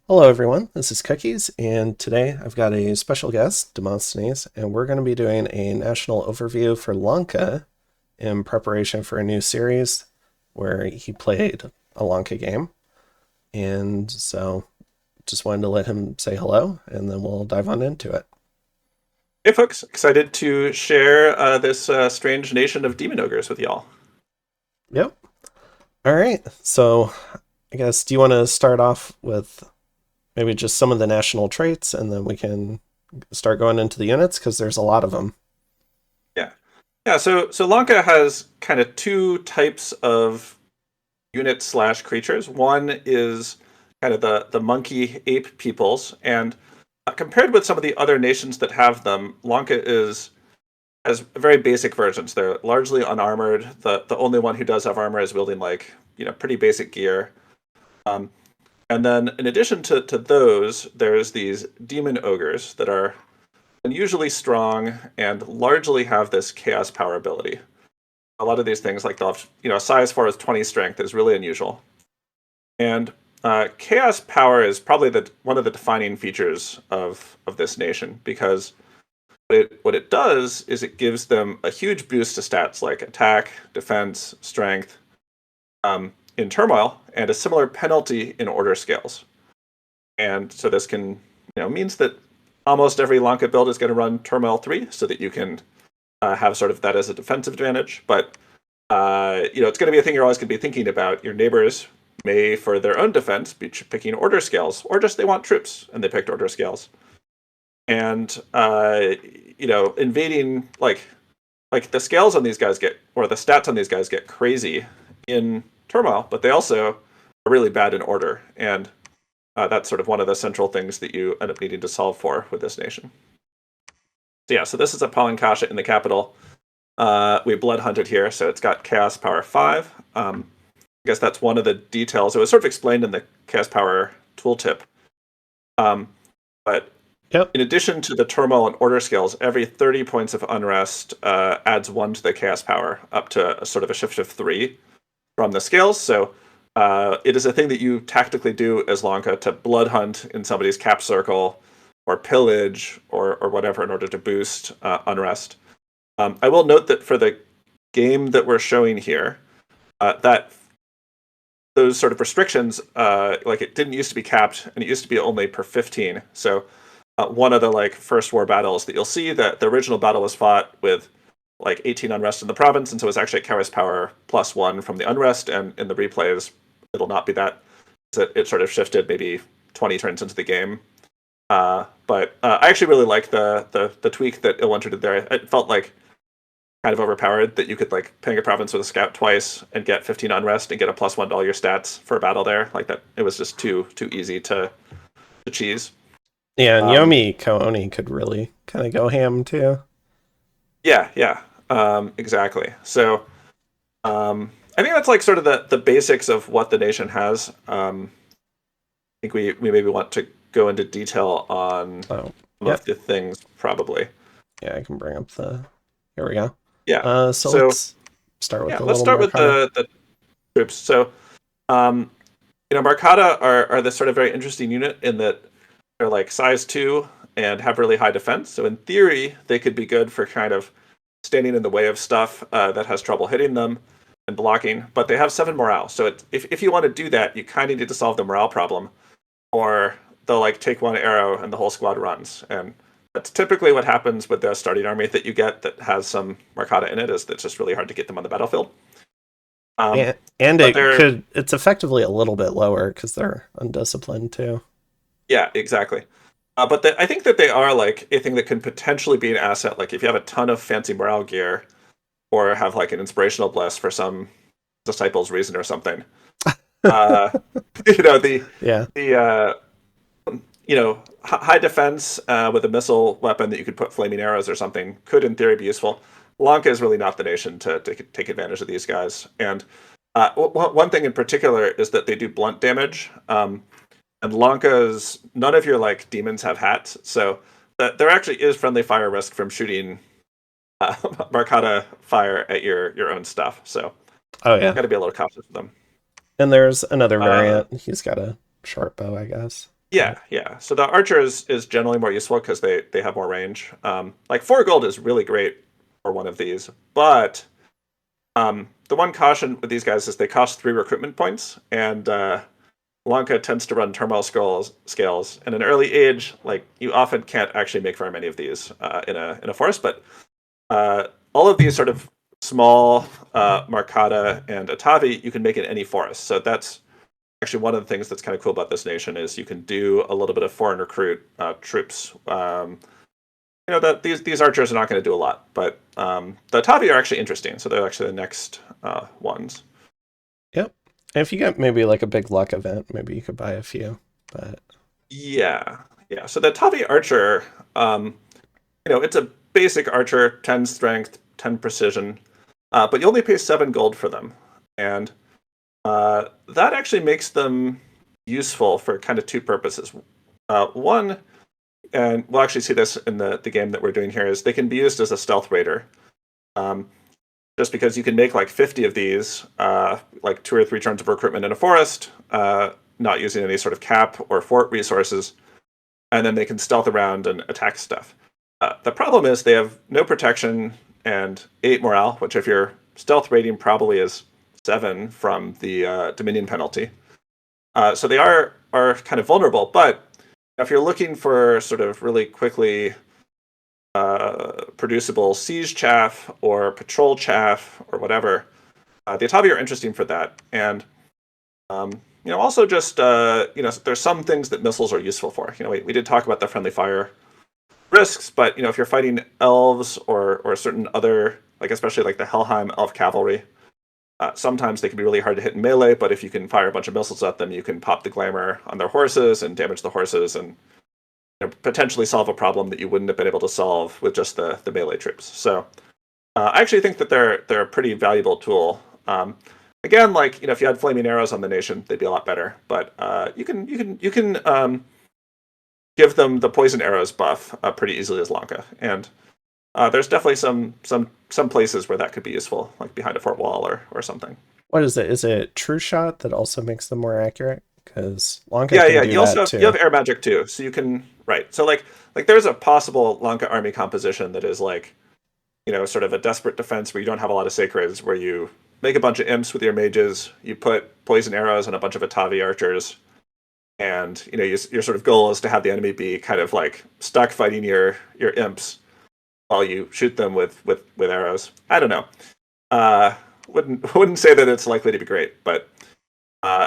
Hello, everyone. This is Cookies, and today I've got a special guest, Demonsthenes, and we're going to be doing a national overview for Lanka in preparation for a new series where he played a Lanka game. And so just wanted to let him say hello, and then we'll dive on into it. Hey folks, excited to share this strange nation of demon ogres with y'all. Yep. All right. So I guess, do you want to start off with maybe just some of the national traits, and then we can start going into the units because there's a lot of them. Yeah, yeah. So Lanka has kind of two types of unit slash creatures. One is kind of the monkey ape peoples, and compared with some of the other nations that have them, Lanka is has very basic versions. They're largely unarmored. The only one who does have armor is wielding pretty basic gear. Um, And then, in addition to those, there's these demon ogres that are unusually strong and largely have this chaos power ability. A lot of these things, like they'll have, a size 4 with 20 strength, is really unusual. And chaos power is probably one of the defining features of this nation because what it does is it gives them a huge boost to stats like attack, defense, strength in turmoil, and a similar penalty in order scales. And so this means that almost every Lanka build is going to run Turmoil 3 so that you can have sort of that as a defensive advantage. But, it's going to be a thing you're always going to be thinking about. Your neighbors may, for their own defense, be picking order scales, or just they want troops and they picked order scales. And, invading, like the scales on these guys or the stats on these guys get crazy in Turmoil, but they also are really bad in order. And that's sort of one of the central things that you end up needing to solve for with this nation. So yeah, so this is a Palankasha in the capital. We blood hunted here, so it's got Chaos Power 5. I guess that's one of the details. It was sort of explained in the Chaos Power tooltip. But Yep. in addition to the turmoil and order scales, every 30 points of unrest adds 1 to the Chaos Power, up to a sort of a shift of 3 from the scales. So it is a thing that you tactically do as Lanka to blood hunt in somebody's cap circle or pillage or whatever in order to boost unrest. I will note that for the game that we're showing here, that those sort of restrictions, like it didn't used to be capped and it used to be only per 15. So one of the first war battles that you'll see that the original battle was fought with 18 unrest in the province, and so it's actually a chaos power +1 from the unrest, and in the replays it'll not be that. It sort of shifted maybe 20 turns into the game. But I actually really like the tweak that Ilwinter did there. It felt like kind of overpowered that you could ping a province with a scout twice and get 15 unrest and get a +1 to all your stats for a battle there. Like that, it was just too easy to cheese. Yeah, and Um, Yomi Kooni could really kind of go ham too. yeah, exactly. So I think that's sort of the basics of what the nation has. I think we maybe want to go into detail on So, some of yep. the things probably. Yeah, I can bring up the. Here we go. Yeah. So So let's start with yeah, a let's little start with Marcata. the troops. So um, Marcata are this sort of very interesting unit in that they're size 2 and have really high defense. So in theory, they could be good for kind of standing in the way of stuff that has trouble hitting them and blocking. But they have 7 morale. So if you want to do that, you kind of need to solve the morale problem, or they'll take 1 arrow and the whole squad runs. And that's typically what happens with the starting army that you get that has some Marcata in it. Is that's just really hard to get them on the battlefield. Um, And but they're it's effectively a little bit lower because they're undisciplined too. Yeah, exactly. But I think that they are a thing that can potentially be an asset. Like if you have a ton of fancy morale gear, or have an inspirational bless for some disciples reason or something. Uh, the Yeah. the high defense with a missile weapon that you could put flaming arrows or something could in theory be useful. Lanka is really not the nation to take advantage of these guys. And one thing in particular is that they do blunt damage. And Lanka's none of your demons have hats, so there actually is friendly fire risk from shooting Marcata fire at your own stuff. So Oh yeah. got to be a little cautious with them. And there's another Uh, variant. He's got a short bow, I guess. Yeah, yeah. So the archer is generally more useful because they have more range. Like 4 gold is really great for one of these, but the one caution with these guys is they cost 3 recruitment points, and Lanka tends to run turmoil scales. And in early age, like you often can't actually make very many of these in a forest, but all of these sort of small Marcata and Atavi you can make in any forest. So that's actually one of the things that's kind of cool about this nation is you can do a little bit of foreign recruit troops. That these archers are not going to do a lot, but the Atavi are actually interesting. So they're actually the next ones. Yep. And if you get maybe like a big luck event, maybe you could buy a few. But Yeah, yeah. So the Atavi archer, it's a basic archer, 10 strength, 10 precision, but you only pay 7 gold for them, and that actually makes them useful for kind of two purposes. One, and we'll actually see this in the game that we're doing here, is they can be used as a stealth raider. Um, just because you can make like 50 of these, like 2 or 3 turns of recruitment in a forest, not using any sort of cap or fort resources, and then they can stealth around and attack stuff. The problem is they have no protection and 8 morale, which if your stealth rating probably is 7 from the Dominion penalty. So they are kind of vulnerable, but if you're looking for sort of really quickly producible siege chaff or patrol chaff or whatever, the Atavi are interesting for that. And also just there's some things that missiles are useful for. We did talk about the friendly fire risks, but if you're fighting elves or certain other, like especially like the Helheim elf cavalry, sometimes they can be really hard to hit in melee, but if you can fire a bunch of missiles at them, you can pop the glamour on their horses and damage the horses and potentially solve a problem that you wouldn't have been able to solve with just the melee troops. So I actually think that they're a pretty valuable tool. Again, like if you had flaming arrows on the nation, they'd be a lot better. But you can give them the poison arrows buff pretty easily as Lanka, and there's definitely some places where that could be useful, like behind a fort wall or something. what is it? Is it True Shot that also makes them more accurate? Because Lanka Yeah, can yeah. do You also that you too. have air magic too, so you can right. So like there's a possible Lanka army composition that is like sort of a desperate defense where you don't have a lot of sacreds, where you make a bunch of imps with your mages, you put poison arrows on a bunch of Atavi archers, and your sort of goal is to have the enemy be kind of like stuck fighting your imps while you shoot them with arrows. I don't know. Wouldn't say that it's likely to be great, but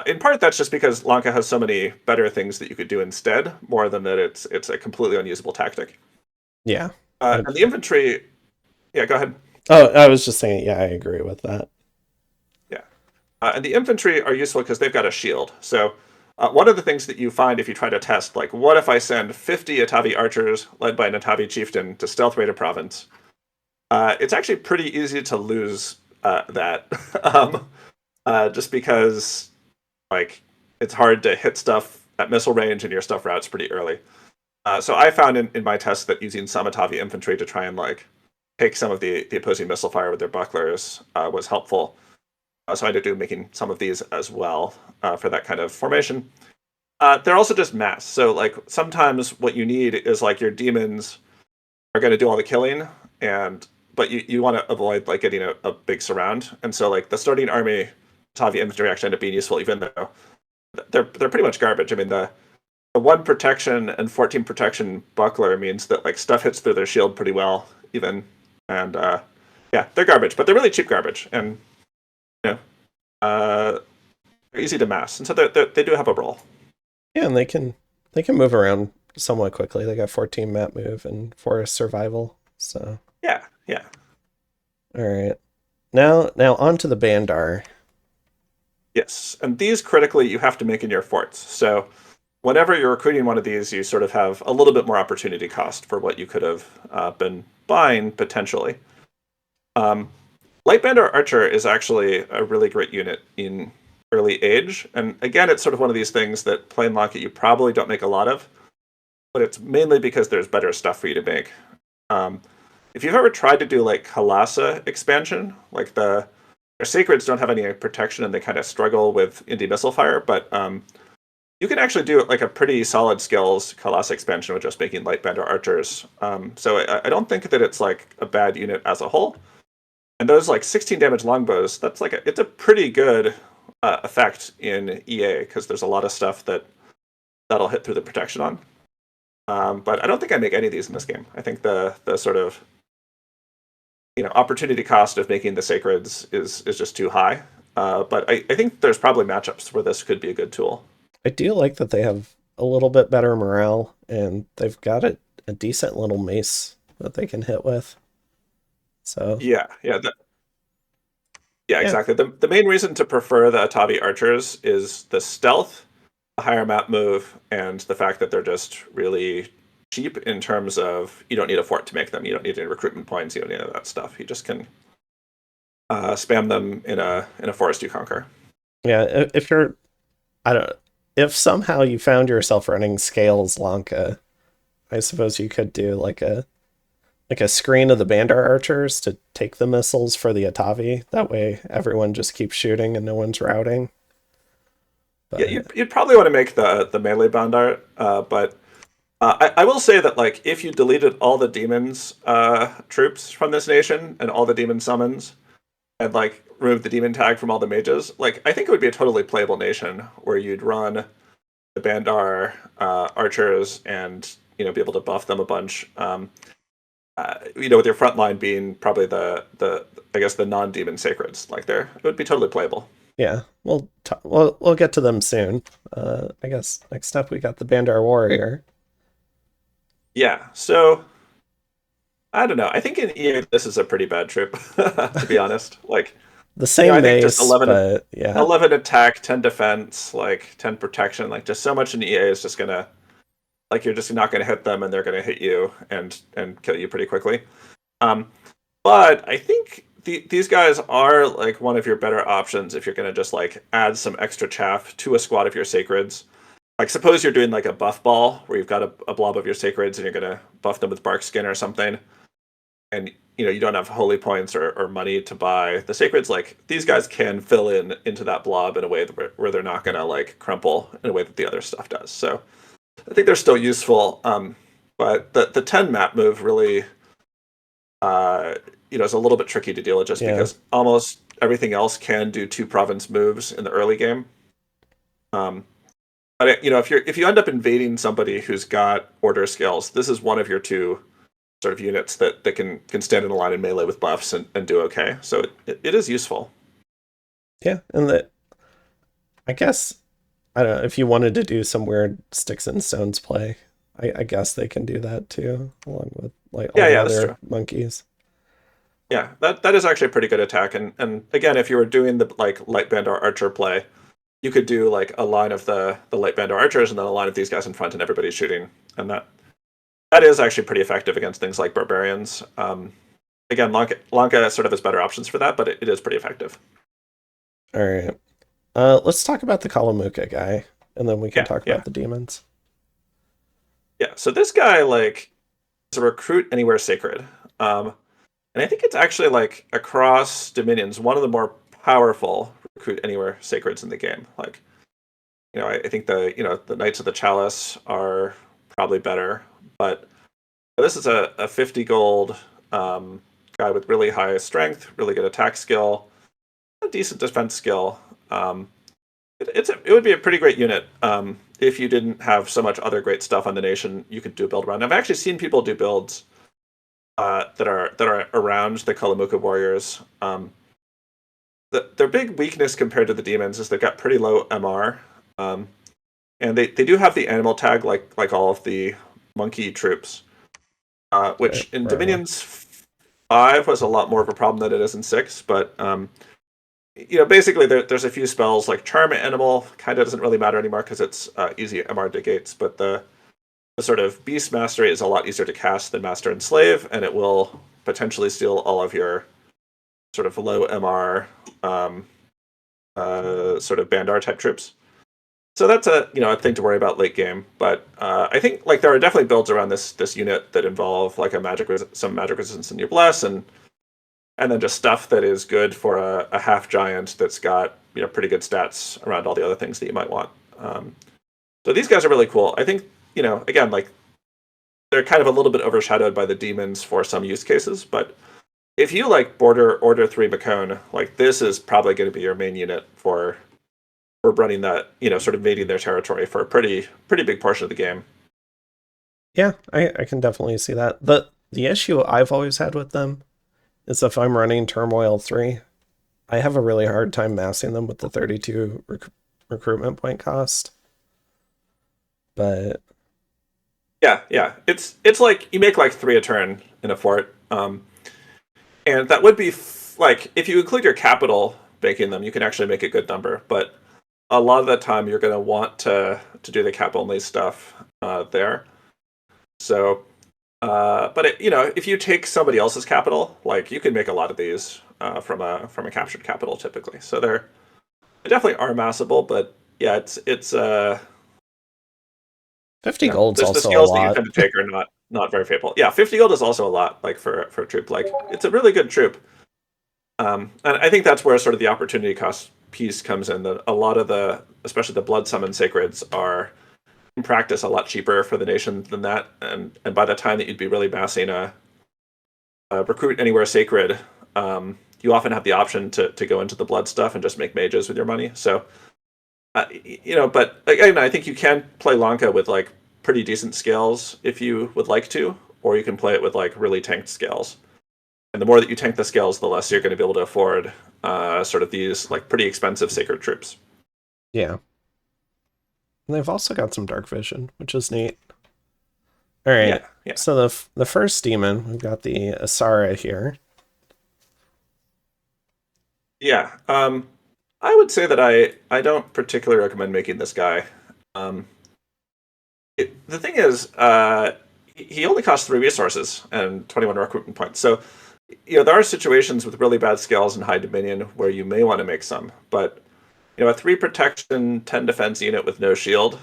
in part that's just because Lanka has so many better things that you could do instead, more than that it's a completely unusable tactic. Yeah. And the infantry, yeah, go ahead. Oh, I was just saying, yeah, I agree with that. Yeah, and the infantry are useful because they've got a shield. So one of the things that you find if you try to test, like, what if I send 50 Atavi archers led by an Atavi chieftain to stealth raid a province? It's actually pretty easy to lose that, just because like it's hard to hit stuff at missile range and your stuff routes pretty early. So I found in my test that using some Atavi infantry to try and like take some of the opposing missile fire with their bucklers was helpful. So I ended up making some of these as well for that kind of formation. They're also just mass. So like sometimes what you need is like your demons are going to do all the killing, but you want to avoid like getting a big surround. And so like the starting army Atavi infantry actually end up being useful, even though they're pretty much garbage. I mean the 1 protection and 14 protection buckler means that like stuff hits through their shield pretty well, even, and yeah, they're garbage, but they're really cheap garbage, and you know, they're easy to mass, and so they do have a role. Yeah, and they can move around somewhat quickly. They got 14 map move and forest survival. So Yeah, yeah. all right. Now on to the Bandar. Yes, and these critically you have to make in your forts. So whenever you're recruiting one of these, you sort of have a little bit more opportunity cost for what you could have been buying potentially. Um, Light Bandar Archer is actually a really great unit in early age, and again, it's sort of one of these things that plain Lanka you probably don't make a lot of, but it's mainly because there's better stuff for you to make. Um, if you've ever tried to do like Halassa expansion, like their sacreds don't have any protection and they kind of struggle with indie missile fire, but you can actually do like a pretty solid skills Colossus expansion with just making Lightbender archers. So I don't think that it's like a bad unit as a whole. And those like 16 damage longbows, that's like it's a pretty good effect in EA because there's a lot of stuff that'll hit through the protection on. But I don't think I make any of these in this game. I think the sort of opportunity cost of making the sacreds is just too high. But I think there's probably matchups where this could be a good tool. I do like that they have a little bit better morale, and they've got a decent little mace that they can hit with. So Yeah, yeah, exactly. The main reason to prefer the Atavi archers is the stealth, the higher map move, and the fact that they're just really cheap in terms of you don't need a fort to make them. You don't need any recruitment points. You don't need any of that stuff. You just can spam them in a forest you conquer. yeah. If you're, I don't, if somehow you found yourself running Scales Lanka, I suppose you could do like a screen of the Bandar archers to take the missiles for the Atavi. That way, everyone just keeps shooting and no one's routing. Yeah, But you'd probably want to make the melee bandar, but I will say that like if you deleted all the demons troops from this nation and all the demon summons and like removed the demon tag from all the mages, like I think it would be a totally playable nation where you'd run the bandar archers and be able to buff them a bunch. With your front line being probably the I guess the non-demon sacreds, like it would be totally playable. yeah, we'll get to them soon. I guess next up we got the Bandar Warrior. Yeah, so I don't know. I think in EA this is a pretty bad trip, to be honest. Like, The same I think just mace, but yeah, 11 attack, 10 defense, like 10 protection, like just so much in EA is just gonna like you're just not gonna hit them and they're gonna hit you and kill you pretty quickly. Um, but I think these guys are like one of your better options if you're gonna just like add some extra chaff to a squad of your sacreds. Like suppose you're doing like a buff ball where you've got a blob of your sacreds and you're gonna buff them with bark skin or something, and you don't have holy points or money to buy the sacreds. Like these guys can fill into that blob in a way where they're not gonna like crumple in a way that the other stuff does. So I think they're still useful. But the 10 map move really is a little bit tricky to deal with just yeah, because almost everything else can do 2 province moves in the early game. Um, but if you end up invading somebody who's got order skills, this is one of your two sort of units that can stand in a line in melee with buffs and do okay. So it is useful. yeah, and that I guess I don't know if you wanted to do some weird sticks and stones play. I guess they can do that too, along with like all Yeah, the yeah, that's true. other monkeys. Yeah, that is actually a pretty good attack. And again, if you were doing the like light band or archer play, you could do like a line of the light band or archers and then a line of these guys in front and everybody's shooting. And that is actually pretty effective against things like barbarians. Again, Lanka sort of has better options for that, but it is pretty effective. All right, let's talk about the Kalamuka guy, and then we can Yeah, talk yeah, about the demons. yeah. So this guy like is a recruit anywhere sacred. And I think it's actually like across dominions, one of the more powerful recruit anywhere sacreds in the game. Like, I think the Knights of the Chalice are probably better, but this is a 50 gold guy with really high strength, really good attack skill, a decent defense skill. It would be a pretty great unit if you didn't have so much other great stuff on the nation you could do a build around. I've actually seen people do builds that are around the Kalamuka warriors. Their big weakness compared to the demons is they've got pretty low MR, and they do have the animal tag like all of the monkey troops, Right, which in right. Dominions 5 was a lot more of a problem than it is in 6. But basically there's a few spells like Charm Animal kind of doesn't really matter anymore because it's easy MR negates, but the sort of Beast Mastery is a lot easier to cast than Master and Slave, and it will potentially steal all of your sort of low MR sort of Bandar type troops. So that's a thing to worry about late game. But I think like there are definitely builds around this unit that involve like some magic resistance in your bless and then just stuff that is good for a half giant that's got pretty good stats around all the other things that you might want. So these guys are really cool. I think, again, like they're kind of a little bit overshadowed by the demons for some use cases, but if you like border Order 3 Macone, like this is probably going to be your main unit for running that, sort of invading their territory for a pretty big portion of the game. Yeah, I can definitely see that. The issue I've always had with them is if I'm running Turmoil 3, I have a really hard time massing them with the 32 recruitment point cost. But Yeah. It's like you make like 3 a turn in a fort. And that would be like if you include your capital making them, you can actually make a good number. But a lot of the time, you're going to want to do the cap only stuff there. So, but if you take somebody else's capital, like you can make a lot of these from a captured capital typically. So they definitely are massable, but yeah, it's 50 gold's the also a scales that you lot. tend to take are not very favorable. Yeah, 50 gold is also a lot, like for a troop. Like it's a really good troop. And I think that's where sort of the opportunity cost piece comes in. That a lot of especially the blood summon sacreds, are in practice a lot cheaper for the nation than that. And by the time that you'd be really massing a recruit anywhere sacred, you often have the option to go into the blood stuff and just make mages with your money. So, but again, I think you can play Lanka with like pretty decent scales if you would like to, or you can play it with like really tanked scales. And the more that you tank the scales, the less you're going to be able to afford sort of these like pretty expensive sacred troops. Yeah. And they've also got some dark vision, which is neat. All right. Yeah. So the first demon, we've got the Asara here. Yeah. I would say that I don't particularly recommend making this guy. Um, the thing is, he only costs 3 resources and 21 recruitment points. So, there are situations with really bad scales and high dominion where you may want to make some, but a 3 protection, 10 defense unit with no shield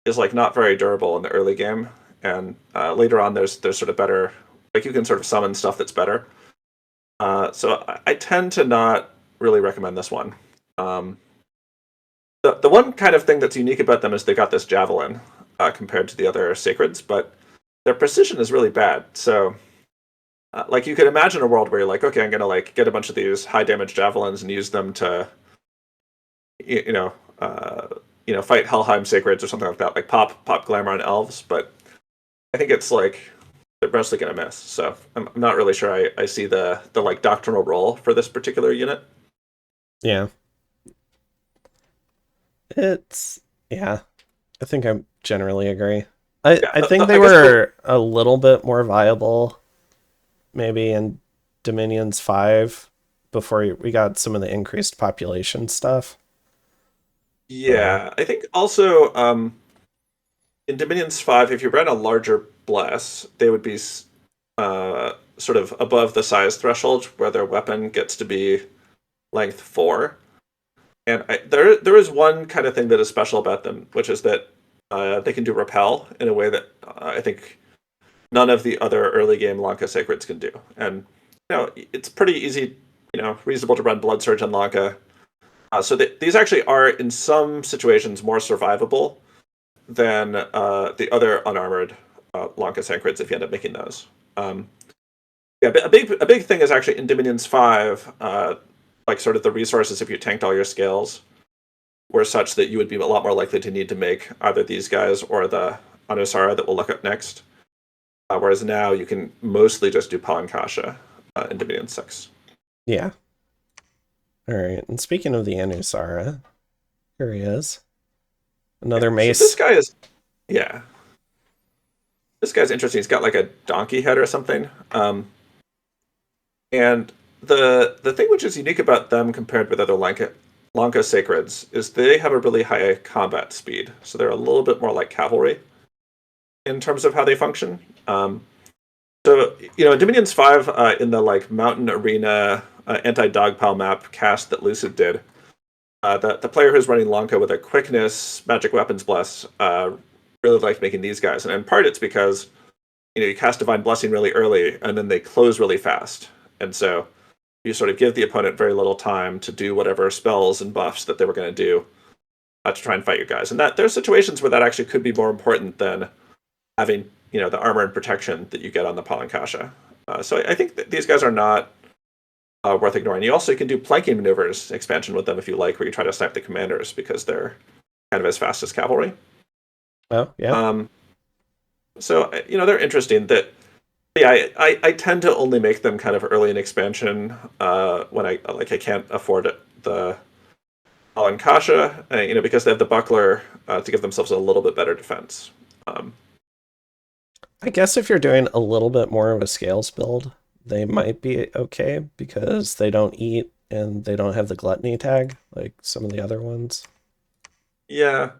is like not very durable in the early game, and later on there's sort of better, like you can sort of summon stuff that's better. So I tend to not really recommend this one. The one kind of thing that's unique about them is they got this javelin compared to the other sacreds, but their precision is really bad. So like you could imagine a world where you're like, okay, I'm gonna like get a bunch of these high damage javelins and use them to, you know, fight Helheim sacreds or something like that, like pop glamour on elves. But I think it's like they're mostly gonna miss. So I'm not really sure I see the like doctrinal role for this particular unit. Yeah. It's yeah. I think I generally agree. Yeah, I think they I guess were a little bit more viable maybe in Dominions 5 before we got some of the increased population stuff. But yeah, I think also in Dominions 5, if you ran a larger bless, they would be sort of above the size threshold where their weapon gets to be length 4. And there is one kind of thing that is special about them, which is that they can do repel in a way that I think none of the other early game Lanka Sacreds can do. And it's pretty easy, reasonable to run Blood Surge on Lanka. So these actually are, in some situations, more survivable than the other unarmored Lanka Sacreds if you end up making those. Yeah, a big thing is actually in Dominions 5, like sort of the resources if you tanked all your scales were such that you would be a lot more likely to need to make either these guys or the Anusara that we'll look at next. Whereas now you can mostly just do Palankasha in Dominion 6. yeah. All right. And speaking of the Anusara, here he is. Another So this mace. guy is, yeah, this guy's interesting. He's got like a donkey head or something. And the thing which is unique about them compared with other Lanka Sacreds is they have a really high combat speed. So they're a little bit more like cavalry in terms of how they function. So, Dominions 5 in the like mountain arena anti-dogpile map cast that Lucid did, the player who's running Lanka with a quickness, magic weapons bless, really liked making these guys. And in part it's because, you cast Divine Blessing really early and then they close really fast. And so you sort of give the opponent very little time to do whatever spells and buffs that they were going to do. to try and fight your guys. And that there's situations where that actually could be more important than having the armor and protection that you get on the Palankasha. So I think that these guys are not worth ignoring. You also can do planking maneuvers expansion with them if you like, where you try to snipe the commanders because they're kind of as fast as cavalry. Oh, yeah. So they're interesting. That yeah, I tend to only make them kind of early in expansion when I can't afford the Alankasha, because they have the buckler to give themselves a little bit better defense. I guess if you're doing a little bit more of a scales build, they might be okay because they don't eat and they don't have the gluttony tag like some of the other ones. Yeah,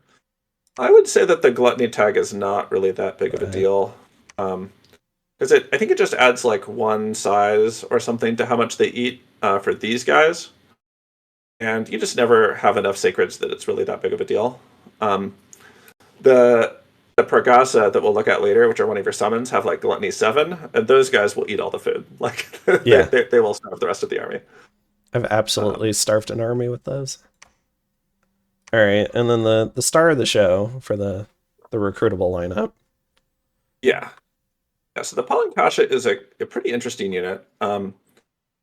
I would say that the gluttony tag is not really that big of a Right. deal. Because I think it just adds like one size or something to how much they eat for these guys, and you just never have enough sacreds that it's really that big of a deal. Um, the the Pragasa that we'll look at later, which are one of your summons, have like gluttony 7, and those guys will eat all the food. Like Yeah, they will starve the rest of the army. I've Um, absolutely starved an army with those. All right, and then the star of the show for the recruitable lineup. yeah, yeah. So the Palankasha is a pretty interesting unit.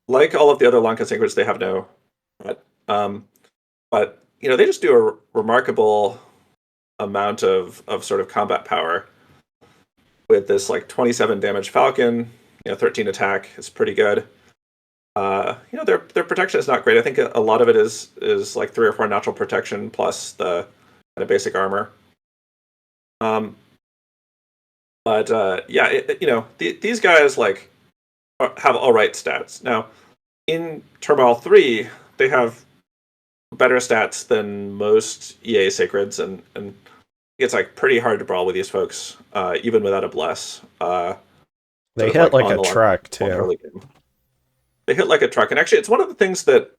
Like all of the other Lanka sacreds, they have no threat. But they just do a remarkable amount of sort of combat power with this like 27 damage Falcon, 13 attack is pretty good. Their protection is not great. I think a lot of it is like 3 or 4 natural protection plus the kind of basic armor. Um, but yeah, these guys like have all right stats. Now in Turmoil 3, they have better stats than most EA sacreds, and it's like pretty hard to brawl with these folks, even without a bless. They Sort of hit like like on a the truck on too. early game. They hit like a truck, and actually, it's one of the things that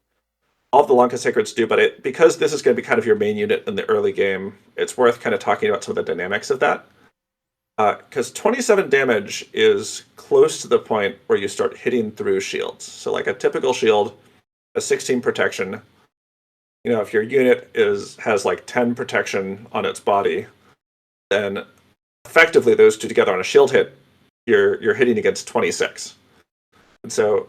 all of the Lanka sacreds do. But because this is going to be kind of your main unit in the early game, it's worth kind of talking about some of the dynamics of that. Because 27 damage is close to the point where you start hitting through shields. So like a typical shield, a 16 protection. If your unit has like 10 protection on its body, then effectively those two together on a shield hit, you're hitting against 26. And so,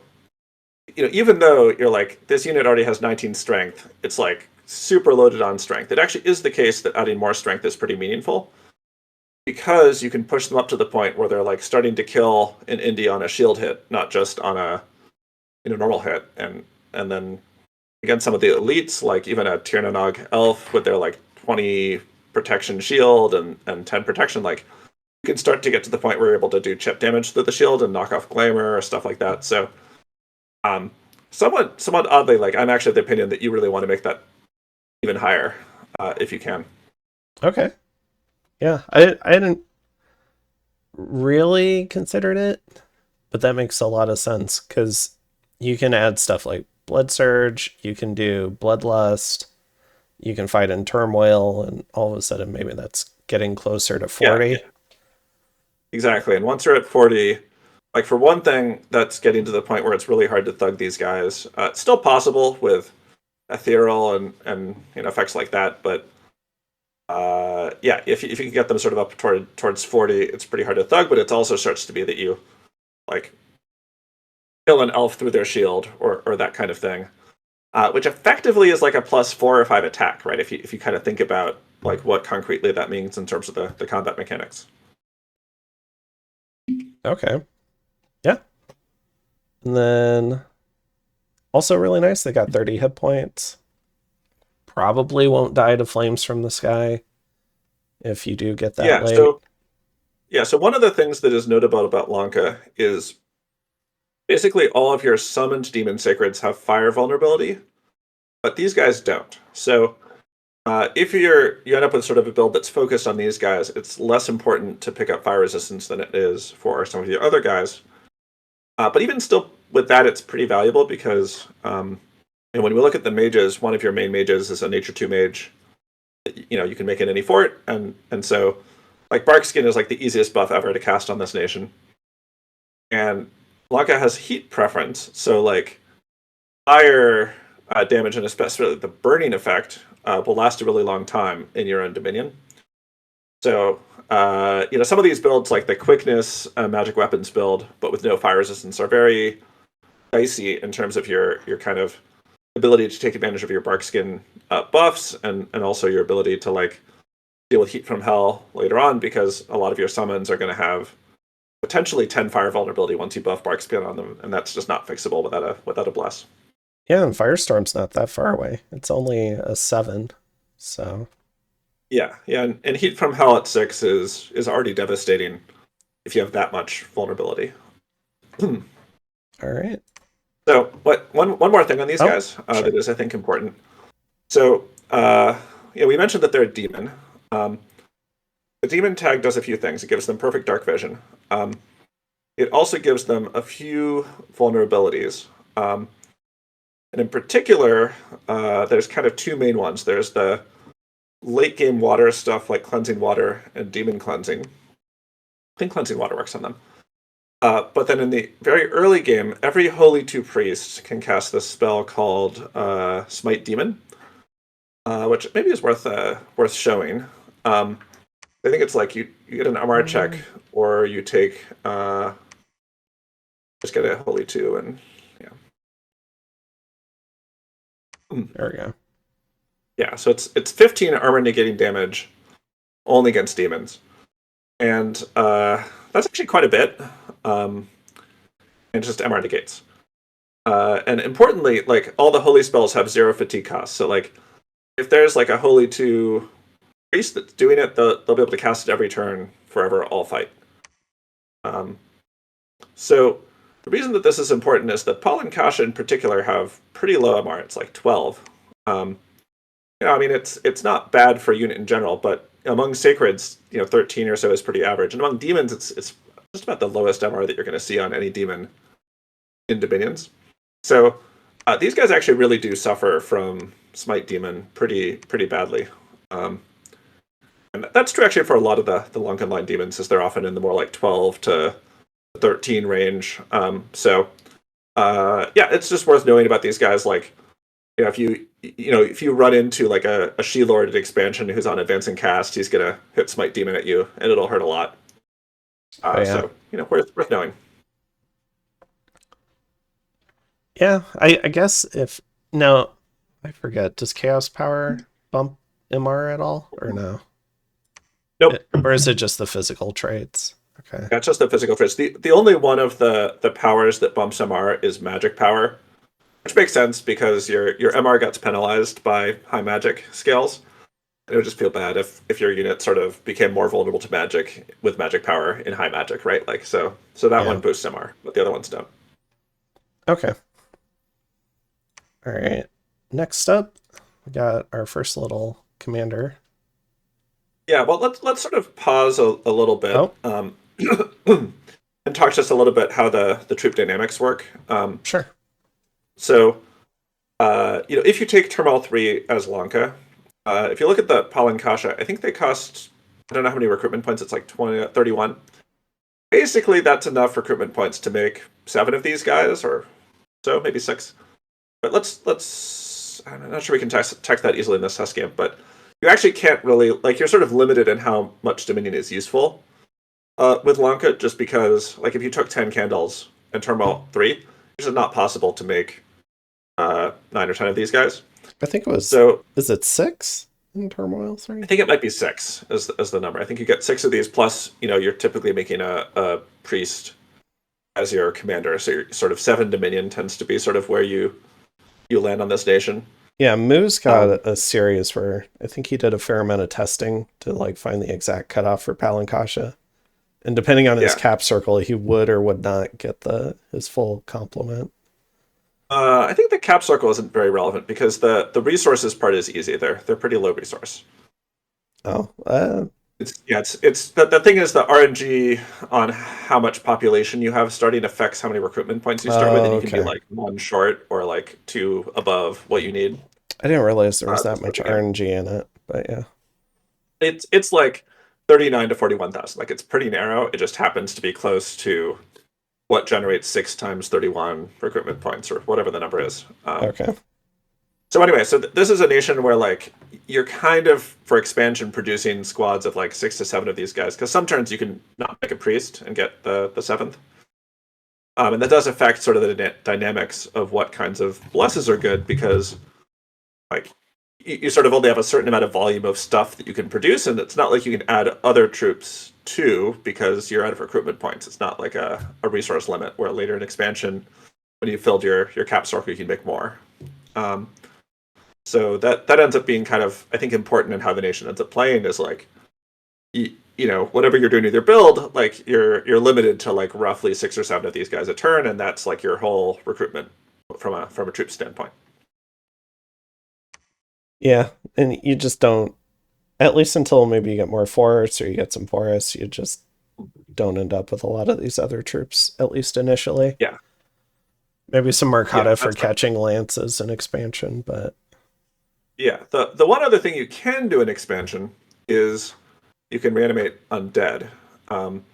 even though you're like, this unit already has 19 strength, it's like super loaded on strength. It actually is the case that adding more strength is pretty meaningful because you can push them up to the point where they're like starting to kill an indie on a shield hit, not just on a normal hit. And then against some of the elites, like even a Tirnanog elf with their like 20 protection shield and 10 protection, like you can start to get to the point where you're able to do chip damage to the shield and knock off glamour or stuff like that. So um somewhat oddly, like I'm actually of the opinion that you really want to make that even higher if you can. Okay. Yeah, I hadn't really considered it, but that makes a lot of sense because you can add stuff like blood surge, you can do bloodlust, you can fight in turmoil, and all of a sudden maybe that's getting closer to Yeah, 40. exactly. And once you're at 40, like for one thing, that's getting to the point where it's really hard to thug these guys. It's still possible with ethereal and effects like that, but yeah, if you can get them sort of up towards 40, it's pretty hard to thug, but it also starts to be that you like kill an elf through their shield or that kind of thing, which effectively is like a plus 4 or 5 attack, right? If you kind of think about like what concretely that means in terms of the combat mechanics. Okay. Yeah. And then also really nice, they got 30 hit points. Probably won't die to flames from the sky if you do get that Yeah, late. so one of the things that is notable about Lanka is basically all of your summoned demon sacreds have fire vulnerability, but these guys don't. So if you end up with sort of a build that's focused on these guys, it's less important to pick up fire resistance than it is for some of the other guys. But even still, with that, it's pretty valuable because and when we look at the mages, one of your main mages is a Nature 2 mage. You can make it any fort, and so like Barkskin is like the easiest buff ever to cast on this nation. And Lanka has heat preference, so like fire damage and especially the burning effect will last a really long time in your own dominion. So, some of these builds, like the quickness magic weapons build, but with no fire resistance, are very dicey in terms of your kind of ability to take advantage of your barkskin buffs and also your ability to like deal with heat from hell later on, because a lot of your summons are going to have potentially 10 fire vulnerability once you buff barkskin on them, and that's just not fixable without a bless. Yeah, and Firestorm's not that far away. It's only a 7, so Yeah, and heat from hell at 6 is already devastating if you have that much vulnerability. all right. So, one more thing on these Oh, guys sure. that is, I think, important. So, we mentioned that they're a demon. The demon tag does a few things. It gives them perfect dark vision. It also gives them a few vulnerabilities. And in particular, there's kind of two main ones. There's the late game water stuff like cleansing water and demon cleansing. I think cleansing water works on them. But then in the very early game, every Holy Two Priest can cast this spell called Smite Demon, which maybe is worth showing. I think it's like you get an MR check, or you take just get a Holy Two, and yeah. There we go. Yeah, so it's 15 armor negating damage only against demons, and that's actually quite a bit. And just MR negates. And importantly, like all the holy spells have 0 fatigue cost. So like if there's like a holy 2 priest that's doing it, they'll be able to cast it every turn forever, all fight. So the reason that this is important is that Paul and Kasha in particular have pretty low MR. It's like 12. I mean, it's not bad for a unit in general, but among sacreds, 13 or so is pretty average. And among demons, it's just about the lowest MR that you're going to see on any demon in Dominions. So these guys actually really do suffer from Smite Demon pretty badly. And that's true actually for a lot of the Lanka line demons, as they're often in the more like 12 to 13 range. It's just worth knowing about these guys. Like, if you run into like a She-Lord expansion who's on advancing cast, he's gonna hit Smite Demon at you, and it'll hurt a lot. So worth knowing. Yeah, I guess if no, I forget. Does Chaos Power bump MR at all, or no? Nope. Or is it just the physical traits? Okay. Yeah, it's just the physical traits. The only one of the powers that bumps MR is magic power, which makes sense because your MR gets penalized by high magic scales. It would just feel bad if your unit sort of became more vulnerable to magic with magic power in high magic, right? Like so that one boosts MR, but the other ones don't. Okay. All right. Next up, we got our first little commander. Yeah, well, let's sort of pause a little bit, and talk just a little bit how the troop dynamics work. Sure. So, if you take Turmoil 3 as Lanka, if you look at the Palin Kasha, I think they cost, I don't know how many recruitment points, it's like 31. Basically, that's enough recruitment points to make 7 of these guys, or so, maybe 6. But I'm not sure we can text that easily in this test game, but you actually can't really, like, you're sort of limited in how much Dominion is useful with Lanka, just because, like, if you took 10 candles and Turmoil 3, it's just not possible to make 9 or 10 of these guys. I think it was. So, is it 6 in Turmoil 3? I think it might be 6 as the number. I think you get 6 of these, plus, you're typically making a priest as your commander. So you're sort of 7 Dominion tends to be sort of where you land on this nation. Yeah, Moo's got a series where I think he did a fair amount of testing to like find the exact cutoff for Palankasha. And depending on his cap circle, he would or would not get his full complement. I think the cap circle isn't very relevant because the resources part is easy. They're pretty low resource. Oh, it's the thing is the RNG on how much population you have starting affects how many recruitment points you start with, and you can be like 1 short or like 2 above what you need. I didn't realize there was that much RNG in it, but yeah. It's like 39 to 41,000. Like, it's pretty narrow. It just happens to be close to what generates 6 times 31 recruitment points, or whatever the number is. Okay. So anyway, so this is a nation where like you're kind of for expansion producing squads of like 6 to 7 of these guys because some turns you can not make a priest and get the seventh, and that does affect sort of the dynamics of what kinds of blesses are good because like you sort of only have a certain amount of volume of stuff that you can produce, and it's not like you can add other troops too because you're out of recruitment points. It's not like a resource limit where later in expansion, when you filled your cap circle, you can make more. Um, so that ends up being kind of I think important in how the nation ends up playing is like you know whatever you're doing with your build, like you're limited to like roughly 6 or 7 of these guys a turn, and that's like your whole recruitment from a troop standpoint. Yeah, and you just don't, at least until maybe you get more forests or you get some forests, you just don't end up with a lot of these other troops, at least initially. Yeah, Maybe some yeah, Mercata for that's right. catching lances and expansion, but Yeah, the one other thing you can do in expansion is you can reanimate undead. Um,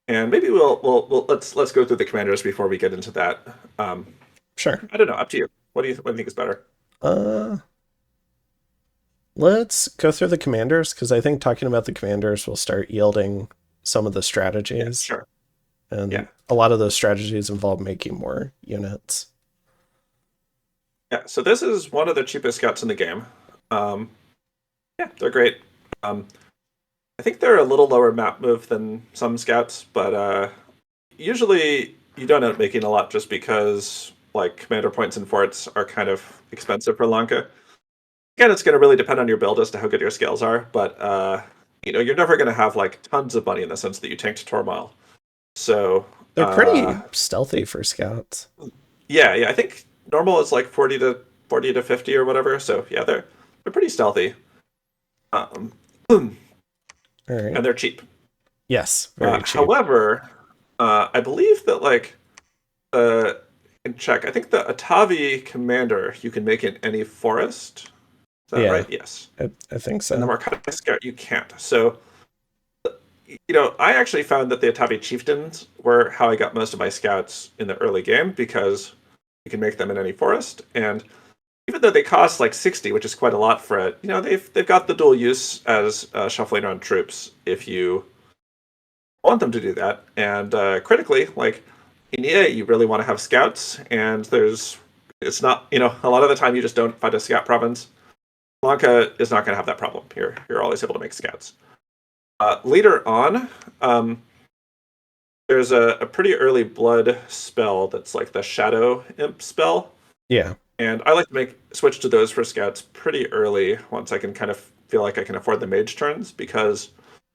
and maybe we'll let's go through the commanders before we get into that. Um, sure. I don't know, up to you. What do you think is better? Uh, let's go through the commanders because I think talking about the commanders will start yielding some of the Yeah, strategies, sure. and Yeah, a lot of those strategies involve making more units. yeah. So this is one of the cheapest scouts in the game. Um, yeah, they're great. Um, I think they're a little lower map move than some scouts, but usually you don't end up making a lot just because like commander points and forts are kind of expensive for Lanka. Again, it's going to really depend on your build as to how good your scales are, but you know you're never going to have like tons of money in the sense that you tanked Tormile. So They're pretty stealthy for scouts. yeah, yeah, I think normal is like 40 to 50 or whatever. So yeah, they're pretty stealthy, um, and All right. they're cheap. Yes, very cheap. However, I believe that like uh, in check, I think the Atavi commander you can make in any forest. Is that Yeah, right? Yes. I think And the so. Marcata Scout you can't. So you know, I actually found that the Atavi chieftains were how I got most of my scouts in the early game because you can make them in any forest, and even though they cost like 60, which is quite a lot for it, you know, they've got the dual use as shuffling around troops if you want them to do that. And critically, like in EA, you really want to have scouts, and it's not, you know, a lot of the time you just don't find a scout province. Lanka is not going to have that problem. You're always able to make scouts. Later on, um, there's a pretty early blood spell that's like the Shadow Imp spell, Yeah. and I like to make switch to those for scouts pretty early once I can kind of feel like I can afford the mage turns because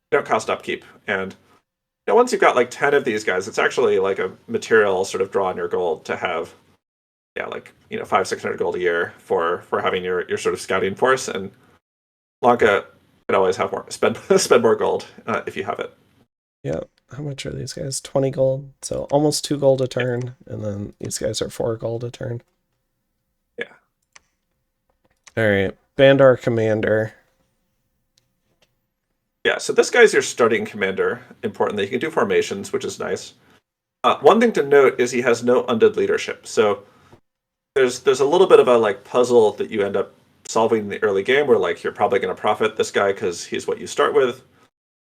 they don't cost upkeep. And you know, once you've got like 10 of these guys, it's actually like a material sort of draw on your gold to have yeah, like you know, 500-600 gold a year for having your sort of scouting force. And Lanka could always have more spend spend more gold if you have it. Yeah. How much are these guys? 20 gold. So almost 2 gold a turn. And then these guys are 4 gold a turn. Yeah. All right. Bandar Commander. Yeah, so this guy's your starting commander. Importantly, he can do formations, which is nice. One thing to note is he has no undead leadership. So there's a little bit of a like puzzle that you end up solving in the early game, where like you're probably going to profit this guy because he's what you start with,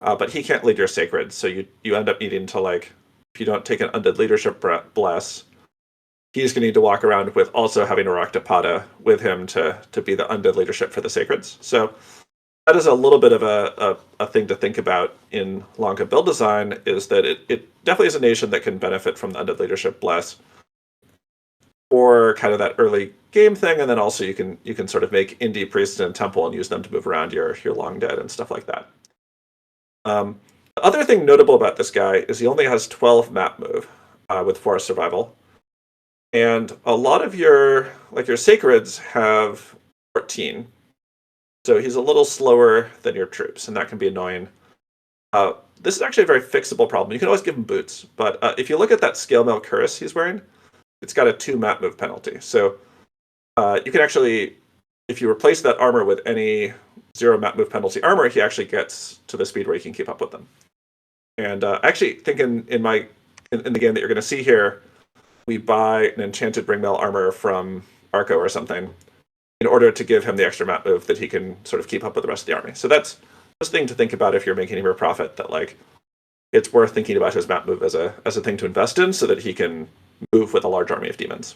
but he can't lead your sacred. So you end up needing to like if you don't take an undead leadership bless, he's going to need to walk around with also having a Raktapada with him to be the undead leadership for the sacreds. So that is a little bit of a thing to think about in Lanka build design is that it definitely is a nation that can benefit from the undead leadership bless or kind of that early game thing, and then also you can sort of make indie priest and temple and use them to move around your long dead and stuff like that. The other thing notable about this guy is he only has 12 map move with forest survival, and a lot of your sacreds have 14. So he's a little slower than your troops, and that can be annoying. This is actually a very fixable problem. You can always give him boots, but if you look at that scale mail cuirass he's wearing, it's got a 2 map move penalty. So you can actually, if you replace that armor with any 0 map move penalty armor, he actually gets to the speed where he can keep up with them. And I actually think in the game that you're going to see here, we buy an enchanted ringmail armor from Arco or something, in order to give him the extra map move that he can sort of keep up with the rest of the army. So that's the thing to think about if you're making him a profit, that like it's worth thinking about his map move as a thing to invest in so that he can move with a large army of demons.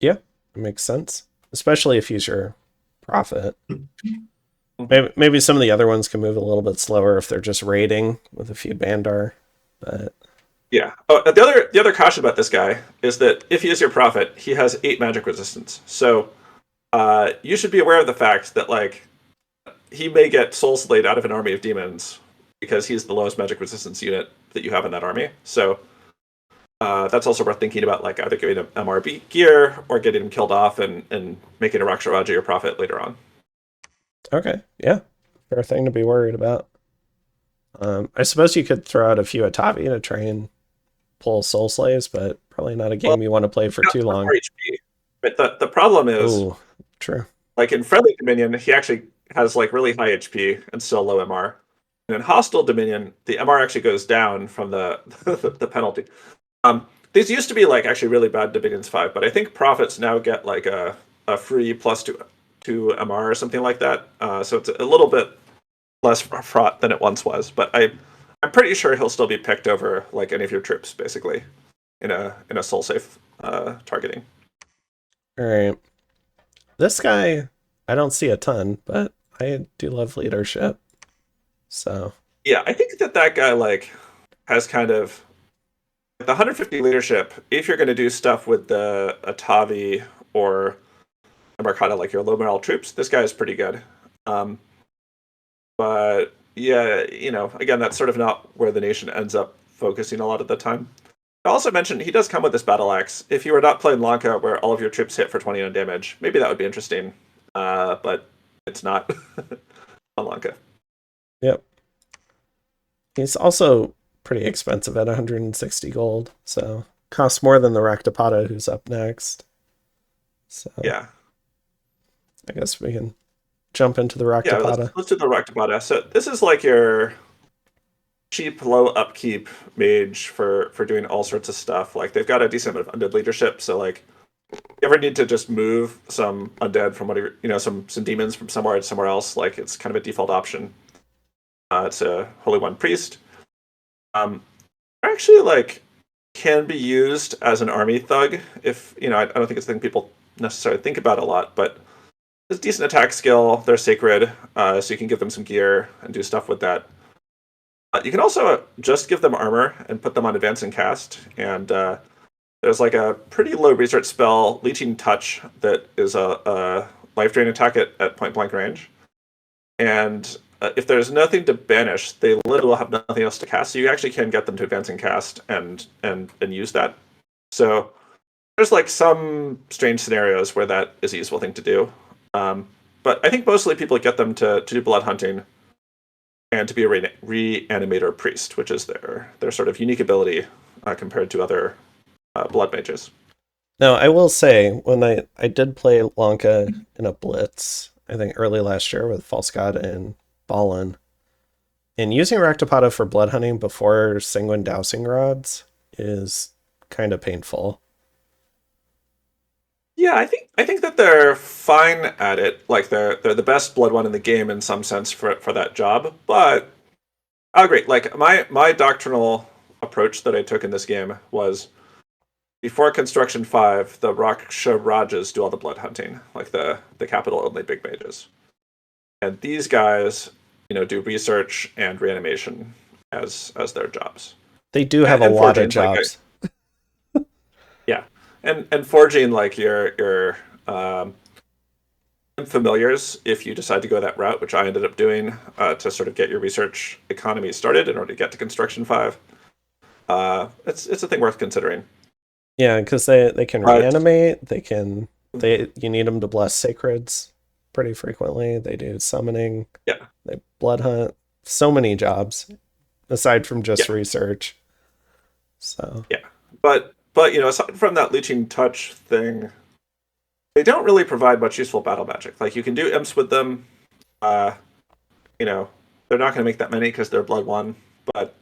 Yeah, it makes sense. Especially if he's your profit. Mhm. Maybe some of the other ones can move a little bit slower if they're just raiding with a few Bandar. But Yeah. Oh, the other caution about this guy is that if he is your prophet, he has 8 magic resistance. So you should be aware of the fact that like he may get soul slayed out of an army of demons because he's the lowest magic resistance unit that you have in that army. So that's also worth thinking about, like either giving him MRB gear or getting him killed off and making a Raksharaja your prophet later on. okay, yeah, fair thing to be worried about. I suppose you could throw out a few Atavi to try and pull Soul Slaves, but probably not a Well, game you want to play for he got too 24 long. HP. But the problem is, Oh, true. like in friendly Dominion, he actually has like really high HP and still low MR. And in hostile Dominion, the MR actually goes down from the the penalty. These used to be like actually really bad Dominions 5, but I think prophets now get like a free plus two MR or something like that. So it's a little bit less fraught than it once was. But I'm pretty sure he'll still be picked over like any of your troops, basically, in a soul safe targeting. All right. This guy, I don't see a ton, but I do love leadership. So, Yeah, I think that guy like has kind of the 150 leadership. If you're going to do stuff with the Atavi or Marcata, like your low morale troops, this guy is pretty good. Um, but yeah, again, that's sort of not where the nation ends up focusing a lot of the time. I also mentioned he does come with this battle axe. If you were not playing Lanka, where all of your troops hit for 29 damage, maybe that would be interesting. But it's not on Lanka. yep. He's also pretty expensive at 160 gold, so costs more than the Raktapada who's up next. So, Yeah, I guess we can jump into the yeah. Let's Raktapada. let's do the Raktabada. So this is like your cheap, low upkeep mage for doing all sorts of stuff. Like they've got a decent amount of undead leadership, so like you ever need to just move some undead from whatever some demons from somewhere to somewhere else, like it's kind of a default option. It's a Holy One priest. Actually like can be used as an army thug if I don't think it's a thing people necessarily think about a lot, but it's decent attack skill. They're sacred, so you can give them some gear and do stuff with that. You can also just give them armor and put them on advance and cast, and there's like a pretty low research spell, Leeching Touch, that is a life drain attack at point blank range. And if there's nothing to banish, they literally will have nothing else to cast. So you actually can get them to advance and cast and use that. So there's like some strange scenarios where that is a useful thing to do. But I think mostly people get them to do blood hunting and to be a reanimator priest, which is their sort of unique ability compared to other blood mages. Now, I will say, when I did play Lanka in a blitz, I think early last year with False God and Ballin, and using Raktapada for blood hunting before Sanguine Dowsing Rods is kind of painful. Yeah, I think that they're fine at it. Like they're the best blood one in the game in some sense for that job. But I agree. Like my doctrinal approach that I took in this game was before Construction 5, the Raksha Rajas do all the blood hunting, like the capital only big mages. And these guys, do research and reanimation as their jobs. They do have And, a and lot of forging, like jobs. yeah. And forging like your um familiars if you decide to go that route, which I ended up doing to sort of get your research economy started in order to get to Construction 5. It's a thing worth considering. Yeah, because they can But reanimate. They you need them to bless sacreds pretty frequently. They do summoning. yeah, They blood hunt. So many jobs aside from just yeah, research. So yeah. But aside from that leeching touch thing, they don't really provide much useful battle magic. Like you can do imps with them. Uh, they're not going to make that many because they're blood one, but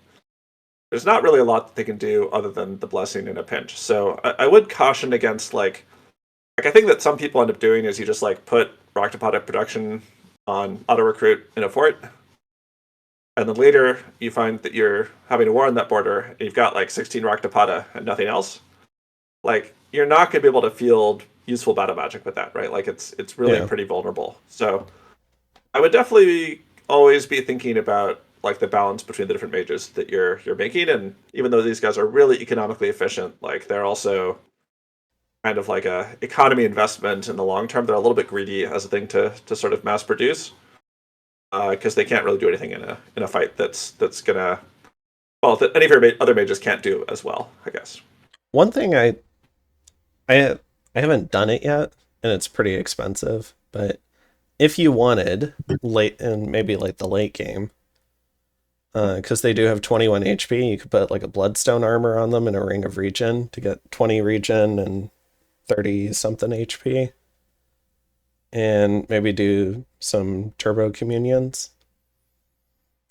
there's not really a lot that they can do other than the blessing in a pinch. So I would caution against like like I think that some people end up doing is you just like put Rocktopata production on auto recruit in a fort, and then later you find that you're having a war on that border, and you've got like 16 Rocktopata and nothing else. Like you're not going to be able to field useful battle magic with that, right? Like it's really Yeah. pretty vulnerable. So I would definitely always be thinking about like the balance between the different mages that you're making, and even though these guys are really economically efficient, like they're also kind of like a economy investment in the long term. They're a little bit greedy as a thing to sort of mass produce because they can't really do anything in a fight that's gonna well that any of your other mages can't do as well, I guess. One thing I I haven't done it yet, and it's pretty expensive, but if you wanted late in maybe like the late game, because they do have 21 HP, you could put like a bloodstone armor on them and a ring of regen to get 20 regen and 30 something HP, and maybe do some turbo communions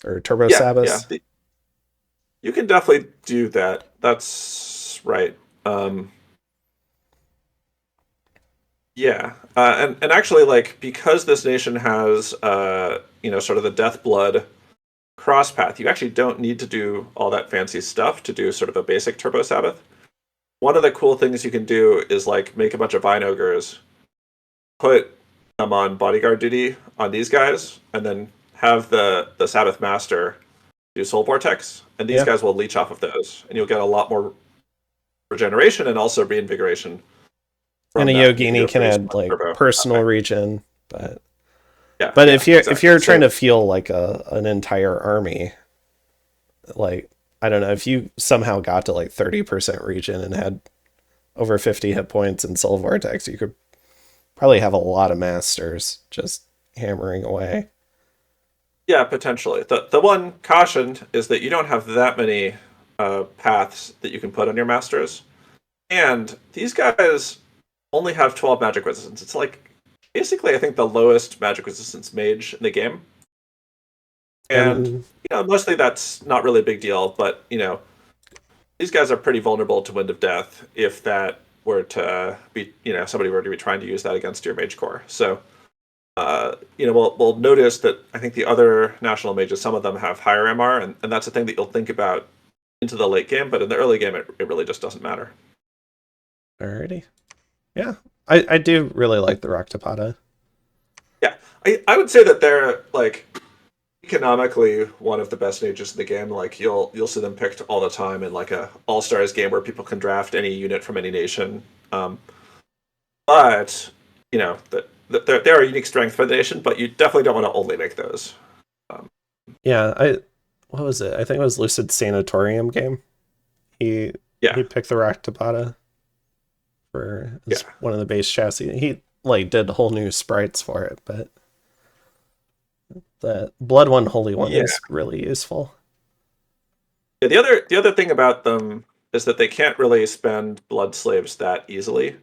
or turbo Yeah, yeah, sabbaths. you can definitely do that. That's right. Um, yeah, and actually, like because this nation has sort of the death blood cross path, you actually don't need to do all that fancy stuff to do sort of a basic turbo sabbath. One of the cool things you can do is like make a bunch of vine ogres, put them on bodyguard duty on these guys, and then have the Sabbath Master do Soul Vortex, and these Yeah. guys will leech off of those, and you'll get a lot more regeneration and also reinvigoration And from a that if you do Yogini a can pretty add smart like turbo personal aspect. regen, but Yeah, if yeah, you're exactly. trying So to feel like an entire army, like I don't know, if you somehow got to like 30% regen and had over 50 hit points in Soul Vortex, you could probably have a lot of masters just hammering away. yeah, potentially. The one caution is that you don't have that many paths that you can put on your masters, and these guys only have 12 magic resistance. It's like basically I think the lowest magic resistance mage in the game. And And mostly that's not really a big deal, but these guys are pretty vulnerable to Wind of Death if that were to be, somebody were to be trying to use that against your mage core. So we'll notice that I think the other national mages, some of them have higher MR, and that's a thing that you'll think about into the late game, but in the early game it really just doesn't matter. alrighty. Yeah. I do really like the Rocktopata. Yeah. I would say that they're like economically one of the best mages in the game. Like you'll see them picked all the time in like a all stars game where people can draft any unit from any nation. But they're a unique strength for the nation. But you definitely don't want to only make those. Um, Yeah, I what was it? I think it was Lucid Sanatorium game. He yeah, he picked the Rocktopata for yeah, as one of the base chassis. He like did whole new sprites for it, but the Blood One Holy One yeah. is really useful. Yeah, the other thing about them is that they can't really spend blood slaves that easily.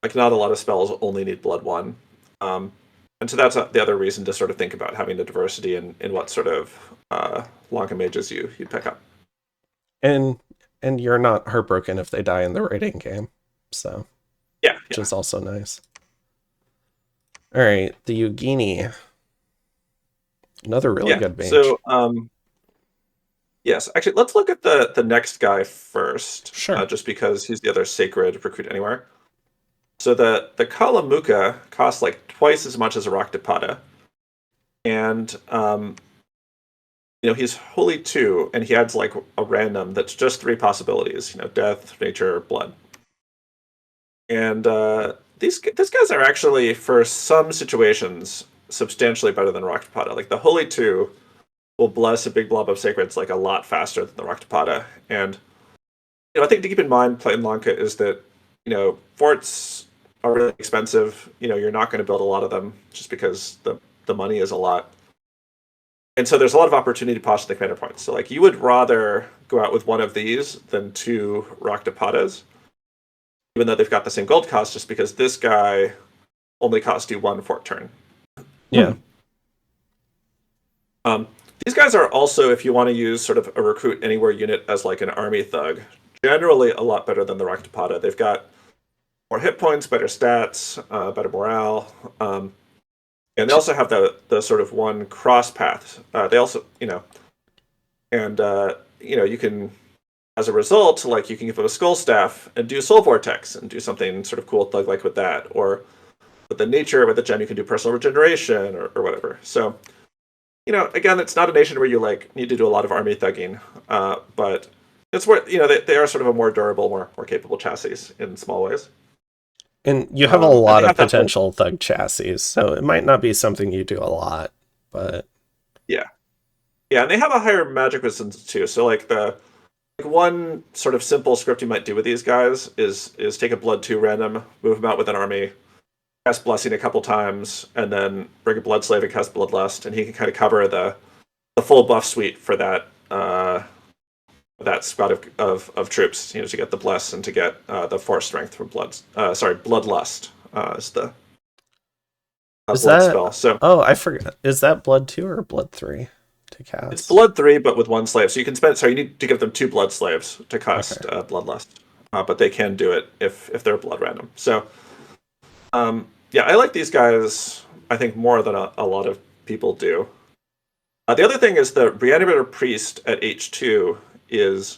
Like not a lot of spells only need blood one. Um, and so that's the other reason to sort of think about having the diversity in what sort of Lanka mages you pick up. And you're not heartbroken if they die in the raiding game. So, Yeah, which yeah. is also nice. All right, the Yugini, another really Yeah. good mage. So yes, actually, let's look at the next guy first, Sure. just because he's the other sacred recruit anywhere. So the Kalamuka costs like twice as much as a Raktapada, and he's holy two, and he adds like a random that's just three possibilities. Death, nature, blood, and these guys are actually for some situations substantially better than Raktapada. Like the holy two will bless a big blob of sacreds like a lot faster than the Raktapada. And I think to keep in mind playing Lanka is that forts are really expensive. You're not going to build a lot of them just because the money is a lot. And so there's a lot of opportunity to posh the commander points. So like you would rather go out with one of these than two Raktapadas, even though they've got the same gold cost, just because this guy only costs you one fort turn. Yeah. Um, these guys are also, if you want to use sort of a recruit anywhere unit as like an army thug, generally a lot better than the Raktapada. They've got more hit points, better stats, better morale. And they also have the sort of one cross path. They also, and you can, as a result, like you can give them a skull staff and do soul vortex and do something sort of cool thug like with that, or with the nature with the gem you can do personal regeneration or whatever. So again, it's not a nation where you like need to do a lot of army thugging, but it's where they are sort of a more durable, more capable chassis in small ways. And you have a And lot they of have that whole potential thug chassis, so it might not be something you do a lot, but yeah. Yeah, and they have a higher magic resistance too. So one sort of simple script you might do with these guys is take a blood 2 random, move them out with an army, cast blessing a couple times, and then bring a blood slave and cast bloodlust, and he can kind of cover the full buff suite for that squad of troops, to get the bless and to get the force strength from bloodlust is the is blood that... spell. So Oh, I forgot. Is that blood 2 or blood 3 to it's cast? blood 3, but with one slave. So you can spend. So you need to give them 2 blood slaves to cast Okay. bloodlust, but they can do it if they're blood random. So yeah, I like these guys. I think more than a lot of people do. The other thing is the Reanimator Priest at H2 is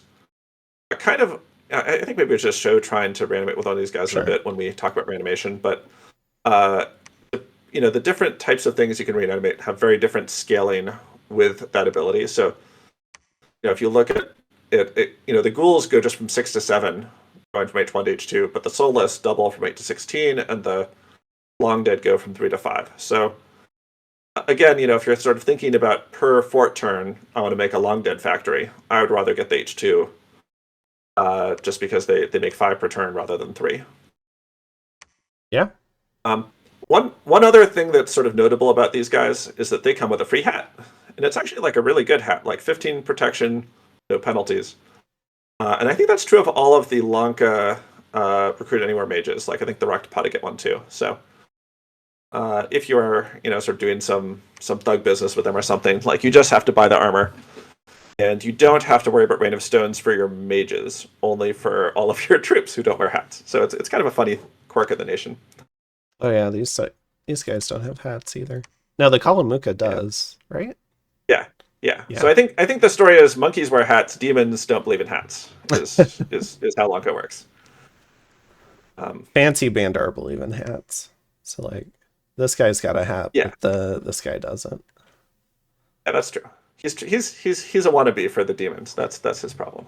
a kind of. I think maybe it's just show trying to reanimate with one of these guys in a Sure. bit when we talk about reanimation. But uh, the different types of things you can reanimate have very different scaling with that ability. So if you look at it, the ghouls go just from 6 to 7, going from H1 to H2, but the soulless double from 8 to 16, and the long dead go from 3 to 5. So again, if you're sort of thinking about per fort turn, I want to make a long dead factory, I would rather get the H2, just because they make 5 per turn rather than 3. Yeah. Um, one other thing that's sort of notable about these guys is that they come with a free hat, and it's actually like a really good hat, like 15 protection, no penalties. And I think that's true of all of the Lanka Recruit Anywhere mages. Like I think the Raktapata get one too. So if you are sort of doing some thug business with them or something, like you just have to buy the armor, and you don't have to worry about Rain of Stones for your mages, only for all of your troops who don't wear hats. So it's kind of a funny quirk of the nation. Oh yeah, these guys don't have hats either. No, the Kalamuka Yeah. does, right? Yeah, yeah. So Yeah. I think the story is monkeys wear hats, demons don't believe in hats. Is how Lanka works. Um, Fancy Bandar believe in hats. So like this guy's got a hat, yeah, but this guy doesn't. yeah, that's true. He's a wannabe for the demons. That's his problem.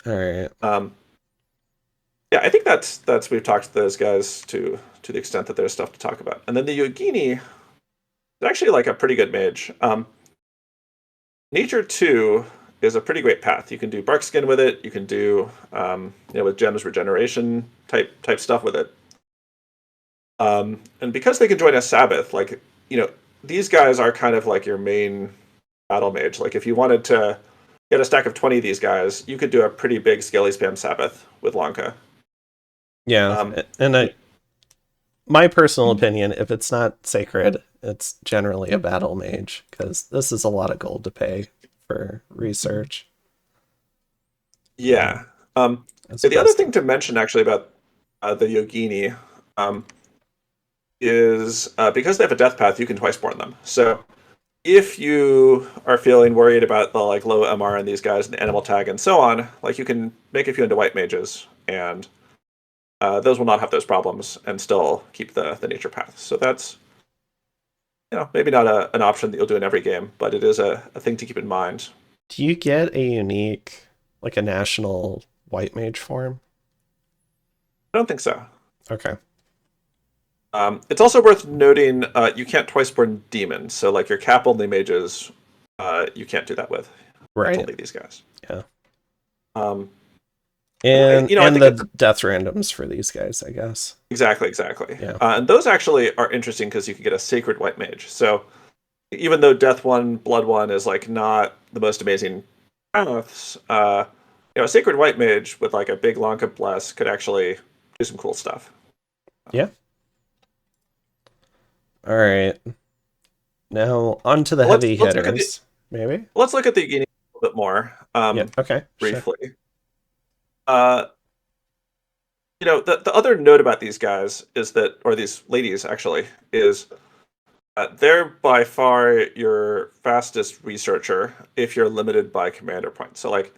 All right. Um, yeah, I think that's we've talked to those guys to the extent that there's stuff to talk about. And then the Yogini is actually like a pretty good mage. Nature 2 is a pretty great path. You can do bark skin with it. You can do with gems regeneration type stuff with it. And because they can join a Sabbath, like these guys are kind of like your main battle mage. Like if you wanted to get a stack of 20 of these guys, you could do a pretty big scaly spam Sabbath with Lanka. Yeah, Um, and my personal opinion, if it's not sacred, it's generally a battle mage because this is a lot of gold to pay for research. yeah. As The other opposed thing to... to mention actually about the Yogini is because they have a death path, you can twice born them. So if you are feeling worried about the like low MR in these guys and the animal tag and so on, like you can make a few into white mages, and those will not have those problems and still keep the nature path. So that's maybe not an option that you'll do in every game, but it is a thing to keep in mind. Do you get a unique, like a national white mage form? I don't think so. Okay. It's also worth noting you can't twice born demons. So like your cap only mages, you can't do that with. That's Right. only these guys. Yeah. Um, I And think the death randoms for these guys, I guess. exactly. Yeah. And those actually are interesting because you can get a sacred white mage. So even though Death One, Blood One is like not the most amazing paths, a sacred white mage with like a big Lanka bless could actually do some cool stuff. Yeah. All right. Now on to the Let's heavy let's look at the hitters. Maybe? let's look at the Guinea a little bit more Yeah. Okay. Sure. briefly. Uh, The other note about these guys is that, or these ladies actually, is they're by far your fastest researcher if you're limited by commander points. So like,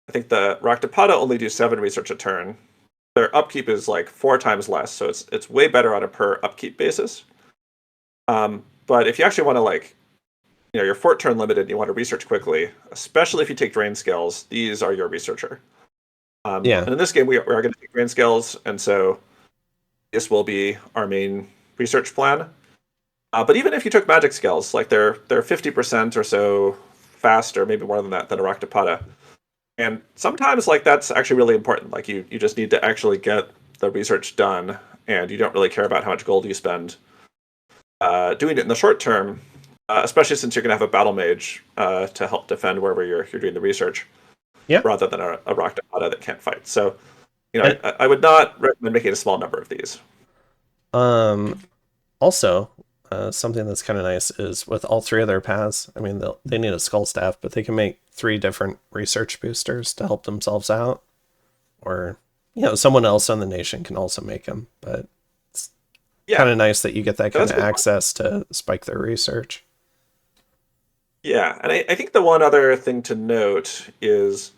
I think the Raktapada only do 7 research a turn. Their upkeep is like 4 times less, so it's way better on a per upkeep basis. But if you actually want to like, you're 4 turn limited and you want to research quickly, especially if you take drain skills, these are your researcher. Yeah. And in this game, we are going to take drain skills, and so this will be our main research plan. But even if you took magic skills, like they're 50% or so faster, maybe more than that, than a Raktapada. And sometimes like that's actually really important. Like you just need to actually get the research done, and you don't really care about how much gold you spend doing it in the short term, especially since you're going to have a battle mage to help defend wherever you're doing the research, Yeah. rather than a Raktapada that can't fight. So, And I would not recommend making a small number of these. um also, something that's kind of nice is with all 3 of their paths, I mean, they need a skull staff, but they can make 3 different research boosters to help themselves out. Or, someone else on the nation can also make them, but it's kind Yeah, of nice that you get that kind that's of a good point. access to spike their research. Yeah, and I think the one other thing to note is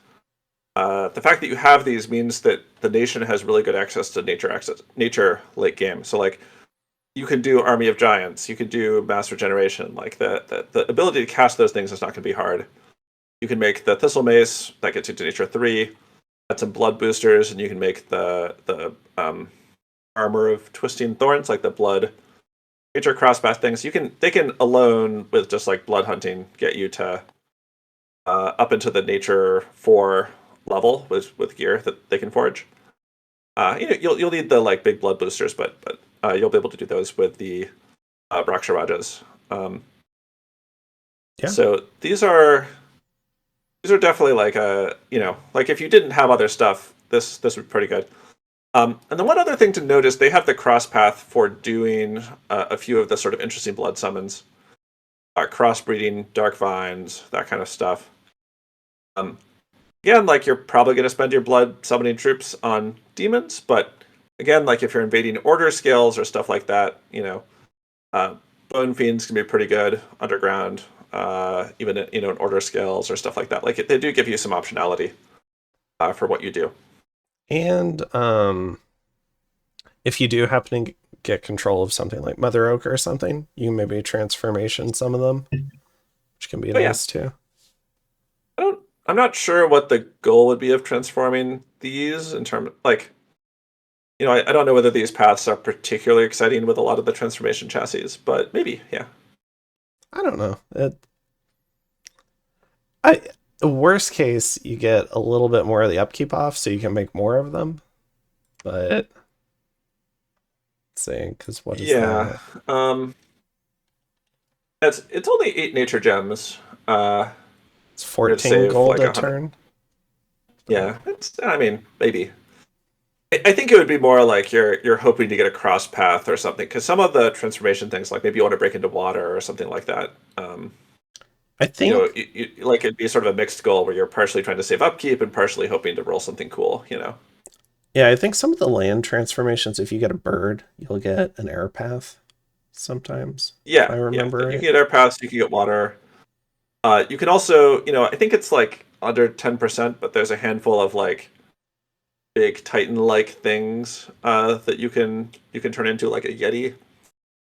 the fact that you have these means that the nation has really good nature late game. So like you can do Army of Giants, you can do Mass Regeneration. Like the ability to cast those things is not going to be hard. You can make the Thistle Mace that gets you to Nature 3. Add some blood boosters, and you can make the armor of Twisting Thorns, like the blood nature crossback things. They can alone with just like blood hunting get you to up into the Nature 4 level with gear that they can forge. You'll need the like big blood boosters, but you'll be able to do those with the Raksharajas. Yeah. So these are definitely like like if you didn't have other stuff, this would be pretty good. And the one other thing to notice, they have the cross path for doing a few of the sort of interesting blood summons, crossbreeding, dark vines, that kind of stuff. Um, Again, like you're probably going to spend your blood summoning troops on demons, but again, like if you're invading order scales or stuff like that, uh, bone fiends can be pretty good underground, even in order scales or stuff like that. Like they do give you some optionality for what you do. And if you do happen to get control of something like Mother Oak or something, you can maybe transformation some of them, which can be But yeah, nice too. I don't. I'm not sure what the goal would be of transforming these in terms like I don't know whether these paths are particularly exciting with a lot of the transformation chassis, but maybe, yeah. I don't know. I The worst case, you get a little bit more of the upkeep off, so you can make more of them. But let's see, because what is Yeah. that? Um it's only 8 nature gems. It's You're gonna 14 save gold like a 100. turn. But Yeah, it's I mean, maybe. I think it would be more like you're hoping to get a cross path or something, because some of the transformation things, like maybe you want to break into water or something like that. I think, Like it'd be sort of a mixed goal where you're partially trying to save upkeep and partially hoping to roll something cool. yeah, I think some of the land transformations, if you get a bird, you'll get an air path sometimes, if I Yeah. remember You can right. get air paths, you can get water. You can also, I think it's like under 10%, but there's a handful of like big Titan-like things that you can turn into like a Yeti. And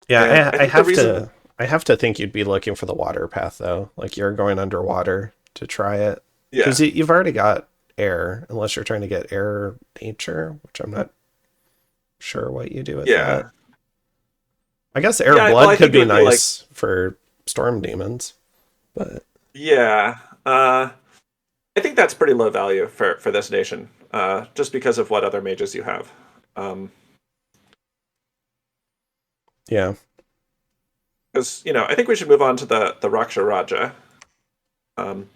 Yeah, I think the reason, I have to think you'd be looking for the water path though. Like you're going underwater to try it. Because yeah, you've already got air, unless you're trying to get air nature, which I'm not sure what you do with that. yeah, I guess air yeah. Well, blood I could think it be would be like, nice for storm demons, but yeah. I think that's pretty low value for this nation, just because of what other mages you have. Um, yeah. because I think we should move on to the Raksha Raja. Um,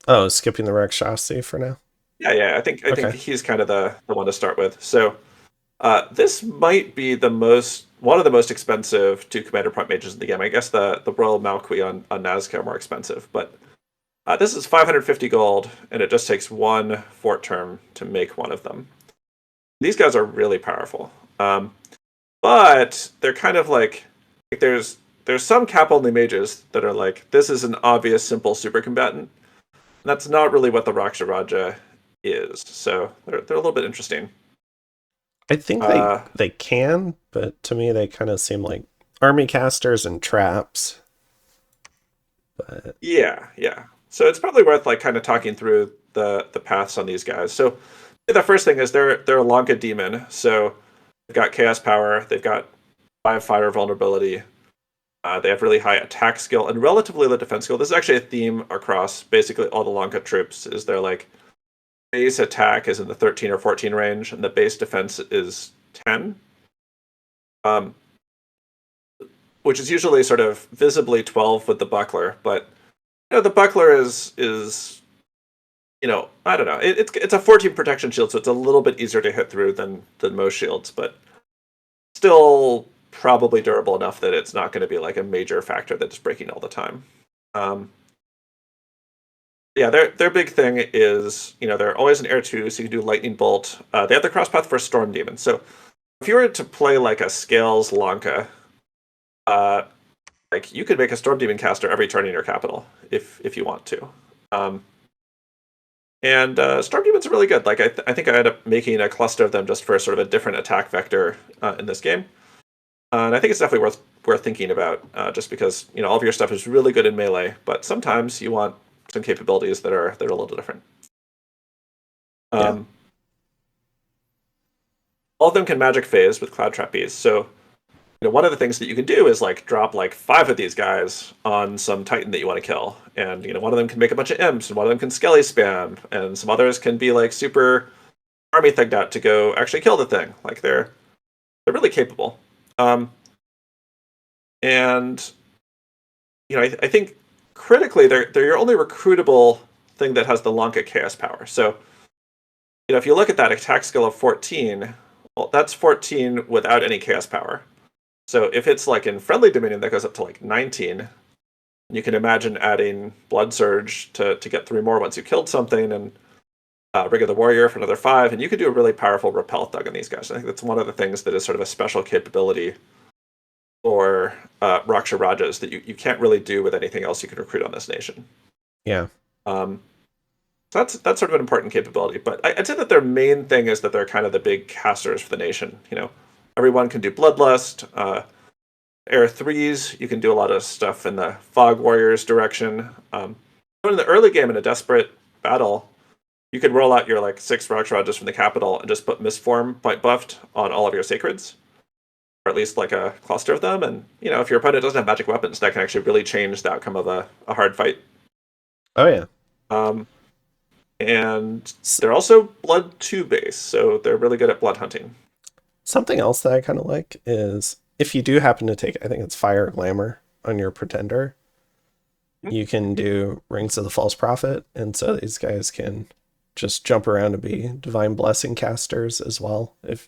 Oh, skipping the Rakshasi for now. yeah. I think Okay. he's kind of the one to start with. So this might be one of the most expensive 2 commander point mages in the game. I guess the Royal Malqui on Nazca are more expensive, but this is 550 gold, and it just takes 1 fort term to make one of them. These guys are really powerful. But they're kind of like there's some cap only mages that are like, this is an obvious simple super combatant. That's not really what the Raksha Raja is. So they're a little bit interesting. I think they Uh, they can, but to me they kind of seem like army casters and traps. But yeah, yeah. So it's probably worth like kind of talking through the paths on these guys. So the first thing is they're a Lanka demon. So they've got chaos power. They've got 5 fire vulnerability. They have really high attack skill and relatively low defense skill. This is actually a theme across basically all the Lanka troops. Is their like base attack is in the 13 or 14 range, and the base defense is 10. Um, which is usually sort of visibly 12 with the buckler, but the buckler is I don't know. It's a 14 protection shield, so it's a little bit easier to hit through than most shields, but still probably durable enough that it's not going to be like a major factor that's breaking all the time. Um, yeah, their big thing is they're always an air 2, so you can do lightning bolt. They have the cross path for storm demon. So if you were to play like a scales Lanka, uh, like you could make a storm demon caster every turn in your capital if you want to. Um, And Storm Demons are really good. Like I think I ended up making a cluster of them just for sort of a different attack vector in this game, and I think it's definitely worth thinking about. Just because all of your stuff is really good in melee, but sometimes you want some capabilities that are a little different. yeah, Um, all of them can magic phase with Cloud Trapeze. So one of the things that you can do is like drop like 5 of these guys on some Titan that you want to kill, and one of them can make a bunch of imps, and one of them can skelly spam, and some others can be like super army thugged out to go actually kill the thing. Like they're really capable. And I think critically they're your only recruitable thing that has the Lanka chaos power. So if you look at that attack skill of 14, well, that's 14 without any chaos power. So if it's like in friendly dominion, that goes up to like 19. You can imagine adding Blood Surge to get 3 more once you killed something, and Rig of the Warrior for another 5, and you could do a really powerful repel thug on these guys. I think that's one of the things that is sort of a special capability for Raksha Rajas that you can't really do with anything else you can recruit on this nation. yeah. Um, so that's sort of an important capability. But I'd say that their main thing is that they're kind of the big casters for the nation. Everyone can do Bloodlust. Air 3s, you can do a lot of stuff in the Fog Warriors direction. In the early game in a desperate battle, you could roll out your like 6 Raksha just from the capital and just put Mistform point buffed on all of your sacreds, or at least like a cluster of them. And if your opponent doesn't have magic weapons, that can actually really change the outcome of a hard fight. Oh yeah. Um, and S- they're also blood 2 base, so they're really good at blood hunting. Something else that I kind of like is if you do happen to take, I think it's Fire Glamour on your Pretender, you can do Rings of the False Prophet, and so these guys can just jump around and be Divine Blessing casters as well. If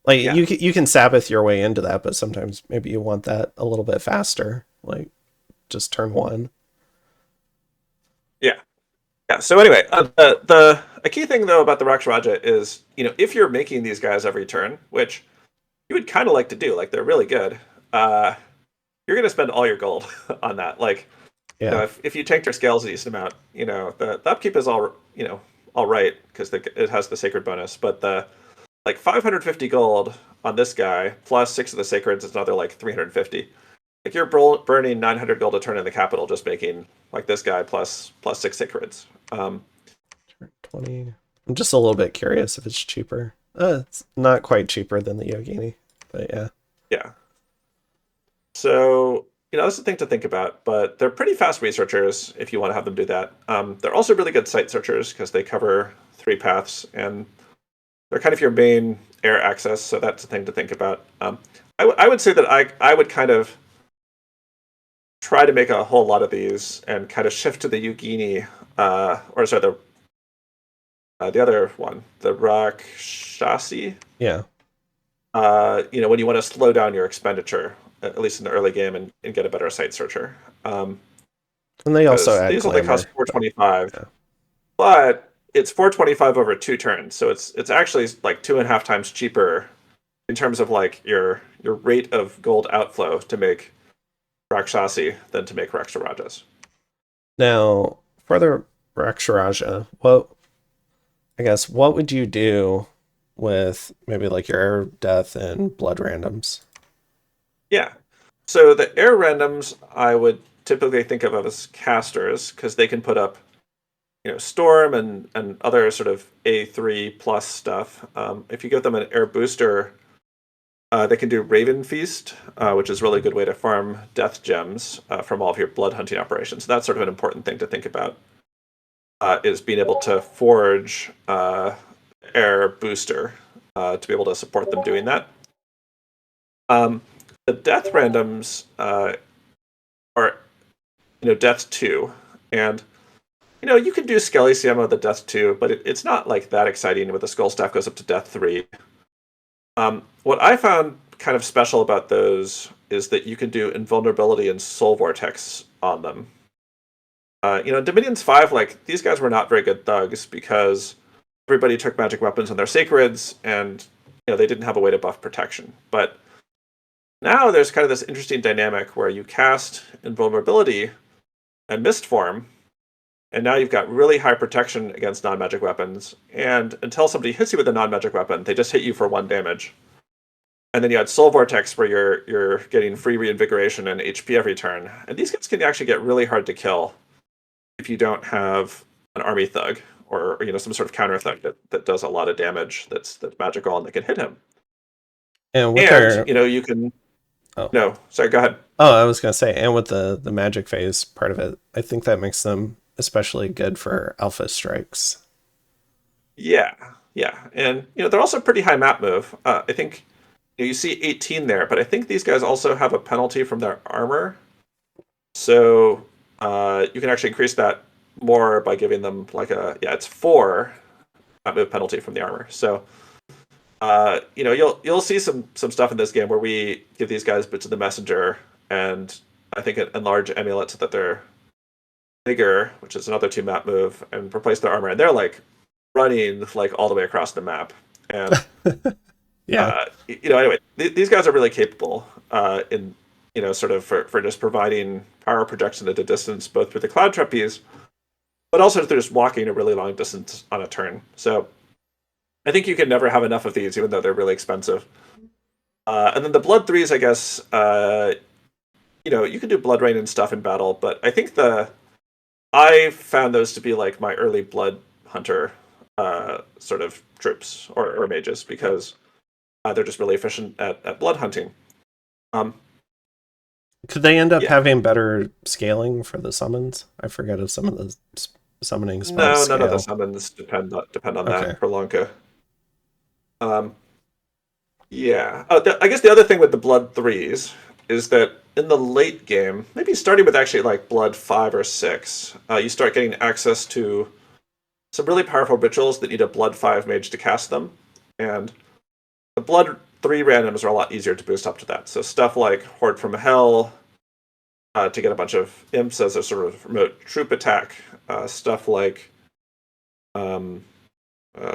like Yeah, you can Sabbath your way into that, but sometimes maybe you want that a little bit faster, like just turn 1. yeah. Yeah. So anyway, the a key thing though about the Raksha Raja is if you're making these guys every turn, which you would kind of like to do, like they're really good. You're going to spend all your gold on that. Like Yeah. if you tank their scales a decent amount, the upkeep is all right because it has the sacred bonus, but the like 550 gold on this guy plus 6 of the sacreds is another like 350. Like you're burning 900 gold a turn in the capital just making like this guy plus 6 sacreds. 20. I'm just a little bit curious if it's cheaper. It's not quite cheaper than the Yogini, but yeah. Yeah. So, that's the thing to think about, but they're pretty fast researchers if you want to have them do that. They're also really good site searchers because they cover 3 paths, and they're kind of your main air access, so that's a thing to think about. I would say that I would kind of try to make a whole lot of these and kind of shift to the Yugini, or sorry, the other one, the Rakshasi. Yeah. When you want to slow down your expenditure, at least in the early game, and get a better site searcher. And they also Because add these only glamour. cost 425, Yeah. but it's 425 over 2 turns, so it's actually like 2.5 times cheaper in terms of like your rate of gold outflow to make Rakshasi than to make Raksharajas. Now, for the Raksharaja, what would you do with maybe like your air death and blood randoms? Yeah. So the air randoms I would typically think of as casters because they can put up storm and other sort of A3 plus stuff. If you give them an air booster, they can do Raven Feast, which is a really good way to farm death gems from all of your blood hunting operations. So that's sort of an important thing to think about. Is being able to forge air booster to be able to support them doing that. Um, the death randoms are death 2, and you can do Skelly Siema with the death 2, but it's not like that exciting with the skull staff goes up to death 3. What I found kind of special about those is that you can do invulnerability and soul vortex on them. Dominions 5, like these guys were not very good thugs because everybody took magic weapons on their sacreds, and they didn't have a way to buff protection. But now there's kind of this interesting dynamic where you cast invulnerability and mist form, and now you've got really high protection against non-magic weapons. And until somebody hits you with a non-magic weapon, they just hit you for 1 damage. And then you had Soul Vortex where you're getting free reinvigoration and HP every turn. And these guys can actually get really hard to kill if you don't have an army thug or some sort of counter thug that does a lot of damage that's magical and that can hit him. And with And their you can oh no, sorry, go ahead. oh, I was gonna say, and with the magic phase part of it, I think that makes them especially good for alpha strikes. Yeah, yeah, and they're also pretty high map move. I think you see 18 there, but I think these guys also have a penalty from their armor, so you can actually increase that more by giving them like it's 4 map move penalty from the armor. So you'll see some stuff in this game where we give these guys bits of the messenger, and I think enlarge amulet so that they're bigger, which is another 2 map move, and replace their armor, and they're like running like all the way across the map. And Yeah. anyway, these guys are really capable in sort of for just providing power projection at a distance, both through the cloud trapeze, but also through just walking a really long distance on a turn. So I think you can never have enough of these, even though they're really expensive. And then the blood threes, I guess, you can do blood rain and stuff in battle, but I think I found those to be like my early blood hunter sort of troops or mages because they're just really efficient at blood hunting. Could they end up Yeah. having better scaling for the summons? I forget if some of the summoning spells No, none of the scale. summons depend on Okay. that for Lanka. Yeah. I guess the other thing with the blood threes is that in the late game, maybe starting with actually like blood 5 or 6, you start getting access to some really powerful rituals that need a blood 5 mage to cast them, and the blood 3 randoms are a lot easier to boost up to that. So stuff like Horde from Hell to get a bunch of imps as a sort of remote troop attack. Stuff like what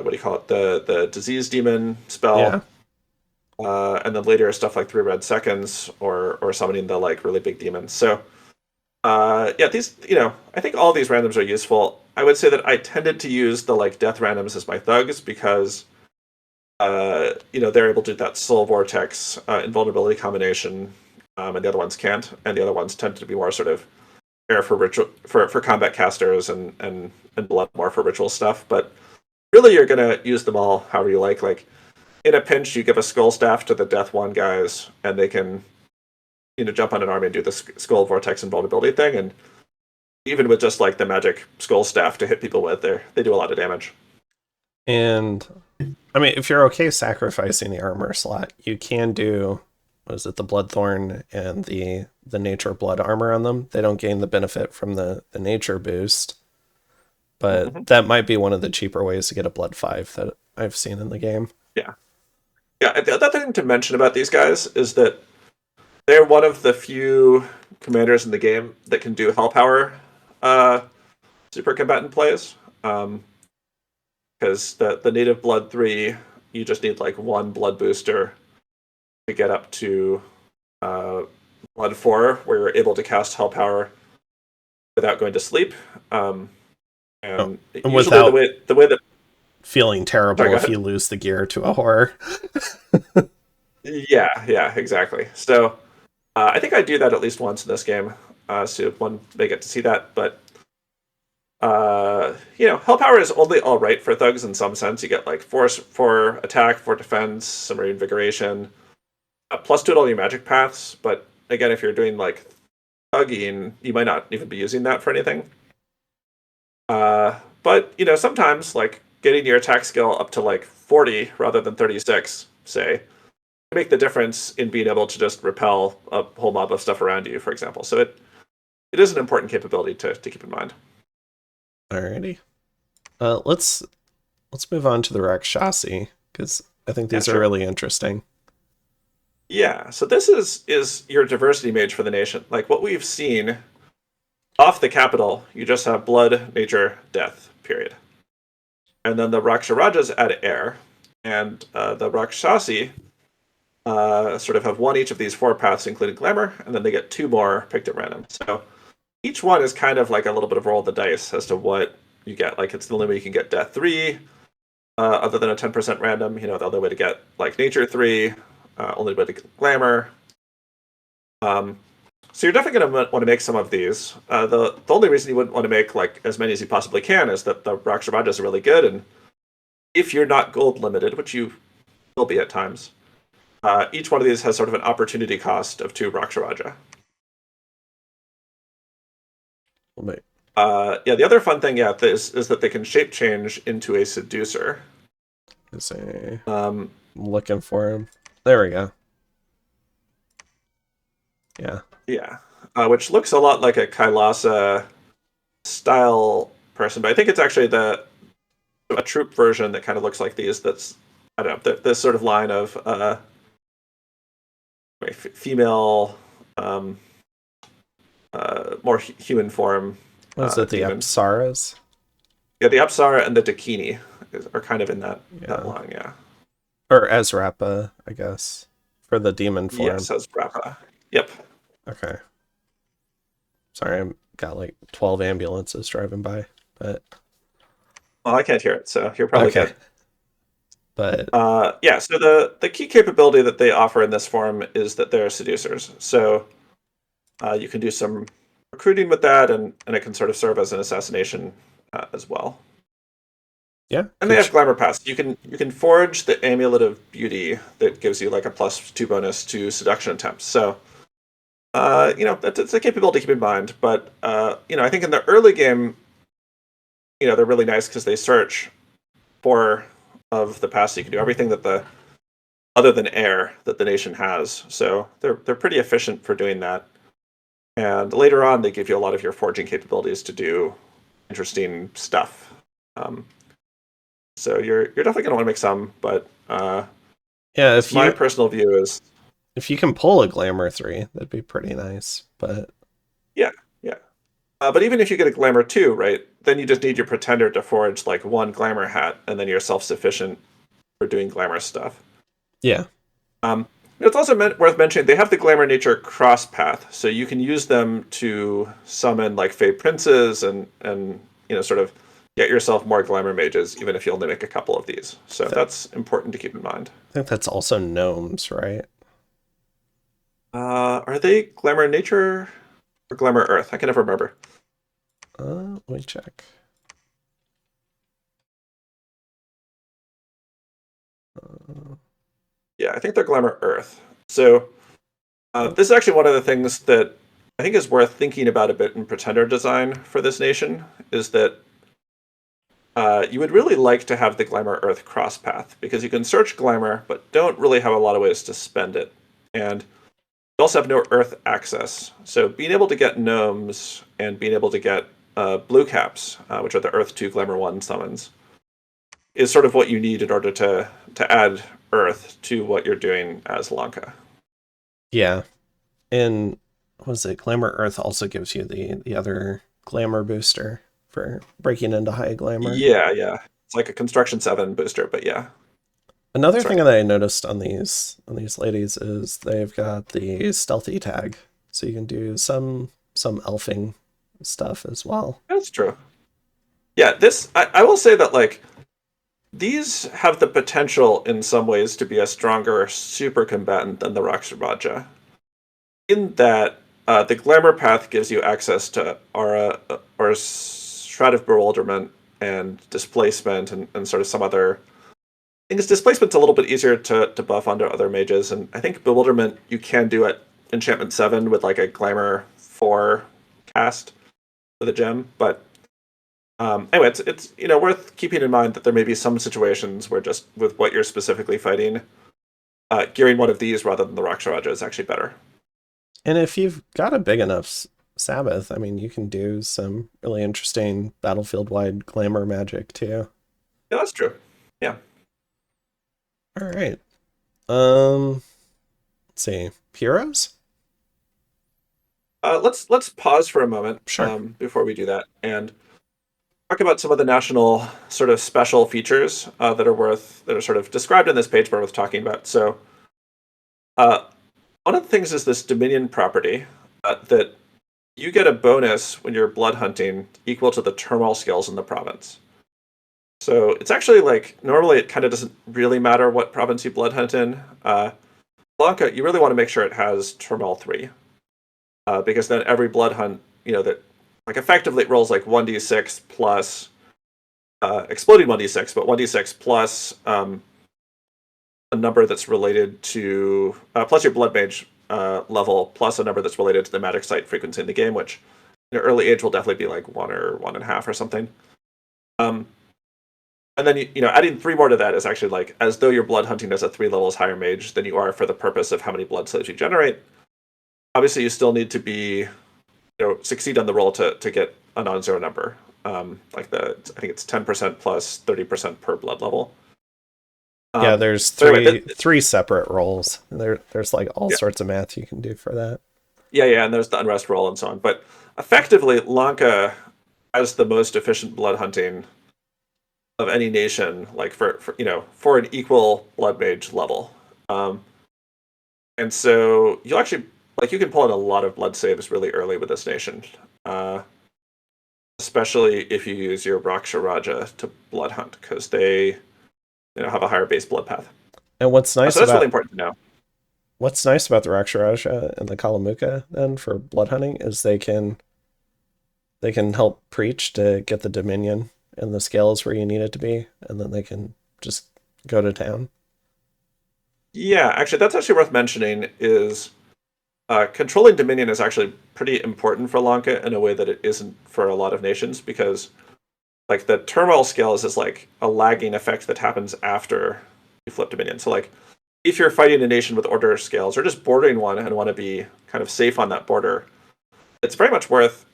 do you call it? The disease demon spell. Yeah. And then later stuff like 3 red seconds or summoning the like really big demons. So these I think all these randoms are useful. I would say that I tended to use the like death randoms as my thugs because they're able to do that soul vortex invulnerability combination, and the other ones can't, and the other ones tend to be more sort of air for ritual for combat casters and blood more for ritual stuff. But really, you're gonna use them all however you like. Like in a pinch, you give a skull staff to the death one guys, and they can jump on an army and do the skull vortex invulnerability thing. And even with just like the magic skull staff to hit people with, they do a lot of damage. And I mean, if you're okay sacrificing the armor slot, you can do, what is it, the Bloodthorn and the nature blood armor on them. They don't gain the benefit from the nature boost, but that might be one of the cheaper ways to get a blood 5 that I've seen in the game. Yeah. Yeah, the other thing to mention about these guys is that they're one of the few commanders in the game that can do Hell Power super combatant plays. because the native blood 3, you just need like one blood booster to get up to blood 4, where you're able to cast Hell Power without going to sleep. Oh, And and usually without the way that feeling sorry, terrible go if ahead. you lose the gear to a horror. Yeah, exactly. So I think I do that at least once in this game. So one may get to see that, but Hell Power is only all right for thugs in some sense. You get like force for attack, for defense, some reinvigoration, plus 2 to all your magic paths. But again, if you're doing like thugging, you might not even be using that for anything. But sometimes like getting your attack skill up to like 40 rather than 36, say, make the difference in being able to just repel a whole mob of stuff around you, for example. So it is an important capability to keep in mind. Alrighty. Let's move on to the Rakshasi, because I think Yeah, these are sure. really interesting. Yeah, so this is your diversity mage for the nation. Like what we've seen off the capital, you just have blood, nature, death, period. And then the Raksharajas add air, and the Rakshasi sort of have one each of these 4 paths, including glamour, and then they get 2 more picked at random. So each one is kind of like a little bit of roll of the dice as to what you get. Like it's the only way you can get death 3, other than a 10% random. The other way to get like nature 3, only way to get glamour. So you're definitely going to want to make some of these. The only reason you wouldn't want to make like as many as you possibly can is that the Raksharajas are really good, and if you're not gold limited, which you will be at times, each one of these has sort of an opportunity cost of 2 Raksharaja. Wait, Yeah, the other fun thing, yeah, is that they can shape change into a seducer. let's see. Um, I'm looking for him. There we go. Yeah. yeah, which looks a lot like a Kailasa style person, but I think it's actually a troop version that kind of looks like these. That's I don't know this sort of line of female, um, more human form Was it the demon. Apsaras? Yeah, the Apsara and the Dakini are kind of in that Yeah. line. Yeah. Or Ezrapa, I guess, for the demon Yes, form. says Rappa. Yep. Okay. Sorry, I got like 12 ambulances driving by, but Well, I can't hear it, so you're probably okay. good. But Yeah. So the key capability that they offer in this form is that they're seducers. So you can do some recruiting with that, and it can sort of serve as an assassination as well. yeah, And they have glamour pass. You can forge the amulet of beauty that gives you like a +2 bonus to seduction attempts. So that's a capability to keep in mind. But I think in the early game, they're really nice because they search for of the past. So you can do everything that the other than air that the nation has. So they're pretty efficient for doing that. And later on, they give you a lot of your forging capabilities to do interesting stuff. Um, so you're definitely going to want to make some, but yeah, just my personal view is, if you can pull a glamour 3, that'd be pretty nice. But yeah, yeah. But even if you get a glamour 2, right, then you just need your pretender to forge like one glamour hat, and then you're self-sufficient for doing glamour stuff. yeah. Um, it's also worth mentioning they have the glamour nature cross path, so you can use them to summon like fey princes and sort of get yourself more glamour mages, even if you only make a couple of these. So Th- that's important to keep in mind. I think that's also gnomes, right? Are they glamour nature or glamour earth? I can never remember. Let me check. Uh, Yeah, I think they're glamour earth. So oh, this is actually one of the things that I think is worth thinking about a bit in pretender design for this nation. Is that you would really like to have the Glamour Earth cross path because you can search Glamour, but don't really have a lot of ways to spend it. And you also have no Earth access. So being able to get gnomes and being able to get blue caps, which are the Earth 2 Glamour 1 summons, is sort of what you need in order to add Earth to what you're doing as Lanka. yeah. And what was it? Glamour Earth also gives you the other glamour booster for breaking into high glamour. Yeah, yeah. It's like a construction 7 booster, but yeah, Another that's thing right. that I noticed on these ladies is they've got the stealthy tag, so you can do some elfing stuff as well. That's true. Yeah, this I will say that like these have the potential in some ways to be a stronger super combatant than the Raksha in that the glamour path gives you access to aura or shroud of bewilderment and displacement and sort of some other things. Displacement's a little bit easier to buff onto other mages, and I think bewilderment you can do at enchantment 7 with like a glamour 4 cast with a gem. But anyway, it's worth keeping in mind that there may be some situations where just with what you're specifically fighting, gearing one of these rather than the Raksharaja is actually better. And if you've got a big enough Sabbath, I mean, you can do some really interesting battlefield-wide glamour magic too. Yeah, that's true. Yeah. All right. Let's see. Heroes? Let's pause for a moment Sure. before we do that and talk about some of the national sort of special features that are sort of described in this page we're worth talking about. So uh, one of the things is this Dominion property that you get a bonus when you're blood hunting equal to the turmoil skills in the province. So it's actually like normally it kind of doesn't really matter what province you blood hunt in. Lanka, you really want to make sure it has turmoil 3 because then every blood hunt, that like effectively it rolls like 1d6 plus exploding 1d6, but 1d6 plus a number that's related to plus your blood mage level plus a number that's related to the magic site frequency in the game, which in early age will definitely be like 1 or 1.5 or something. Um, and then adding 3 more to that is actually like as though you're blood hunting as a 3 levels higher mage than you are for the purpose of how many blood slaves you generate. Obviously, you still need to be succeed on the roll to get a non-zero number. I think it's 10% plus 30% per blood level. Yeah, there's So anyway, three separate roles. There's like all yeah, sorts of math you can do for that. yeah, and there's the unrest roll and so on. But effectively, Lanka has the most efficient blood hunting of any nation, like for an equal blood mage level. Um, and so you'll actually like you can pull in a lot of blood saves really early with this nation. Especially if you use your Raksha Raja to blood hunt, because they have a higher base blood path. And So that's really important to know. what's nice about the Raksharaja and the Kalamuka then for blood hunting is they can help preach to get the Dominion and the scales where you need it to be, and then they can just go to town. Yeah, actually, that's actually worth mentioning. Is controlling Dominion is actually pretty important for Lanka in a way that it isn't for a lot of nations because like the turmoil scale is just like a lagging effect that happens after you flip Dominion. So like if you're fighting a nation with order scales or just bordering one and want to be kind of safe on that border, it's very much worth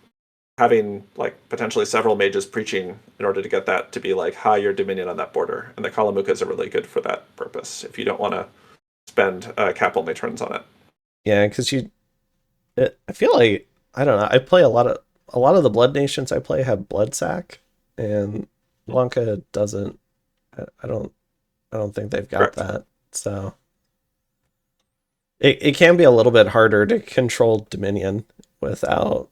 having like potentially several mages preaching in order to get that to be like high your Dominion on that border. And the Kalamukas are really good for that purpose if you don't want to spend cap only turns on it. Yeah, because I feel like I don't know. I play a lot of the blood nations I play have blood sack, and Lanka doesn't. I don't. I don't think they've got Correct. that. So it can be a little bit harder to control Dominion without,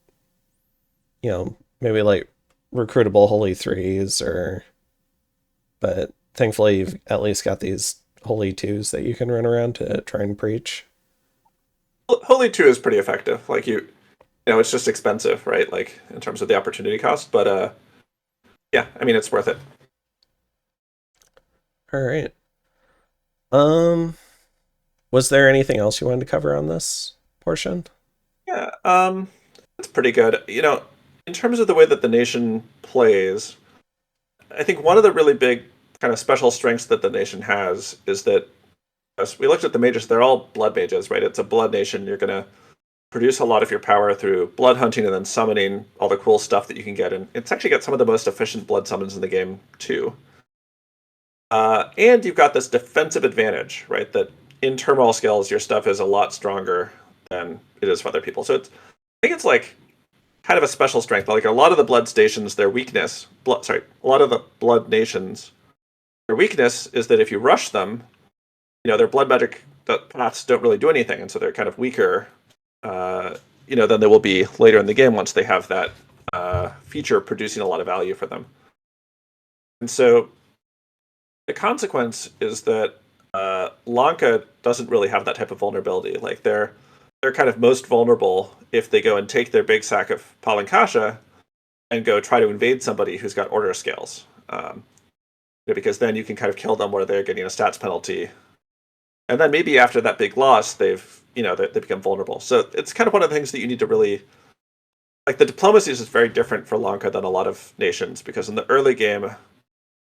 maybe like recruitable Holy Threes but thankfully you've at least got these Holy Twos that you can run around to try and preach. Holy 2 is pretty effective. Like it's just expensive, right? Like in terms of the opportunity cost, but yeah, I mean it's worth it. All right. Um, was there anything else you wanted to cover on this portion? Yeah, that's pretty good. In terms of the way that the nation plays, I think one of the really big kind of special strengths that the nation has is that as we looked at the mages, they're all blood mages, right? It's a blood nation. You're going to produce a lot of your power through blood hunting and then summoning all the cool stuff that you can get. And it's actually got some of the most efficient blood summons in the game, too. And you've got this defensive advantage, right? That in turmoil skills, your stuff is a lot stronger than it is for other people. So I think it's like kind of a special strength. Like a lot of the blood stations, their weakness, a lot of the blood nations, Their weakness is that if you rush them, their blood magic paths don't really do anything, and so they're kind of weaker. Than they will be later in the game once they have that feature producing a lot of value for them. And so the consequence is that Lanka doesn't really have that type of vulnerability. Like they're kind of most vulnerable if they go and take their big sack of Palankasha and go try to invade somebody who's got order scales. Because then you can kind of kill them where they're getting a stats penalty. And then maybe after that big loss, they become vulnerable. So it's kind of one of the things that you need to really like. The diplomacy is very different for Lanka than a lot of nations, because in the early game,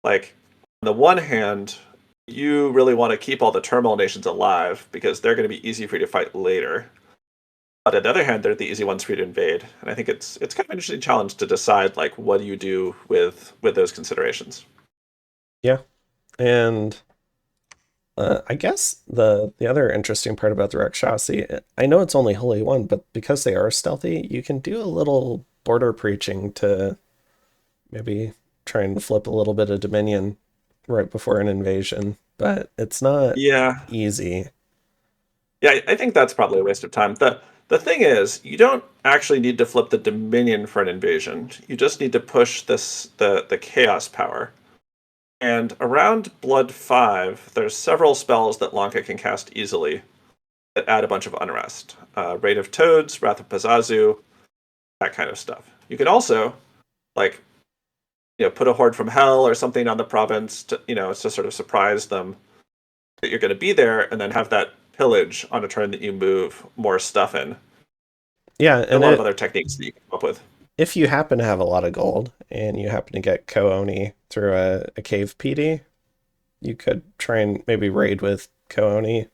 like on the one hand, you really want to keep all the turmoil nations alive because they're going to be easy for you to fight later. But on the other hand, they're the easy ones for you to invade. And I think it's kind of an interesting challenge to decide like what do you do with those considerations. Yeah. And I guess the other interesting part about the Rakshasi, I know it's only Holy One, but because they are stealthy, you can do a little border preaching to maybe try and flip a little bit of Dominion right before an invasion, but it's not Yeah, easy. yeah, I think that's probably a waste of time. The thing is, you don't actually need to flip the Dominion for an invasion. You just need to push the Chaos power. And around Blood 5, there's several spells that Lanka can cast easily that add a bunch of unrest. Raid of Toads, Wrath of Pazazu, that kind of stuff. You can also, like, put a Horde from Hell or something on the province to sort of surprise them that you're going to be there, and then have that pillage on a turn that you move more stuff in. Yeah, There are a and lot of other techniques that you can come up with. if you happen to have a lot of gold and you happen to get Kooni through a cave PD, you could try and maybe raid with Kooni,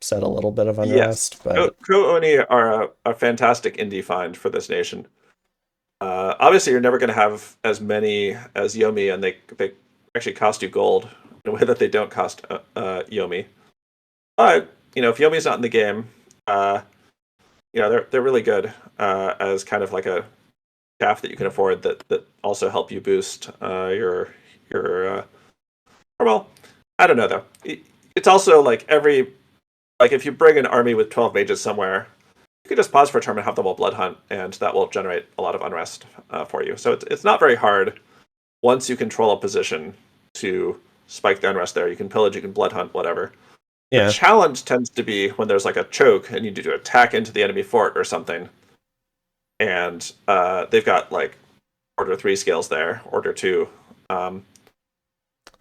set a little bit of Yes, unrest, but Ko-Oni are a fantastic indie find for this nation. Obviously, you're never going to have as many as Yomi, and they actually cost you gold in a way that they don't cost Yomi. But if Yomi's not in the game, they're really good as kind of like a staff that you can afford that also help you boost your. Well, I don't know though. It's also like if you bring an army with 12 mages somewhere, you can just pause for a turn and have them all blood hunt, and that will generate a lot of unrest for you. So it's not very hard once you control a position to spike the unrest there. You can pillage, you can blood hunt, whatever. The yeah. challenge tends to be when there's like a choke and you need to attack into the enemy fort or something, and they've got like order 3 scales there, order 2. Um,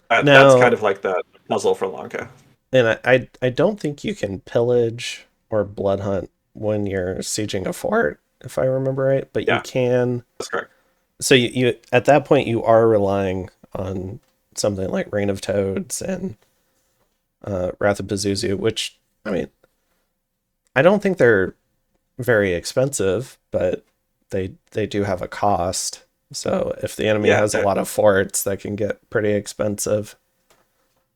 that's kind Now, of like the puzzle for Lanka. and I don't think you can pillage or blood hunt when you're sieging a fort, if I remember right, but you Yeah, can. that's correct. So you at that point you are relying on something like Rain of Toads and Wrath of Pazuzu, which I mean, I don't think they're very expensive, but they do have a cost. So if the enemy Yeah, has a lot of forts, that can get pretty expensive.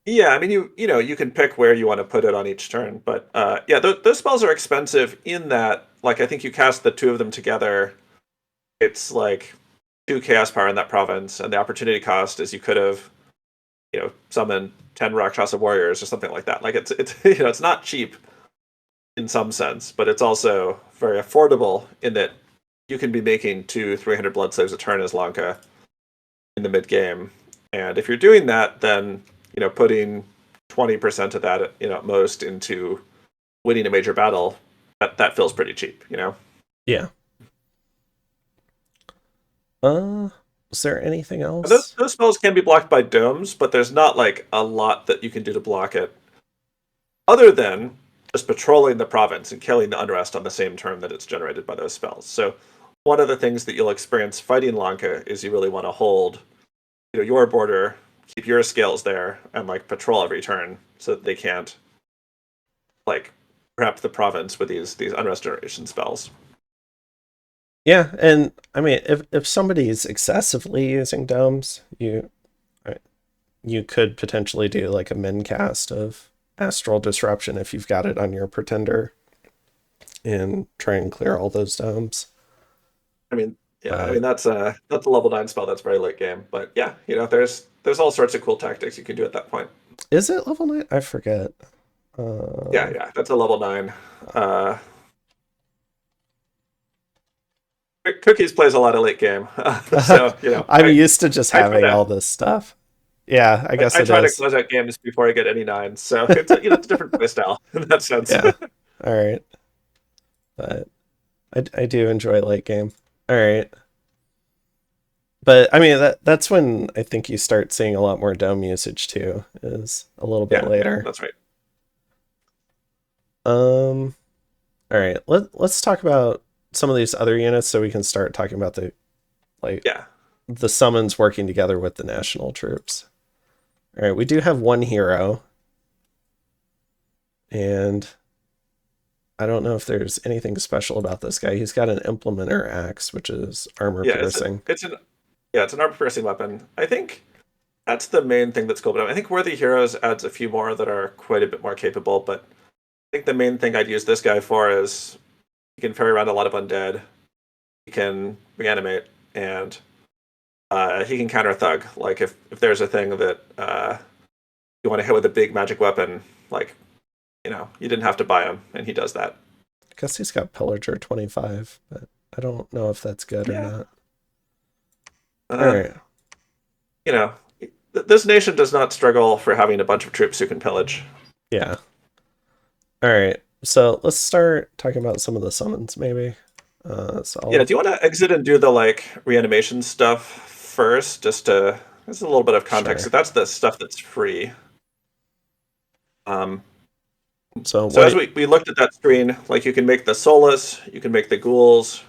yeah. I mean, you can pick where you want to put it on each turn, but yeah, those spells are expensive in that, like, I think you cast the two of them together. It's like 2 chaos power in that province, and the opportunity cost is you could have, summoned 10 Rakshasa warriors or something like that. Like it's it's not cheap in some sense, but it's also very affordable in that you can be making 300 blood slaves a turn as Lanka in the mid game, and if you're doing that, then putting 20% of that at most into winning a major battle, that feels pretty cheap. Yeah. Is there anything And those else? those spells can be blocked by domes, but there's not like a lot that you can do to block it, other than just patrolling the province and killing the unrest on the same turn that it's generated by those spells. So one of the things that you'll experience fighting Lanka is you really want to hold your border, keep your scales there, and like patrol every turn so that they can't like prep the province with these unrest generation spells. Yeah, and I mean, if somebody's excessively using domes, you could potentially do like a min cast of Astral Disruption if you've got it on your pretender and try and clear all those domes. I mean, Yeah. I But mean, that's a level 9 spell. That's very late game. But yeah, there's all sorts of cool tactics you can do at that point. is it level 9? I forget. Yeah, Uh, yeah, that's a level 9. Uh, Cookies plays a lot of late game, so I'm used to just I try having to all this stuff. Yeah, I guess I it try to is. close out games before I get any nines. So it's a different play style in that sense. Yeah. All right. But I do enjoy late game. All right. But I mean that's when I think you start seeing a lot more dome usage too, is a little bit Yeah, yeah, later. that's right. Um all right. Let's talk about some of these other units so we can start talking about the like Yeah, the summons working together with the national troops. All right, we do have one hero, and I don't know if there's anything special about this guy. He's got an implementer axe, which is armor yeah, piercing. it's an armor piercing weapon. I think that's the main thing that's cool about it. I think Worthy Heroes adds a few more that are quite a bit more capable, but I think the main thing I'd use this guy for is he can ferry around a lot of undead. He can reanimate, and he can counter thug. Like if there's a thing that you want to hit with a big magic weapon, like you didn't have to buy him, and he does that. I guess he's got Pillager 25, but I don't know if that's good or Yeah. not. All Uh, right. you know, this nation does not struggle for having a bunch of troops who can pillage. Yeah. All right. So let's start talking about some of the summons, maybe. So Yeah, I'll, do you want to exit and do the like reanimation stuff first, just to there's a little bit of context. So sure. that's the stuff that's free. Um, So so what? as we looked at that screen, like you can make the soulless, you can make the ghouls,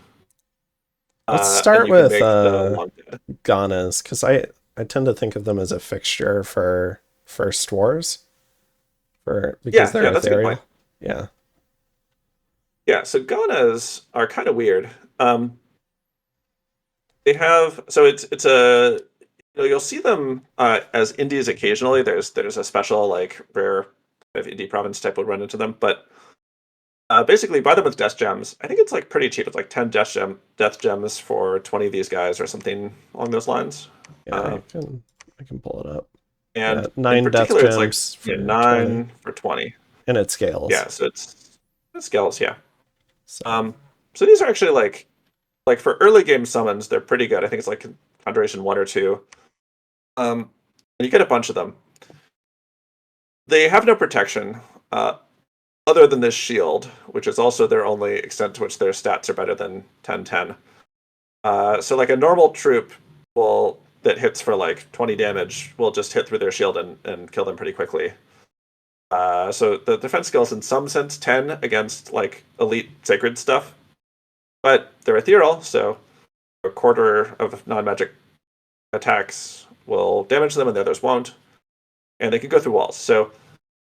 Let's and start you can with make the long dead. Ganas, because I tend to think of them as a fixture for first wars, for because Yeah, they're yeah, that's a good point. ethereal. Yeah. Yeah, so Ganas are kind of weird. They have so it's a you'll see them as indies occasionally. There's a special like rare kind of indie province type will run into them, but basically buy them with death gems. I think it's like pretty cheap. It's like 10 death gems for 20 of these guys or something along those lines. Yeah, Uh, I can pull it up. Yeah, and in 9 death particular, it's like gems yeah, for 20, 9 for 20. and it scales. Yeah, so it scales. Yeah. So Um, so these are actually like for early game summons, they're pretty good. I think it's like Conjuration 1 or 2. And you get a bunch of them. They have no protection other than this shield, which is also their only extent to which their stats are better than 10-10. So like a normal troop will that hits for like 20 damage will just hit through their shield and kill them pretty quickly. So the defense skill is in some sense 10 against like elite sacred stuff, but they're ethereal, so a quarter of non-magic attacks will damage them and the others won't, and they can go through walls. So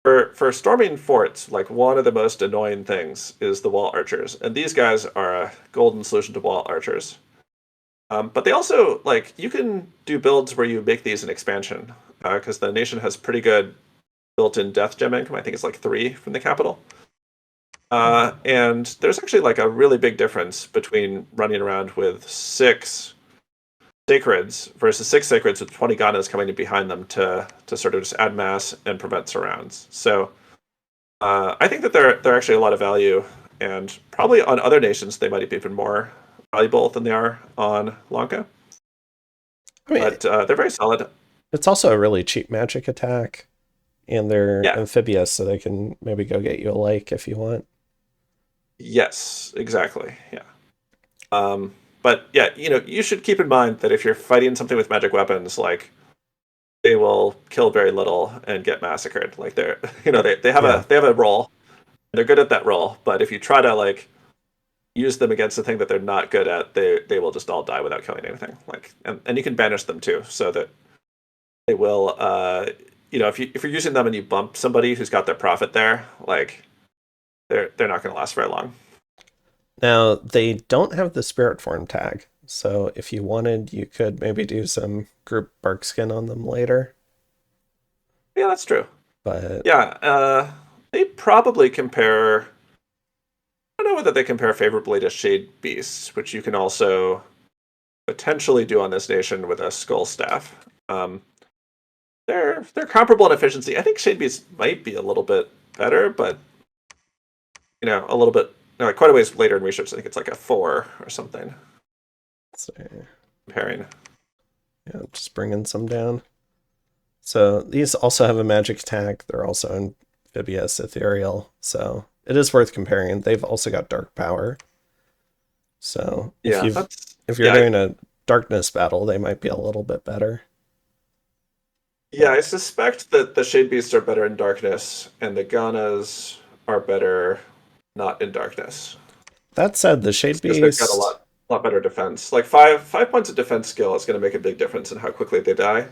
for storming forts, like one of the most annoying things is the wall archers, and these guys are a golden solution to wall archers. But they also like you can do builds where you make these an expansion because the nation has pretty good built-in death gem income. I think it's like 3 from the capital. And there's actually like a really big difference between running around with 6 sacreds versus 6 sacreds with 20 ganas coming in behind them to sort of just add mass and prevent surrounds. So I think that they're actually a lot of value, and probably on other nations they might be even more valuable than they are on Lanka. I mean, But they're very solid. it's also a really cheap magic attack, and they're Yeah. amphibious, so they can maybe go get you a lake if you want. Yes. Exactly. Yeah. But yeah, you should keep in mind that if you're fighting something with magic weapons, like they will kill very little and get massacred. Like they're, they have Yeah. a role. They're good at that role, but if you try to like use them against the thing that they're not good at, they will just all die without killing anything. Like, and you can banish them too, so that they will. If you're using them and you bump somebody who's got their profit there, like they're not going to last very long. Now, they don't have the spirit form tag, so if you wanted, you could maybe do some group bark skin on them later. Yeah, that's true. But Yeah, they probably compare. I don't know whether they compare favorably to Shade Beasts, which you can also potentially do on this nation with a skull staff. They're comparable in efficiency. I think Shade Beast might be a little bit better, but a little bit like quite a ways later in research. I think it's like a 4 or something. Let's see. Comparing. Yeah, just bringing some down. So these also have a magic attack. They're also amphibious, ethereal. So it is worth comparing. They've also got dark power. So Yeah, if you're doing a darkness battle, they might be a little bit better. Yeah, I suspect that the Shade Beasts are better in darkness, and the Ganas are better not in darkness. That said, the Shade Because they've got a Beast, lot better defense. Like five points of defense skill is going to make a big difference in how quickly they die.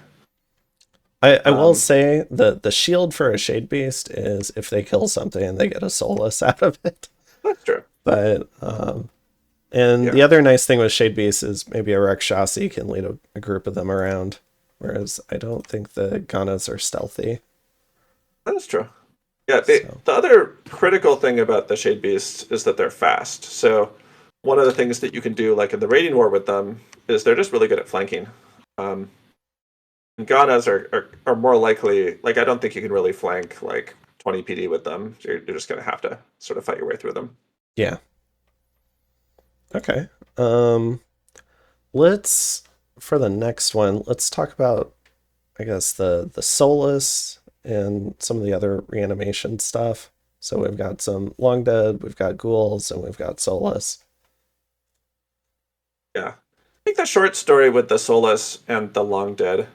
I will say the shield for a Shade Beast is if they kill something, they get a soulless out of it. That's true. But the other nice thing with Shade Beast is maybe a Rakshasi can lead a group of them around, whereas I don't think the Ganas are stealthy. That's true. Yeah, the other critical thing about the Shade Beasts is that they're fast. So one of the things that you can do, like in the raiding war with them, is they're just really good at flanking. And Ganas are more likely, like I don't think you can really flank like 20 PD with them. You're just going to have to sort of fight your way through them. Yeah. Okay. Let's for the next one, let's talk about I guess the soulless and some of the other reanimation stuff. So we've got some long dead, we've got ghouls, and we've got soulless. Yeah. I think the short story with the soulless and the long dead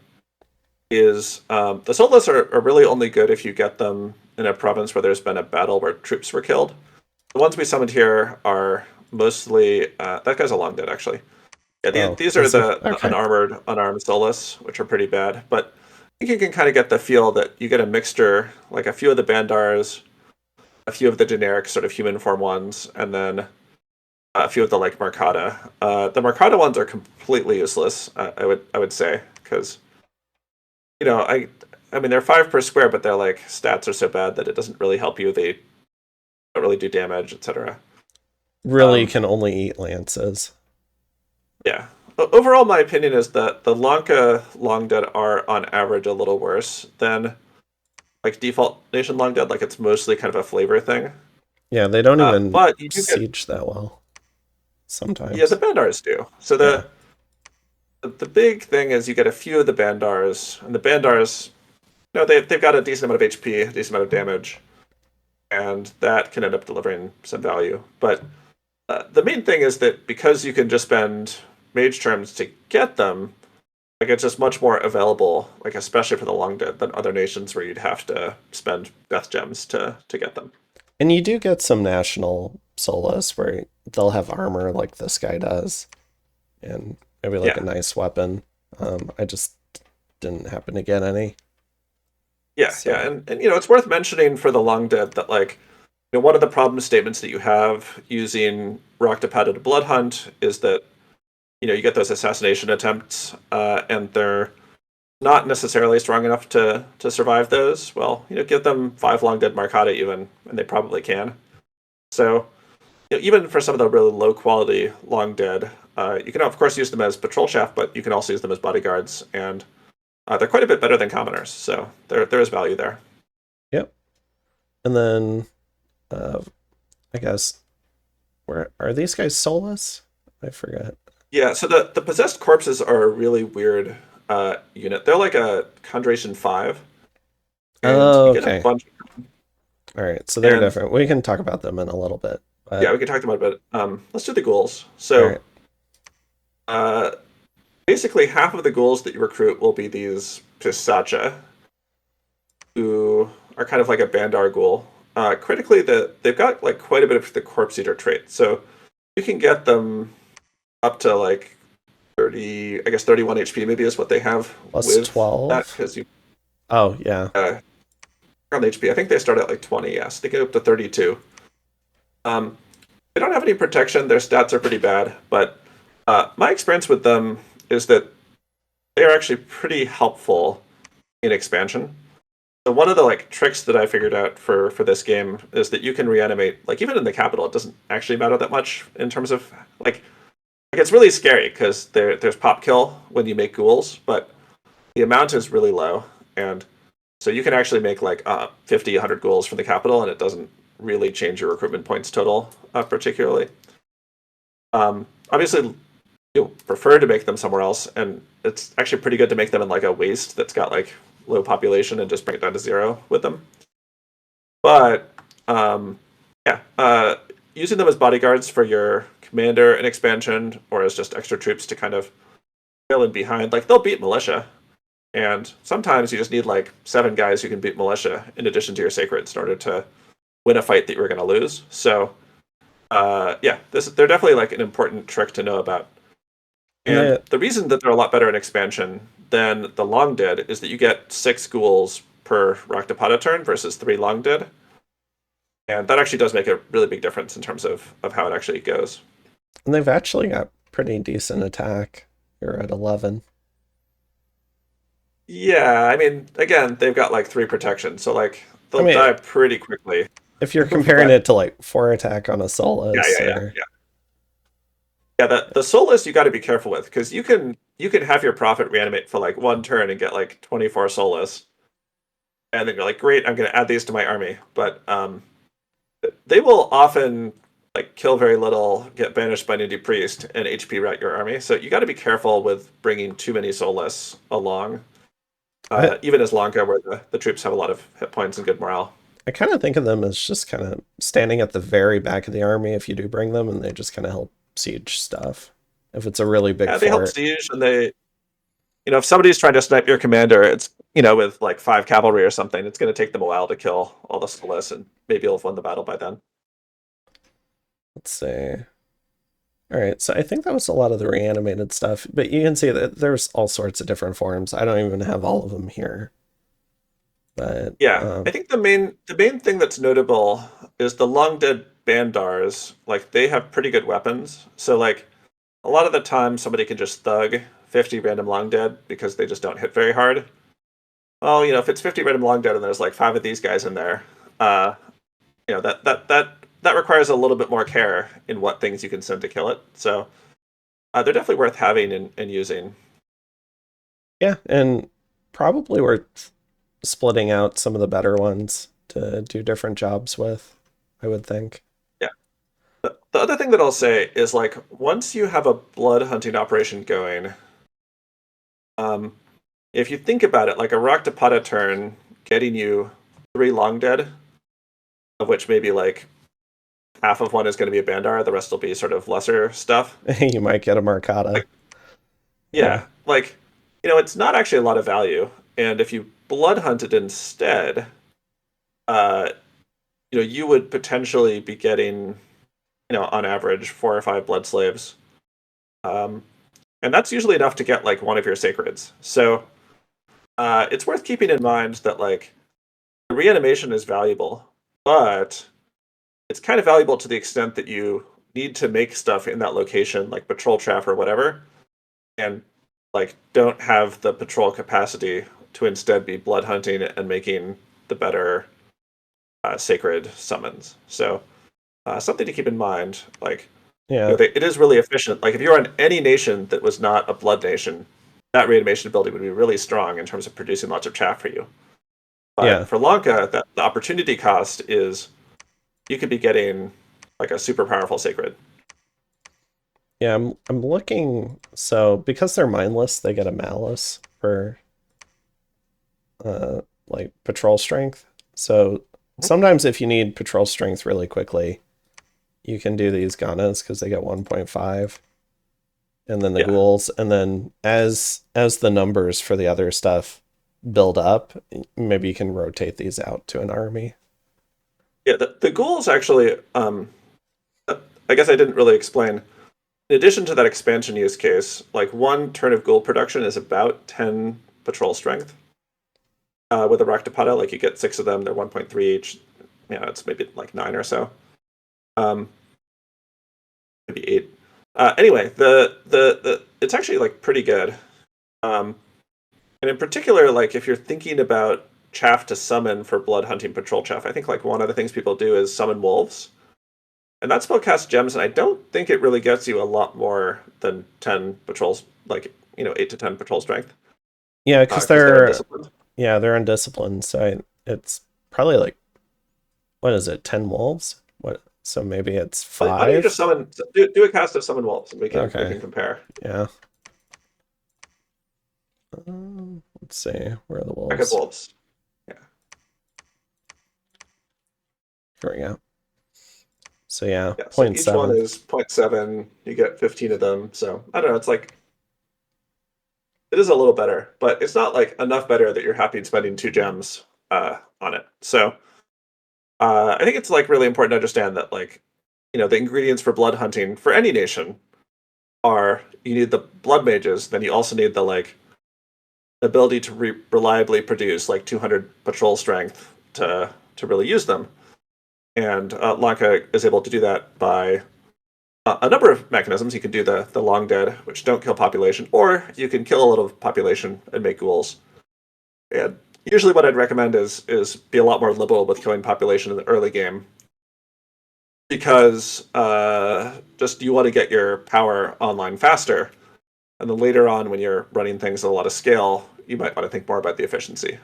is the soulless are really only good if you get them in a province where there's been a battle where troops were killed. The ones we summoned here are mostly that guy's a long dead actually. Yeah, these are the unarmed soulless, which are pretty bad. But I think you can kind of get the feel that you get a mixture, like a few of the Bandars, a few of the generic sort of human form ones, and then a few of the like Marcata. The Marcata ones are completely useless. I would say because I mean they're 5 per square, but their like stats are so bad that it doesn't really help you. They don't really do damage, etc. Really can only eat lances. Yeah. Overall, my opinion is that the Lanka Long Dead are on average a little worse than like default Nation Long Dead. Like it's mostly kind of a flavor thing. Yeah, they don't even but you do siege that well. Sometimes. Yeah, the Bandars do. So the big thing is you get a few of the Bandars, and the Bandars, they've got a decent amount of HP, a decent amount of damage, and that can end up delivering some value. But the main thing is that because you can just spend mage terms to get them, like it's just much more available, like especially for the long dead than other nations where you'd have to spend death gems to get them. And you do get some national soulless where they'll have armor like this guy does, and maybe like a nice weapon. I just didn't happen to get any. Yeah, and it's worth mentioning for the long dead that like one of the problem statements that you have using Rocktopad at a blood hunt is that you get those assassination attempts, and they're not necessarily strong enough to survive those. Well, give them 5 long dead Marcata even, and they probably can. So, even for some of the really low quality long dead, you can of course use them as patrol shaft, but you can also use them as bodyguards, and they're quite a bit better than commoners. So there is value there. Yep. And then, I guess, where are these guys soulless? I forget. Yeah, so the possessed corpses are a really weird unit. They're like a Conjuration 5. Oh, okay. All right, so they're different. We can talk about them in a little bit. But... Yeah, we can talk about it, but let's do the ghouls. So, basically half of the ghouls that you recruit will be these Pisacha, who are kind of like a Bandar ghoul. Critically, they've got like quite a bit of the Corpse Eater trait, so you can get them up to like 30, I guess 31 HP maybe is what they have. Plus with 12? That, because you... Oh, yeah. On HP, I think they start at like 20, yes. They get up to 32. They don't have any protection. Their stats are pretty bad, but my experience with them is that they are actually pretty helpful in expansion. So one of the like tricks that I figured out for this game is that you can reanimate, like even in the capital, it doesn't actually matter that much in terms of like it's really scary because there's pop kill when you make ghouls, but the amount is really low, and so you can actually make like 50, 100 ghouls from the capital, and it doesn't really change your recruitment points total particularly. Obviously, you prefer to make them somewhere else, and it's actually pretty good to make them in like a waste that's got like low population and just bring it down to 0 with them. But yeah, using them as bodyguards for your commander in expansion, or as just extra troops to kind of fill in behind, like they'll beat militia, and sometimes you just need like 7 guys who can beat militia in addition to your sacreds in order to win a fight that you were going to lose. So yeah, they're definitely like an important trick to know about. And And they the reason that they're a lot better in expansion than the long dead is that you get 6 ghouls per Raktapada turn versus 3 long dead. And that actually does make a really big difference in terms of how it actually goes. and they've actually got pretty decent attack. You're at 11. Yeah, I mean, again, they've got like 3 protections, so like I they'll mean, die pretty quickly. if you're comparing But it to like 4 attack on a yeah, Solus, yeah, yeah, or yeah. Yeah, the Soulless you got to be careful with because you can have your prophet reanimate for like 1 turn and get like 24 Soulless, and then you're like, great, I'm going to add these to my army. But they will often like kill very little, get banished by Nudie Priest, and HP rat your army. So you got to be careful with bringing too many Soulless along, I, even as Lanka, where the troops have a lot of hit points and good morale. I kind of think of them as just kind of standing at the very back of the army if you do bring them, and they just kind of help siege stuff. If it's a really big Yeah, they help fort, siege, and if somebody's trying to snipe your commander, it's with like 5 cavalry or something, it's going to take them a while to kill all the Soulless, and maybe you'll have won the battle by then. let's say. All right, so I think that was a lot of the reanimated stuff, but you can see that there's all sorts of different forms. I don't even have all of them here, but Yeah, I think the main thing that's notable is the long dead Bandars. Like they have pretty good weapons. So like a lot of the time somebody can just thug 50 random long dead because they just don't hit very hard. Oh, if it's 50 random long dead and there's like 5 of these guys in there, uh, that requires a little bit more care in what things you can send to kill it. So they're definitely worth having and using. yeah, and probably worth splitting out some of the better ones to do different jobs with, I would think. Yeah. The other thing that I'll say is like once you have a blood hunting operation going, um, if you think about it, like a Raktapada turn getting you 3 long dead, of which maybe like half of one is going to be a Bandar, the rest will be sort of lesser stuff. You might get a Marcata. Like, Yeah. yeah, like it's not actually a lot of value. And if you blood hunted instead, uh, you would potentially be getting, on average 4 or 5 blood slaves. Um, and that's usually enough to get like one of your sacreds. So it's worth keeping in mind that like the reanimation is valuable, but it's kind of valuable to the extent that you need to make stuff in that location, like patrol trap or whatever, and like don't have the patrol capacity to instead be blood hunting and making the better sacred summons. So something to keep in mind. Like Yeah. it is really efficient. Like if you're on any nation that was not a blood nation, that reanimation ability would be really strong in terms of producing lots of chaff for you. But Yeah. for Lanka, the opportunity cost is you could be getting like a super powerful sacred. Yeah, I'm looking, so because they're mindless, they get a malice for like patrol strength. So sometimes if you need patrol strength really quickly, you can do these Ganas because they get 1.5, and then the Yeah, ghouls, and then as the numbers for the other stuff build up, maybe you can rotate these out to an army. yeah. The ghouls actually, I guess I didn't really explain. In addition to that expansion use case, like 1 turn of ghoul production is about 10 patrol strength. With a Raktapada, like you get 6 of them, they're 1.3 each. Yeah, it's maybe like 9 or so. Um, maybe 8. Anyway, the it's actually like pretty good. Um, and in particular, like if you're thinking about chaff to summon for blood hunting patrol chaff, I think like one of the things people do is summon wolves. And that spell casts gems, and I don't think it really gets you a lot more than 10 patrols, like, 8 to 10 patrol strength, Yeah, because because they're they're undisciplined. they're undisciplined. So it's probably like, what is it, 10 wolves? What? So maybe it's Why don't you just five. do a cast of summon wolves, and we Okay, can compare. yeah. Let's see, where are the Pack of wolves? wolves. Yeah. Here we go. So yeah, Yeah. So point each one 0.7. is 0.7. You get 15 of them. So I don't know. It's like it is a little better, but it's not like enough better that you're happy spending 2 gems on it. So I think it's like really important to understand that like the ingredients for blood hunting for any nation are you need the blood mages, then you also need the like ability to reliably produce like 200 patrol strength to really use them. And Lanka is able to do that by a number of mechanisms. You can do the long dead, which don't kill population, or you can kill a little population and make ghouls. And usually, what I'd recommend is be a lot more liberal with killing population in the early game, because just you want to get your power online faster, and then later on, when you're running things at a lot of scale, you might want to think more about the efficiency.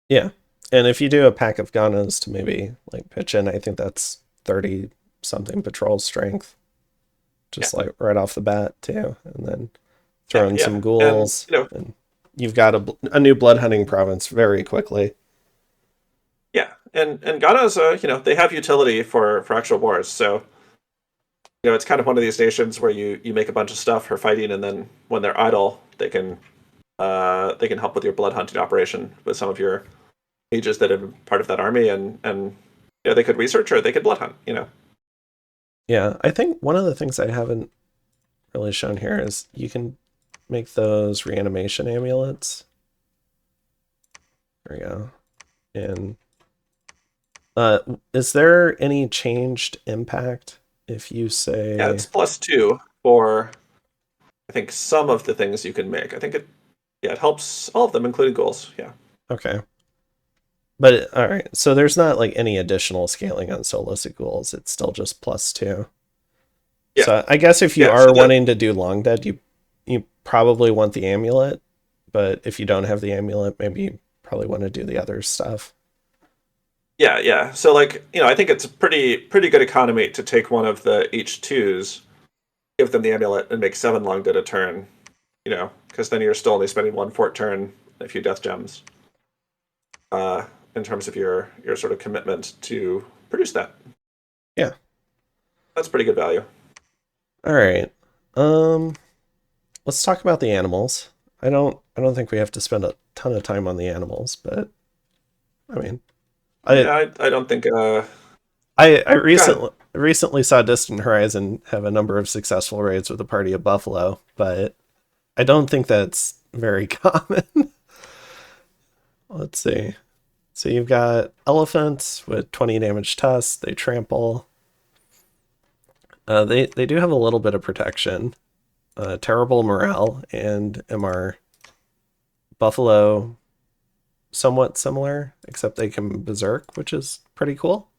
Yeah, and if you do a pack of Ganas to maybe like pitch in, I think that's 30 something patrol strength, Yeah, just like right off the bat too, and then throw yeah, in yeah, some and ghouls, and you've got a new blood hunting province very quickly. yeah, and Ghana's they have utility for actual wars, so it's kind of one of these nations where you make a bunch of stuff for fighting, and then when they're idle, they can help with your blood hunting operation with some of your mages that have been part of that army, and they could research or they could blood hunt. Yeah, I think one of the things I haven't really shown here is you can make those reanimation amulets. There we go. And uh, is there any changed impact if you Yeah, say, it's +2 for I think some of the things you can make. I think it helps all of them, including goals. Yeah. okay, but all right, so there's not like any additional scaling on Solicit ghouls. It's still just +2. Yeah. So I guess if you Yeah. So are wanting to do long dead, you probably want the amulet, but if you don't have the amulet, maybe you probably want to do the other stuff. yeah. So like, I think it's a pretty good economy to take one of the H2s, give them the amulet, and make 7 long dead a turn. Because then you're still only spending 1 fort turn, a few death gems. Uh, in terms of your sort of commitment to produce that. Yeah. That's pretty good value. All right. Um, let's talk about the animals. I don't think we have to spend a ton of time on the animals, but I mean, I Yeah, I don't think. I Go ahead. recently saw Distant Horizon have a number of successful raids with a party of buffalo, but I don't think that's very common. Let's see. So you've got elephants with 20 damage tusks. They trample. They do have a little bit of protection. Terrible morale and MR. Buffalo, somewhat similar, except they can berserk, which is pretty cool.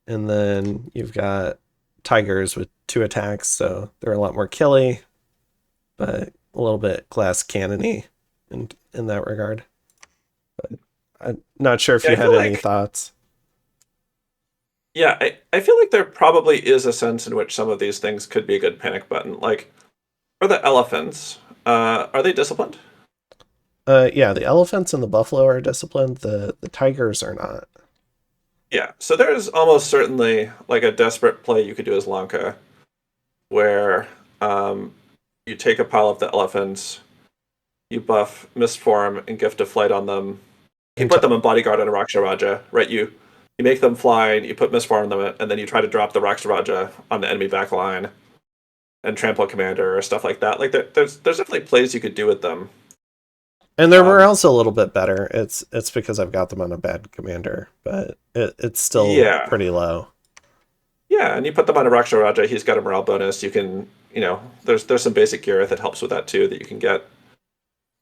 And then you've got tigers with 2 attacks, so they're a lot more killy, but a little bit glass cannony in that regard. But I'm not sure if Yeah, you I had feel any like. thoughts. Yeah, I feel like there probably is a sense in which some of these things could be a good panic button. Like for the elephants, are they disciplined? Yeah, the elephants and the buffalo are disciplined. The tigers are not. Yeah. So there's almost certainly like a desperate play you could do as Lanka, where um, you take a pile of the elephants, you buff Mistform and Gift of Flight on them. You And put them in Bodyguard on a Raksharaja, right? You make them fly, you put Mistform on them, and then you try to drop the Raksharaja on the enemy backline and trample commander or stuff like that. Like there's definitely plays you could do with them. their Um, morale's a little bit better. It's because I've got them on a bad commander, but it's still yeah, pretty low. yeah, and you put them on a Raksharaja, he's got a morale bonus. You can, there's some basic gear that helps with that too that you can get.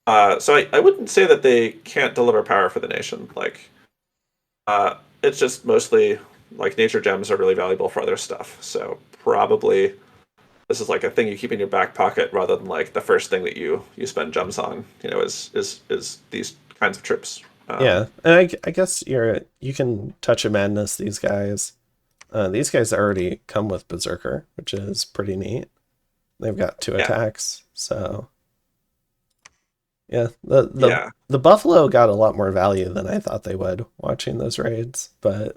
So I wouldn't say that they can't deliver power for the nation. Like, it's just mostly like nature gems are really valuable for other stuff. So probably this is like a thing you keep in your back pocket rather than like the first thing that you spend gems on. Is these kinds of troops. Yeah, and I guess you can touch of madness these guys already come with Berserker, which is pretty neat. They've got 2 Yeah, attacks, so yeah, the yeah. the Buffalo got a lot more value than I thought they would watching those raids, but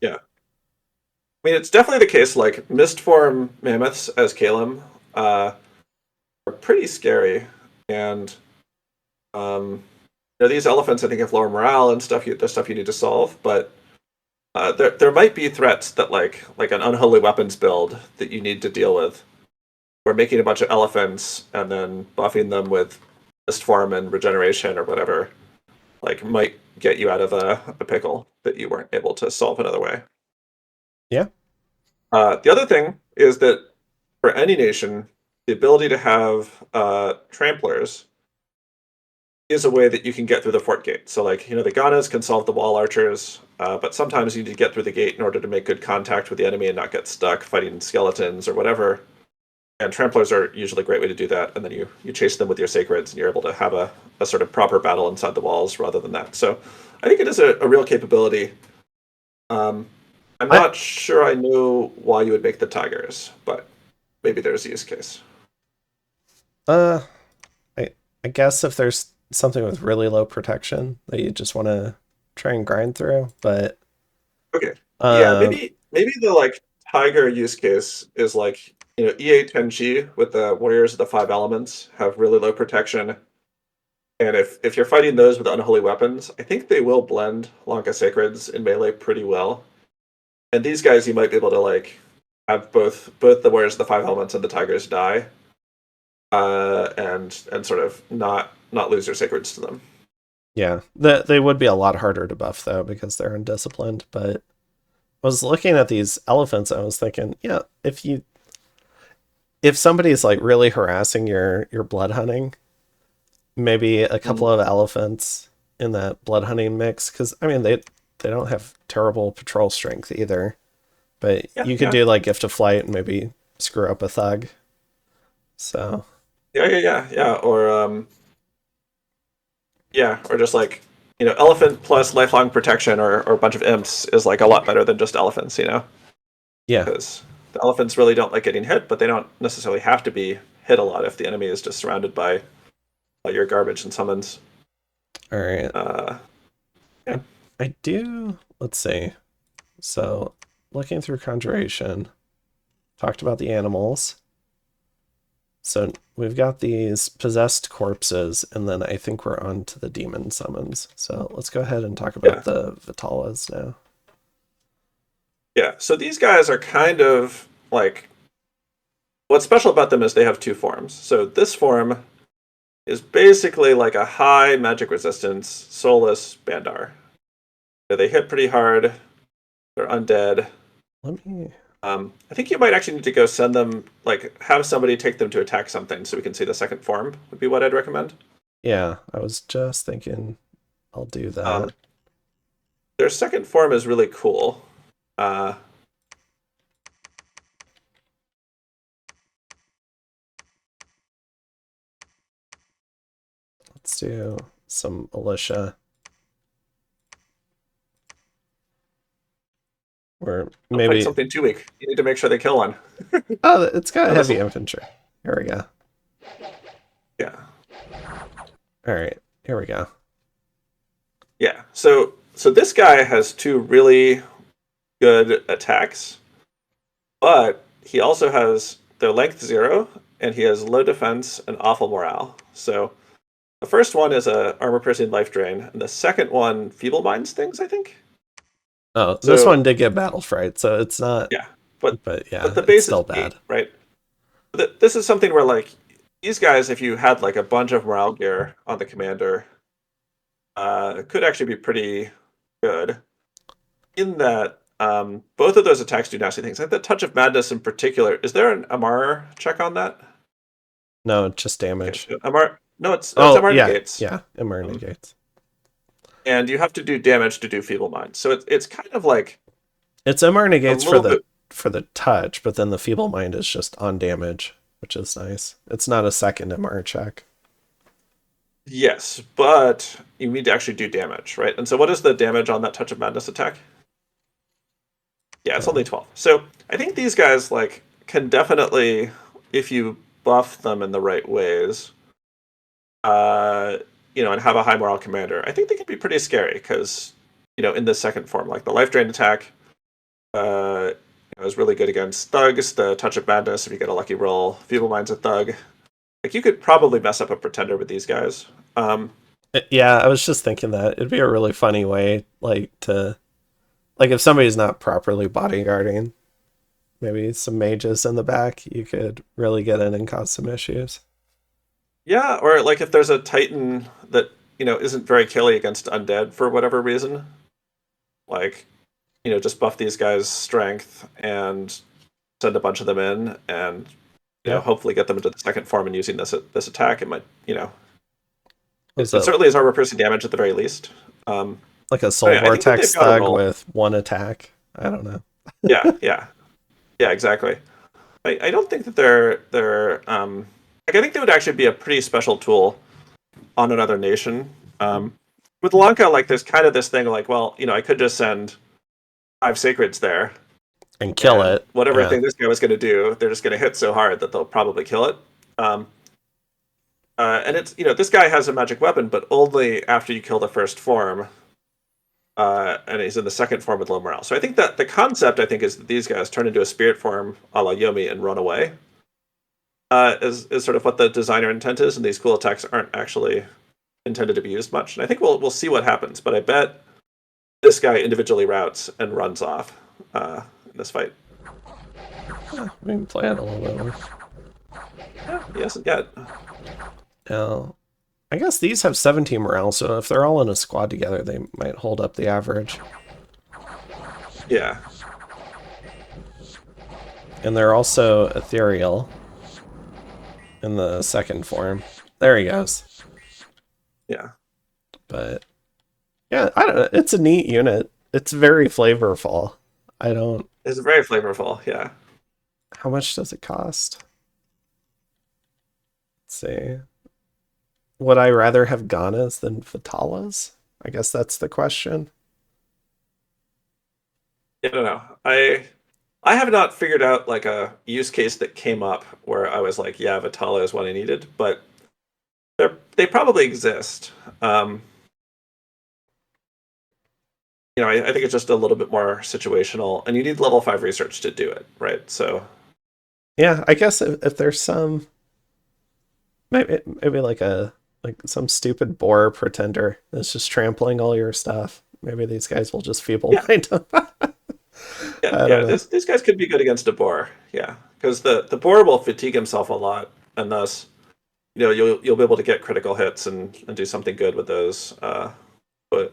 Yeah. I mean, it's definitely the case. Like Mistform mammoths as Kalem are pretty scary, and these elephants I think have lower morale and stuff. The stuff you need to solve, but there might be threats that like an unholy weapons build that you need to deal with. Or making a bunch of elephants and then buffing them with Mistform and regeneration or whatever, like might get you out of a pickle that you weren't able to solve another way. yeah. The other thing is that for any nation, the ability to have tramplers is a way that you can get through the fort gate. So, like, the Ganas can solve the wall archers, but sometimes you need to get through the gate in order to make good contact with the enemy and not get stuck fighting skeletons or whatever. And tramplers are usually a great way to do that. And then you chase them with your sacreds, and you're able to have a sort of proper battle inside the walls rather than that. So, I think it is a real capability. Um, I'm I not sure I know why you would make the tigers, but maybe there's a use case. uh I I guess if there's something with really low protection that you just want to try and grind through, but Okay. Yeah, um maybe the like tiger use case is like EA Tenchi with the warriors of the five elements have really low protection, and if you're fighting those with unholy weapons, I think they will blend Lanka sacreds in melee pretty well. And these guys you might be able to like have both the warriors of the five elements and the tigers die, and sort of not lose your sacreds to them. yeah, they would be a lot harder to buff though because they're undisciplined, but I was looking at these elephants and I was thinking, yeah, if somebody's like really harassing your blood hunting, maybe a couple Mhm. of elephants in that blood hunting mix, because I mean they don't have terrible patrol strength either, but Yeah, you could yeah, do like gift of flight and maybe screw up a thug. So yeah. Or just like elephant plus lifelong protection or a bunch of imps is like a lot better than just elephants, yeah, because the elephants really don't like getting hit, but they don't necessarily have to be hit a lot if the enemy is just surrounded by your garbage and summons. all right. Uh, yeah, I do. Let's see. So looking through conjuration, talked about the animals. So we've got these possessed corpses, and then I think we're on to the demon summons. So let's go ahead and talk yeah, about the Vitalas now. yeah. So these guys are kind of like what's special about them is they have two forms. So this form is basically like a high magic resistance soulless Bandar. They hit pretty hard. They're undead. Let me. I think you might actually need to go send them, like, have somebody take them to attack something so we can see the second form, would be what I'd recommend. Yeah, I was just thinking I'll do that. Um, their second form is really cool. Uh, Let's do some militia. Or don't fight maybe. something too weak. You need to make sure they kill one. Oh, it's got And this heavy will, infantry. Here we go. yeah, All right, here we go. yeah. So this guy has two really good attacks, but he also has their length 0, and he has low defense and awful morale. So the first one is a armor piercing life drain, and the second one feeble minds things, I think. Oh, this one So did get battle fright, so it's not. yeah, but But but yeah, the it's base is still bad. 8, right? This is something where like these guys, if you had like a bunch of morale gear on the commander, could actually be pretty good. In that, both of those attacks do nasty things. Like the touch of madness in particular. Is there an MR check on that? No, just Okay, damage. so MR. No, it's Oh MR yeah, negates. yeah. Emerald Um, negates. and you have to do damage to do feeble mind. So it's kind of like It's MR A negates little bit. for the touch, but then the feeble mind is just on damage, which is nice. It's not a second MR check. Yes, but you need to actually do damage, right? And so what is the damage on that Touch of Madness attack? Yeah, it's only Uh, 12. So I think these guys like can definitely, if you buff them in the right ways, uh, and have a high morale commander, I think they can be pretty scary because, in the second form, like the life drain attack, is really good against thugs. The Touch of Madness, if you get a lucky roll, Feeble Mind's a thug. Like you could probably mess up a pretender with these guys. yeah, I was just thinking that it'd be a really funny way, like if somebody's not properly bodyguarding, maybe some mages in the back, you could really get in and cause some issues. Yeah, or like if there's a Titan that isn't very killy against undead for whatever reason, like just buff these guys' strength and send a bunch of them in, and Yeah. hopefully get them into the second form and using this attack. It might Was it it certainly is armor piercing damage at the very least. Um, like a but soul yeah, I think that they've vortex got a thug role. with one attack? I don't know. Yeah, yeah, yeah, exactly. I don't think that they're like I think they would actually be a pretty special tool on another nation. With Lanka, like there's kind of this thing like, well, I could just send 5 sacreds there, And kill and it. whatever Yeah. thing this guy was going to do, they're just going to hit so hard that they'll probably kill it. Um, and it's this guy has a magic weapon, but only after you kill the first form, and he's in the second form with low morale. So I think that the concept I think is that these guys turn into a spirit form a la Yomi and run away. Is sort of what the designer intent is, and these cool attacks aren't actually intended to be used much. And I think we'll see what happens, but I bet this guy individually routes and runs off in this fight. Yeah, we can play it a little bit more. Yeah, he hasn't yet. Now, I guess these have 17 morale, so if they're all in a squad together, they might hold up the average. Yeah, And they're also ethereal in the second form. There he goes. yeah. But yeah, I don't know. It's a neat unit. It's very flavorful. I don't. It's very flavorful. Yeah. How much does it cost? Let's see. Would I rather have Ganas than Vitalas? I guess that's the question. I don't know. I have not figured out like a use case that came up where I was like, yeah, Vitala is what I needed, but they probably exist. Um, I think it's just a little bit more situational, and you need level 5 research to do it, right? So Yeah, I guess if there's some maybe like some stupid boar pretender that's just trampling all your stuff. Maybe these guys will just feeble yeah, mind them. yeah, I don't yeah. know. These guys could be good against a boar, yeah, because the boar will fatigue himself a lot, and thus you'll be able to get critical hits and do something good with those but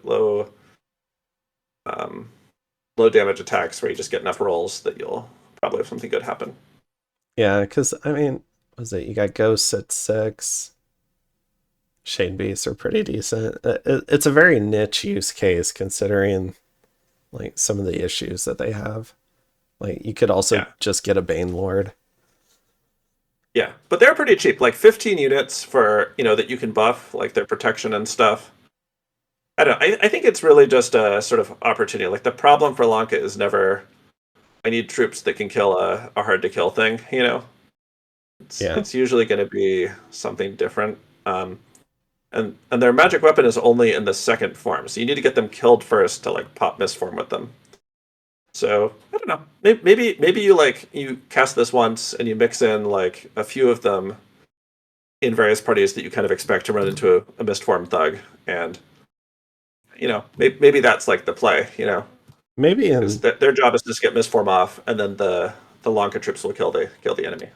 um, low damage attacks where you just get enough rolls that you'll probably have something good happen. Yeah, because I mean, was it you got ghosts at 6? Shade beasts are pretty decent. It's a very niche use case considering like some of the issues that they have. Like you could also Yeah, just get a Bane Lord. yeah, but they're pretty cheap, like 15 units for that you can buff, like their protection and stuff. I don't know. I think it's really just a sort of opportunity. Like the problem for Lanka is never I need troops that can kill a hard to kill thing. It's Yeah. it's usually going to be something different. And their magic weapon is only in the second form, so you need to get them killed first to like pop misform with them. So I don't know. Maybe you cast this once and you mix in like a few of them in various parties that you kind of expect to run into a misform thug, and maybe that's like the play. Maybe Because in their job is to just get misform off, and then the Lanka troops will kill the enemy.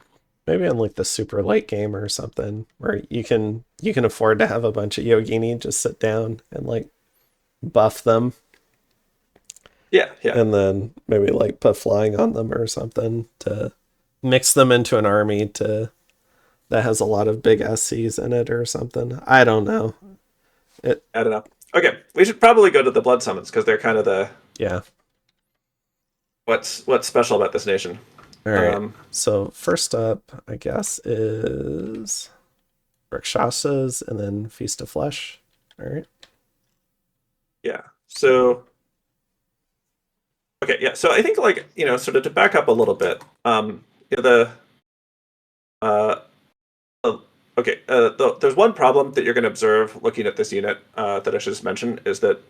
maybe in like the super late game or something where you can afford to have a bunch of Yogini just sit down and like buff them Yeah, yeah, and then maybe like put flying on them or something to mix them into an army to that has a lot of big SCs in it or something. I don't know. It I don't know. Okay, we should probably go to the blood summons because they're kind of the yeah. what's special about this nation. All right. Um, So first up, I guess, is Rakshasas and then Feast of Flesh. All right. yeah. So okay, yeah. So I think like sort of to back up a little bit. The uh, okay, there's one problem that you're going to observe looking at this unit that I should just mention is that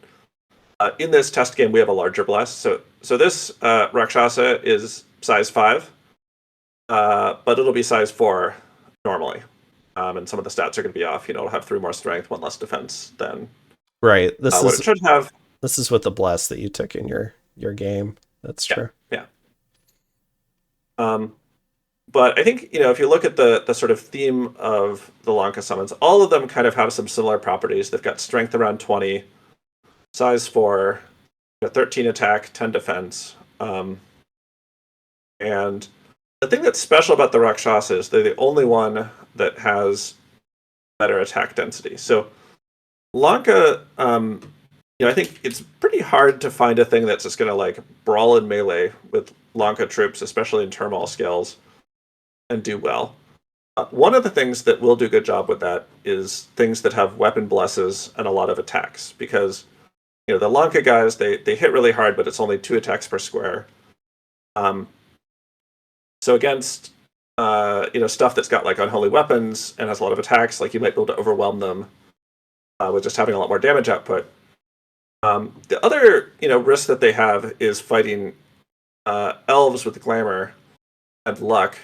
in this test game we have a larger blast. So this Rakshasa is size 5, but it'll be size 4 normally. And some of the stats are going to be off. It'll have 3 more strength, 1 less defense than Right. what it should have. This is with the blast that you took in your game. That's Yeah, true. yeah. But I think if you look at the sort of theme of the Lanka summons, all of them kind of have some similar properties. They've got strength around 20, size 4, 13 attack, 10 defense. And the thing that's special about the Rakshasa is they're the only one that has better attack density. So Lanka, I think it's pretty hard to find a thing that's just going to like brawl in melee with Lanka troops, especially in turmoil scales, and do well. One of the things that will do a good job with that is things that have weapon blesses and a lot of attacks, because the Lanka guys they hit really hard, but it's only 2 attacks per square. So against stuff that's got like unholy weapons and has a lot of attacks, like you might be able to overwhelm them with just having a lot more damage output. The other risk that they have is fighting elves with glamour and luck.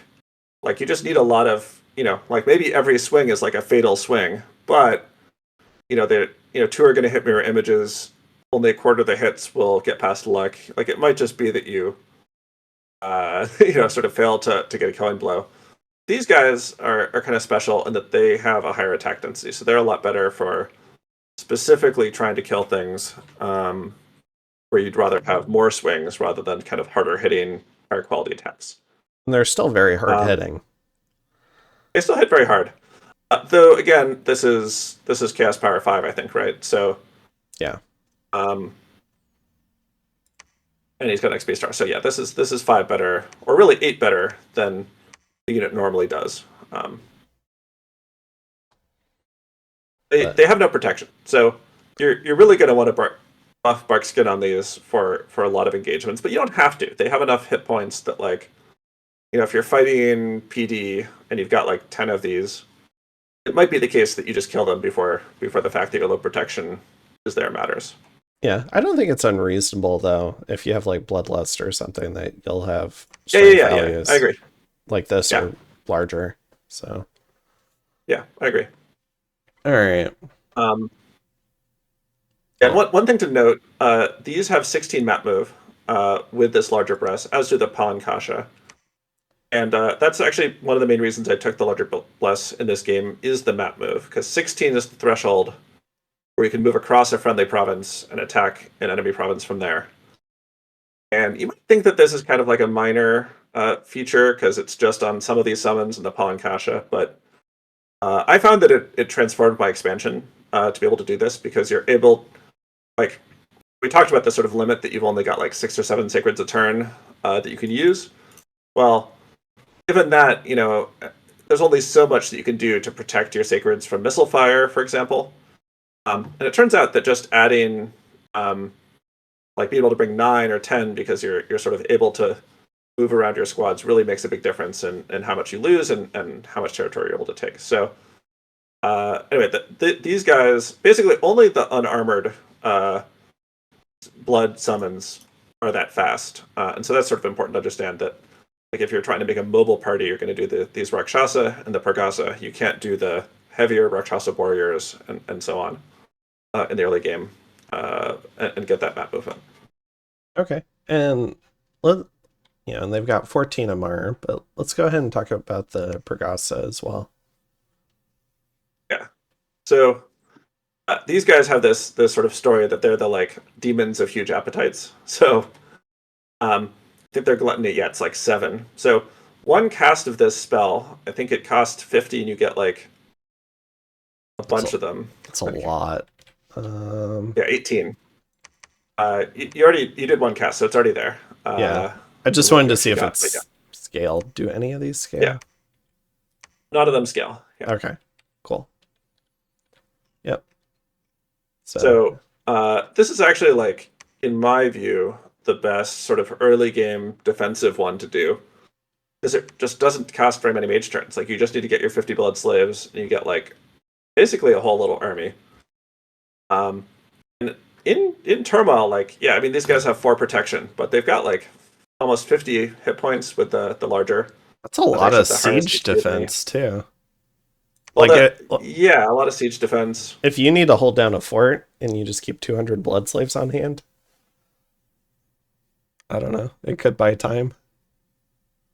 Like you just need a lot of like maybe every swing is like a fatal swing, but they 2 are going to hit mirror images. Only a quarter of the hits will get past luck. Like it might just be that you sort of fail to get a killing blow. These guys are kind of special in that they have a higher attack density, so they're a lot better for specifically trying to kill things where you'd rather have more swings rather than kind of harder hitting, higher quality attacks. And they're still very hard hitting. They still hit very hard, though. Again, this is Chaos Power 5, I think, right? So yeah. And he's got XP star. So yeah, this is 5 better, or really 8 better than the unit normally does. They have no protection, so you're really going to want to buff Bark Skin on these for a lot of engagements, but you don't have to. They have enough hit points that like if you're fighting PD and you've got like 10 of these, it might be the case that you just kill them before the fact that your low protection is there matters. Yeah, I don't think it's unreasonable though if you have like Bloodlust or something that you'll have values. I agree. Like this or larger. So yeah, I agree. All right. And one thing to note, these have 16 map move with this larger breast, as do the Palankasha. And that's actually one of the main reasons I took the larger bless in this game is the map move, because 16 is the threshold where you can move across a friendly province and attack an enemy province from there. And you might think that this is kind of like a minor feature because it's just on some of these summons in the Palankasha, but I found that it transformed my expansion to be able to do this, because you're able, like, we talked about the sort of limit that you've only got like 6 or 7 sacreds a turn that you can use. Well, given that, there's only so much that you can do to protect your sacreds from missile fire, for example. And it turns out that just adding, like being able to bring 9 or 10 because you're sort of able to move around your squads really makes a big difference in how much you lose and how much territory you're able to take. So anyway, these guys, basically only the unarmored blood summons are that fast. And so that's sort of important to understand that like if you're trying to make a mobile party, you're going to do these Rakshasa and the Pargasa. You can't do the heavier Rakshasa warriors and so on in the early game and get that map movement. Okay. And and they've got 14 Amar, but let's go ahead and talk about the Pargasa as well. Yeah. So these guys have this sort of story that they're the like demons of huge appetites. So I think their gluttony, it's like 7. So one cast of this spell, I think it costs 50 and you get like a bunch of them. It's a lot. 18. You did one cast, so it's already there. Yeah. I just what wanted you to see actually if got. But yeah, it's scaled. Do any of these yeah, scale? none of them scale. Yeah. Okay, cool. Yep. So So this is actually like, in my view, the best sort of early game defensive one to do because it just doesn't cost very many mage turns. Like you just need to get your 50 blood slaves, and you get like basically a whole little army. Um, and in turmoil, like yeah, I mean these guys have 4 protection, but they've got like almost 50 hit points with the larger. that's a They lot actually of have the highest siege HP of any. defense too. Well, Like that it, yeah, a lot of siege defense. if you need to hold down a fort and you just keep 200 blood slaves on hand, I don't know. It could buy time.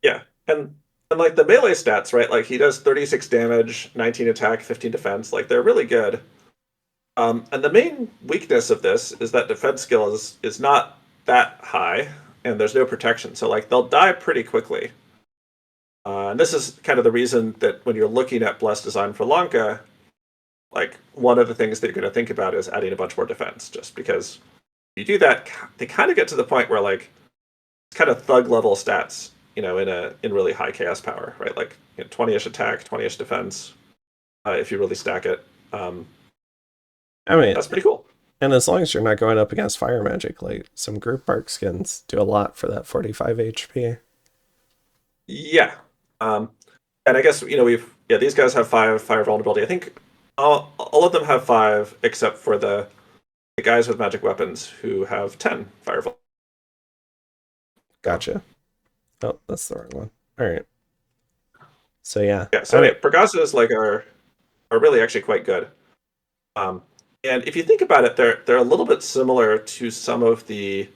Yeah, and like the melee stats, right? Like he does 36 damage, 19 attack, 15 defense. Like they're really good. And the main weakness of this is that defense skill is not that high, and there's no protection. So like they'll die pretty quickly. And this is kind of the reason that when you're looking at blessed design for Lanka, like one of the things that you're going to think about is adding a bunch more defense, just because if you do that, they kind of get to the point where like it's kind of thug level stats, in really high chaos power, right? Like 20ish attack, 20ish defense, if you really stack it. I mean, That's pretty cool. and as long as you're not going up against fire magic, like some group bark skins do a lot for that 45 HP. Yeah. Um, and I guess these guys have 5 fire vulnerability. I think all of them have 5 except for the guys with magic weapons who have 10 fire vulnerability. Gotcha. Oh, that's the wrong one. All right. So yeah, Yeah, I so mean, Pergasas like are really actually quite good. Um, and if you think about it, they're a little bit similar to some of the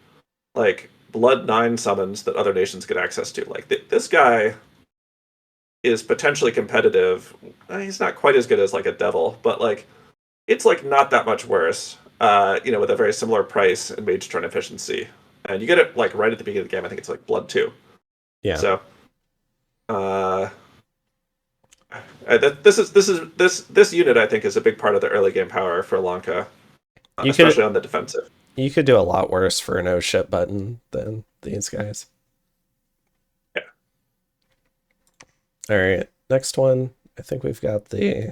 like Blood 9 summons that other nations get access to. Like this guy is potentially competitive. He's not quite as good as like a devil, but like it's like not that much worse. With a very similar price and mage turn efficiency, and you get it like right at the beginning of the game. I think it's like Blood 2. yeah, So, uh, this unit I think is a big part of the early game power for Lanka, you could especially on the defensive. you could do a lot worse for a no ship button than these guys. Yeah, All right, next one. I think we've got the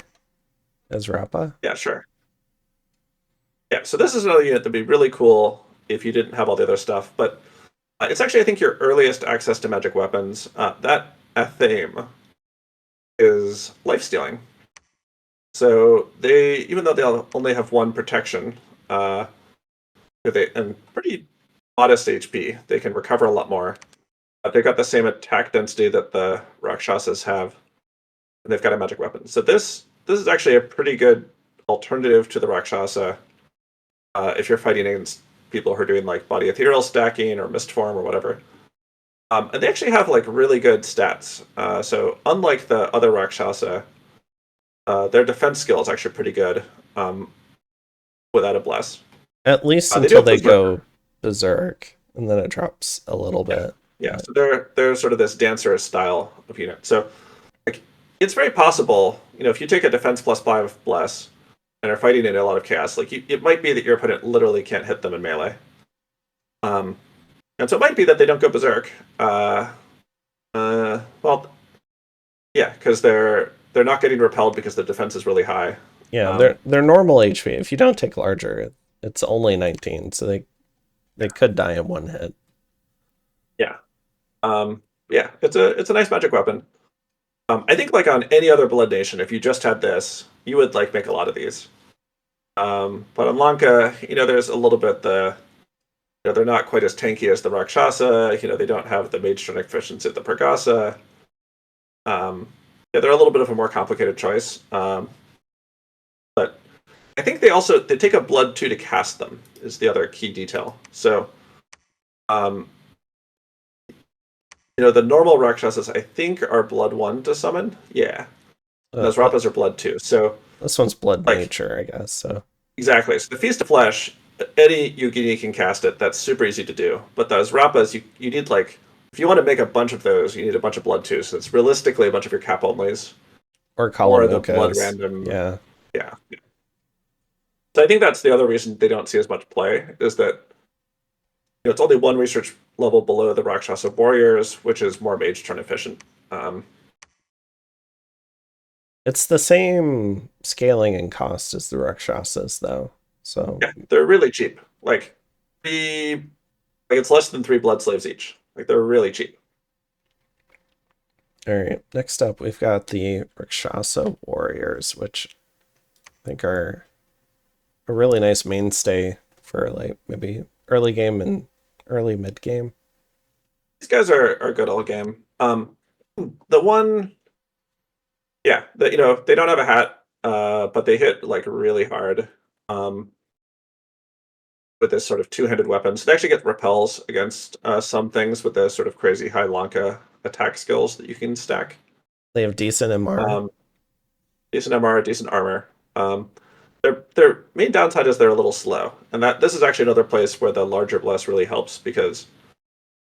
Ezrapa. yeah, sure. Yeah, so this is another unit that'd be really cool if you didn't have all the other stuff, but it's actually I think your earliest access to magic weapons. That theme is life stealing. So even though they'll only have 1 protection, and pretty modest HP, they can recover a lot more. They've got the same attack density that the Rakshasas have, and they've got a magic weapon. So this is actually a pretty good alternative to the Rakshasa if you're fighting against people who are doing like body ethereal stacking or mist form or whatever. And they actually have like really good stats. So unlike the other Rakshasa, their defense skill is actually pretty good without a bless. At least They do until have they Berserker. go berserk, and then it drops a little Yeah, bit. yeah. But So they're sort of this dancer style of unit. So like it's very possible, if you take a defense plus 5 bless and are fighting in a lot of chaos, like it might be that your opponent literally can't hit them in melee. Um, and so it might be that they don't go berserk. Well, yeah, because they're not getting repelled because the defense is really high. yeah, Um, they're normal HP. If you don't take larger, it's only 19, so they could die in one hit. yeah, yeah, it's a nice magic weapon. I think like on any other Blood Nation, if you just had this, you would like make a lot of these. But on Lanka, there's a little bit they're not quite as tanky as the Rakshasa. They don't have the mage turn efficiency of the Pergasa. Um, yeah, they're a little bit of a more complicated choice. But I think they take a blood 2 to cast them is the other key detail. So, um, the normal Rakshasas I think are blood 1 to summon. Yeah, and those But Rapas are blood 2. So this one's blood like nature, I guess. So exactly. So the Feast of Flesh, any Yugini can cast it. That's super easy to do. But those Rapas, you need like if you want to make a bunch of those, you need a bunch of blood 2. So it's realistically a bunch of your cap onlys or or the blood Kalamokas. random. Yeah. Yeah. So I think that's the other reason they don't see as much play is that it's only one research level below the Rakshasa Warriors, which is more mage turn efficient. Um, It's the same scaling and cost as the Rakshasas, though. So, yeah, they're really cheap. It's less than 3 blood slaves each. Like they're really cheap. all right. Next up, we've got the Rakshasa Warriors, which I think are a really nice mainstay for like maybe early game and early mid game. These guys are good all game. The one, yeah, they don't have a hat, but they hit like really hard. Um, with this sort of two-handed weapon. So they actually get repels against some things with the sort of crazy high Lanka attack skills that you can stack. They have decent MR. Um, decent MR, decent armor. Their main downside is they're a little slow, and that this is actually another place where the larger bless really helps because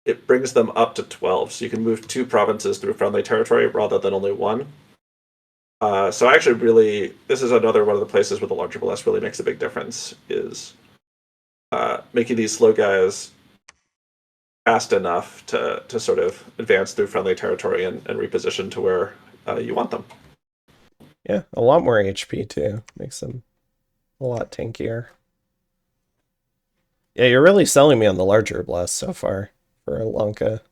it brings them up to 12, so you can move 2 provinces through friendly territory rather than only one. So actually, really, this is another one of the places where the larger bless really makes a big difference. Is making these slow guys fast enough to sort of advance through friendly territory and reposition to where you want them. Yeah, a lot more HP too. Makes them a lot tankier. Yeah, you're really selling me on the larger blast so far for Lanka.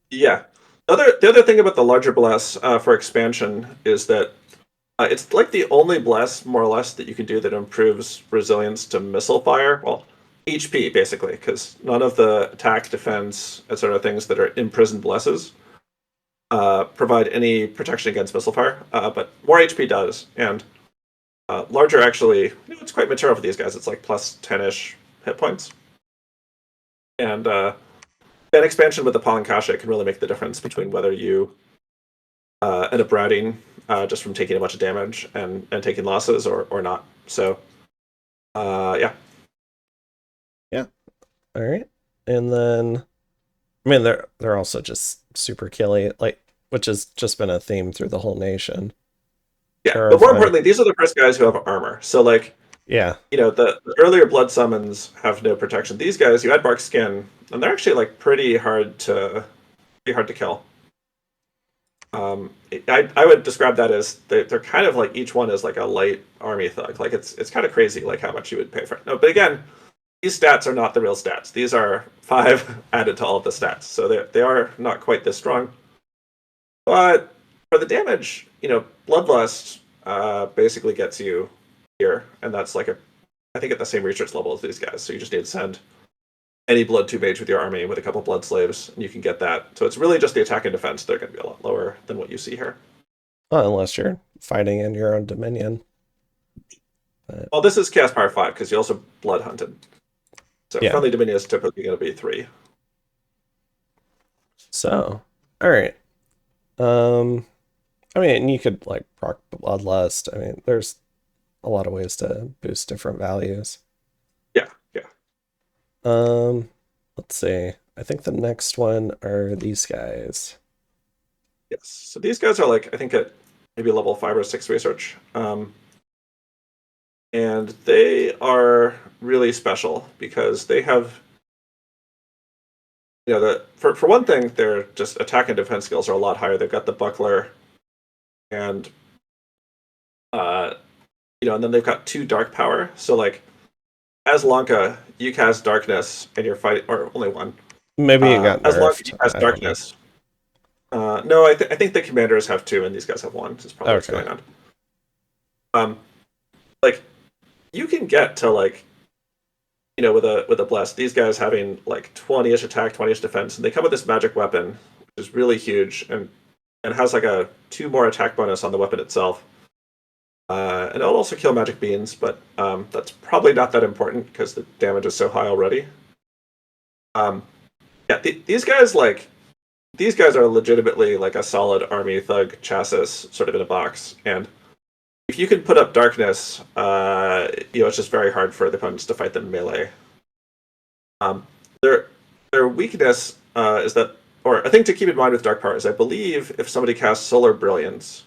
Yeah. The other thing about the larger bless for expansion is that it's like the only bless, more or less, that you can do that improves resilience to missile fire. Well, HP basically, because none of the attack, defense, etc. things that are imprisoned blesses provide any protection against missile fire. But more HP does, and larger actually, it's quite material for these guys. It's like plus 10-ish hit points, and that expansion with the Palankasha can really make the difference between whether you end up routing just from taking a bunch of damage and taking losses or not. So, yeah. Yeah. All right. And then I mean they're also just super killy, like which has just been a theme through the whole nation. Yeah, but more Terrifying. importantly, these are the first guys who have armor. So, like, Yeah. the earlier blood summons have no protection. These guys, you add bark skin, and they're actually like pretty hard to kill. I would describe that as they're kind of like each one is like a light army thug. Like it's kind of crazy like how much you would pay for it. No, but again, these stats are not the real stats. These are 5 added to all of the stats, so they are not quite this strong. But for the damage, Bloodlust basically gets you here, and that's like I think at the same research level as these guys. So you just need to send any blood tube mage with your army with a couple blood slaves, and you can get that. So it's really just the attack and defense. They're going to be a lot lower than what you see here. Well, unless you're fighting in your own dominion. But Well, this is Chaos Power 5 because you also blood hunted. So yeah. friendly dominion is typically going to be 3. So, all right. Um I mean, you could like proc bloodlust. I mean, there's a lot of ways to boost different values. Yeah, yeah, Um, let's see. I think the next one are these guys. yes. So these guys are like I think at maybe level 5 or 6 research, and they are really special because they have for one thing, their just attack and defense skills are a lot higher. They've got the buckler, and uh, and then they've got 2 dark power. So like as Lanka, you cast darkness, and you're fighting, or only one. Maybe it got As Lanka, you nerfed. cast I don't know. darkness. No, I think the commanders have 2, and these guys have 1. This is probably what's Okay. going on. Um, like you can get to like with a bless. These guys having like 20-ish attack, 20-ish defense, and they come with this magic weapon, which is really huge, and has like a 2 more attack bonus on the weapon itself. And it'll also kill magic beans, but that's probably not that important because the damage is so high already. Um, yeah, these guys are legitimately like a solid army thug chassis, sort of in a box. And if you can put up darkness, it's just very hard for the opponents to fight them melee. Um, their their weakness is that, or a thing to keep in mind with dark power is, I believe if somebody casts Solar Brilliance,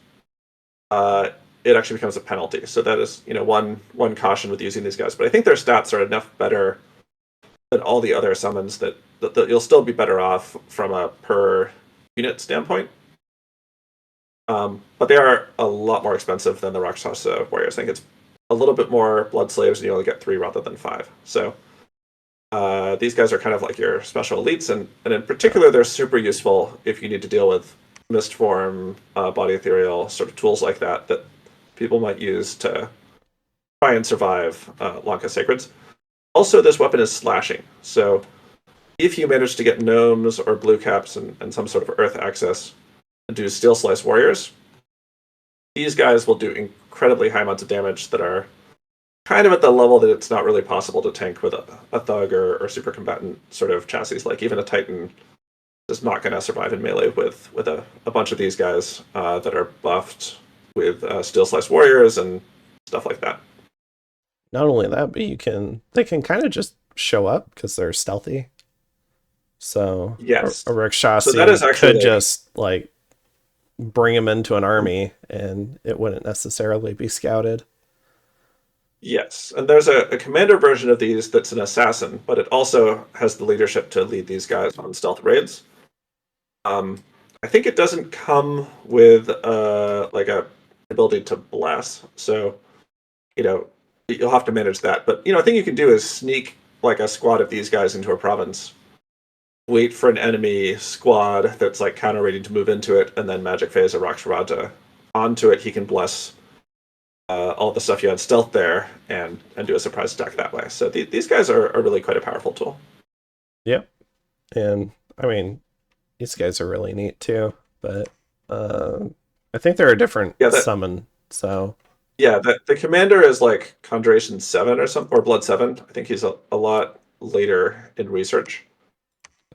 uh, it actually becomes a penalty. So that is one caution with using these guys. But I think their stats are enough better than all the other summons that you'll still be better off from a per unit standpoint. But they are a lot more expensive than the Rakshasa Warriors. I think it's a little bit more Blood Slaves, and you only get 3 rather than 5. So these guys are kind of like your special elites, and in particular, they're super useful if you need to deal with mist form, body ethereal, sort of tools like that people might use to try and survive Lanka Sacreds. Also, this weapon is slashing, so if you manage to get gnomes or blue caps and some sort of earth access and do steel slice warriors, these guys will do incredibly high amounts of damage that are kind of at the level that it's not really possible to tank with a thug or super combatant sort of chassis. Like even a Titan is not going to survive in melee with a bunch of these guys that are buffed with steel slice warriors and stuff like that. Not only that, but they can kind of just show up because they're stealthy. So Yes. a So that is Rakshasi actually could just like bring him into an army and it wouldn't necessarily be scouted. yes. And there's a commander version of these that's an assassin, but it also has the leadership to lead these guys on stealth raids. I think it doesn't come with like a ability to bless, so you know you'll have to manage that. But a thing you can do is sneak like a squad of these guys into a province, wait for an enemy squad that's like counter rating to move into it, and then magic phase a Raksharaja onto it. He can bless all the stuff you had stealth there and do a surprise attack that way. So these guys are really quite a powerful tool. Yep. And I mean, these guys are really neat too, but I think they're a different Yeah, summon. So yeah, the commander is like Conjuration 7 or something, or Blood 7. I think he's a lot later in research.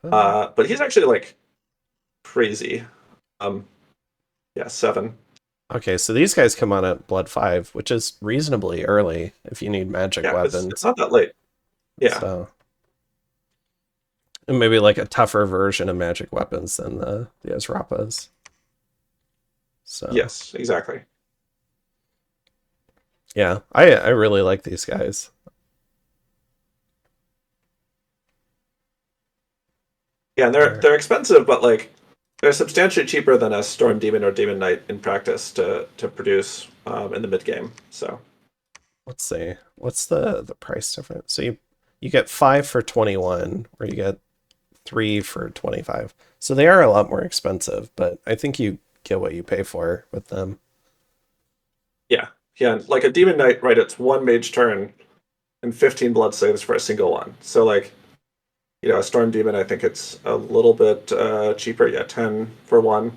But he's actually like crazy. Um, yeah, 7. okay, so these guys come on at Blood 5, which is reasonably early if you need magic Yeah, it's weapons. not that late. Yeah. So and maybe like a tougher version of magic weapons than the Azrapas. So Yes, exactly. yeah, I really like these guys. Yeah, and they're expensive, but like they're substantially cheaper than a Storm Demon or Demon Knight in practice to produce in the mid game. So Let's see. What's the price difference? So you get 5 for 21, or you get 3 for 25. So they are a lot more expensive, but I think you get what you pay for with them. yeah, like a Demon Knight, right? It's one mage turn and 15 blood saves for a single one. So like a Storm Demon, I think it's a little bit cheaper. Yeah, 10 for one,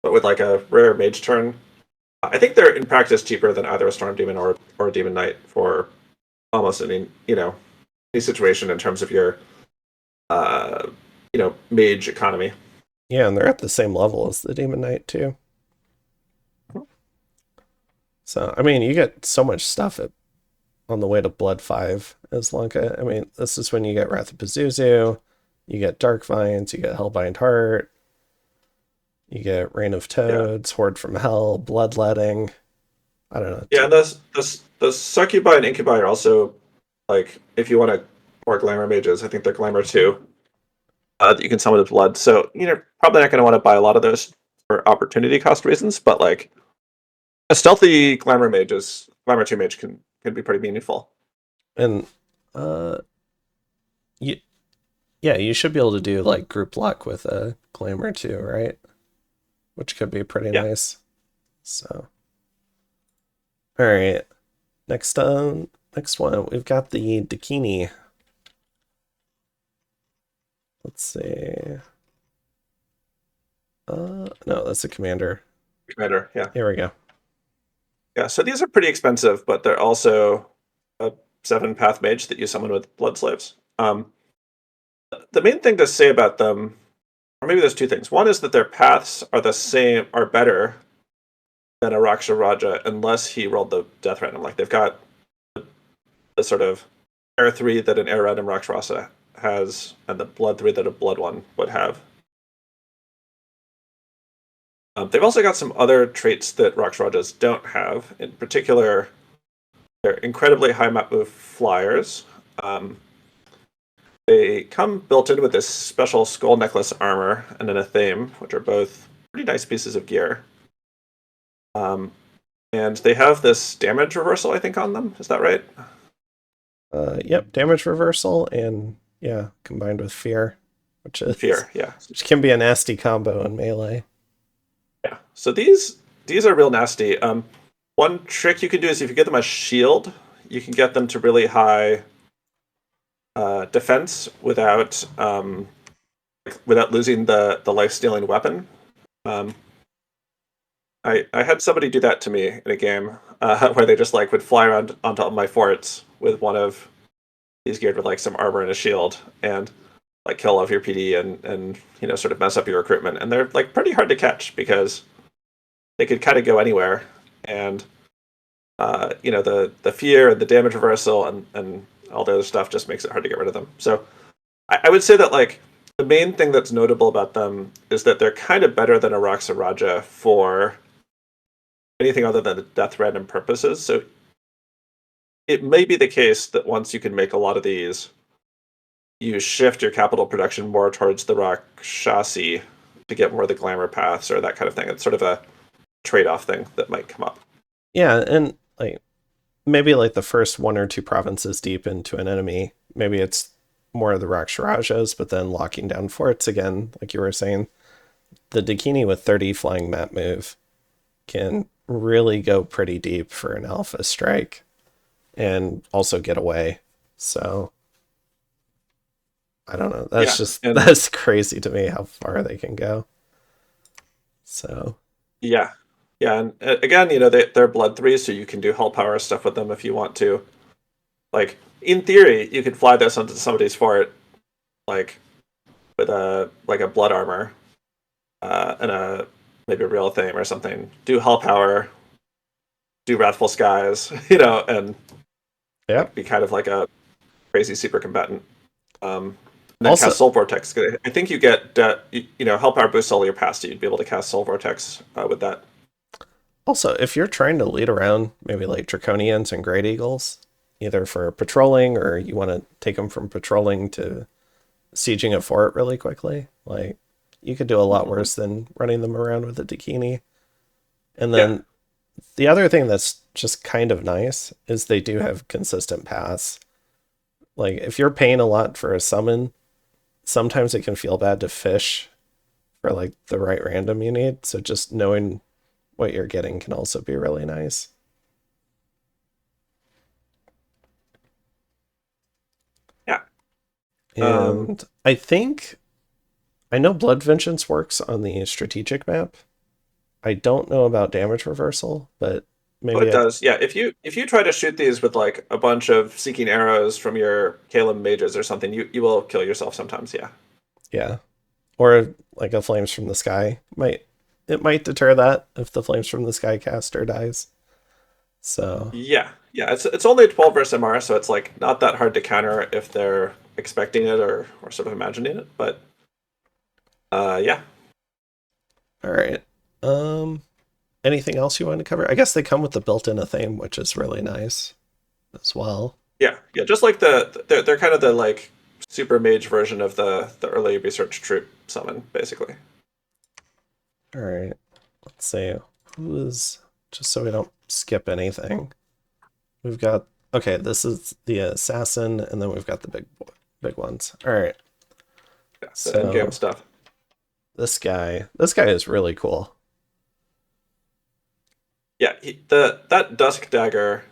but with like a rare mage turn, I think they're in practice cheaper than either a Storm Demon or a Demon Knight for almost any situation in terms of your uh, mage economy. Yeah, and they're at the same level as the Demon Knight too. So I mean, you get so much stuff on the way to Blood 5 as Lanka. I mean, this is when you get Wrath of Pazuzu, you get Dark Vines, you get Hellbind Heart, you get Reign of Yeah, Toads, Horde from Hell, Bloodletting. I don't know. yeah. And the succubi and incubi are also like if you want to more glamour mages, I think they're glamour too. That you can summon with blood. So probably not going to want to buy a lot of those for opportunity cost reasons, but like a stealthy glamour 2 mage can be pretty meaningful. And uh you, yeah, you should be able to do like group luck with a glamour too, right? Which could be pretty Yeah. nice. So all right. Next one, we've got the Dakini. Let's see. No, that's a commander. Commander, yeah. Here we go. Yeah, so these are pretty expensive, but they're also a 7 path mage that you summon with blood slaves. The main thing to say about them, or maybe there's two things. One is that their paths are better than a Raksha Raja unless he rolled the death random. Like they've got the sort of air 3 that an air random Rakshasa has, and the blood 3 that a blood one would have. They've also got some other traits that Raksharajas don't have. In particular, they're incredibly high map move flyers. They come built in with this special skull necklace armor and then a theme, which are both pretty nice pieces of gear. Um, and they have this damage reversal, I think, on them. Is that right? Yep, damage reversal and yeah, combined with fear, Fear, yeah, which can be a nasty combo in melee. yeah. So these are real nasty. One trick you can do is if you give them a shield, you can get them to really high defense without losing the life stealing weapon. Um, I had somebody do that to me in a game where they just like would fly around on top of my forts with one of these geared with like some armor and a shield and like kill off your PD and sort of mess up your recruitment. And they're like pretty hard to catch because they could kind of go anywhere. And the fear and the damage reversal and all the other stuff just makes it hard to get rid of them. So I would say that like the main thing that's notable about them is that they're kind of better than a Raja for anything other than death random purposes. So it may be the case that once you can make a lot of these, you shift your capital production more towards the rock chassis to get more of the glamour paths or that kind of thing. It's sort of a trade-off thing that might come up. Yeah, and like maybe like the first one or two provinces deep into an enemy, maybe it's more of the Raksharajas, but then locking down forts again, like you were saying, the Dakini with 30 flying map move can really go pretty deep for an alpha strike and also get away. So I don't know. Yeah, That's crazy to me how far they can go. So yeah, yeah, and again, they're blood threes, so you can do hull power stuff with them if you want to. Like in theory, you could fly this onto somebody's fort, like with a blood armor, and a maybe a real thing or something. Do hull power, do wrathful skies, and yeah. like be kind of like a crazy super combatant. And then Also, cast Soul Vortex. I think you get hull power boosts all your past. You'd be able to cast Soul Vortex with that. if you're trying to lead around maybe like Draconians and Great Eagles, either for patrolling or you want to take them from patrolling to sieging a fort really quickly, like you could do a lot worse than running them around with a Dakini. And Yeah, then the other thing that's just kind of nice is they do have consistent paths. Like if you're paying a lot for a summon, sometimes it can feel bad to fish for like the right random you need. So just knowing what you're getting can also be really nice. yeah. And I know Blood Vengeance works on the strategic map. I don't know about damage reversal, but Oh, maybe it does. Yeah, if you try to shoot these with like a bunch of seeking arrows from your Caleb mages or something, you will kill yourself sometimes. Yeah. yeah. Or like a flames from the sky might deter that if the flames from the sky caster dies. So Yeah, yeah. It's only 12 versus MR, so it's like not that hard to counter if they're expecting it or sort of imagining it. But yeah, all right. Um anything else you want to cover? I guess they come with the built-in theme, which is really nice as well. yeah, yeah. Just like they're kind of the like super mage version of the early research troop summon, basically. All right. Let's see. Who's just so we don't skip anything. We've got okay, this is the assassin and then we've got the big ones. All right. Yeah, the end game So stuff. this guy is really cool. Yeah, that dusk dagger,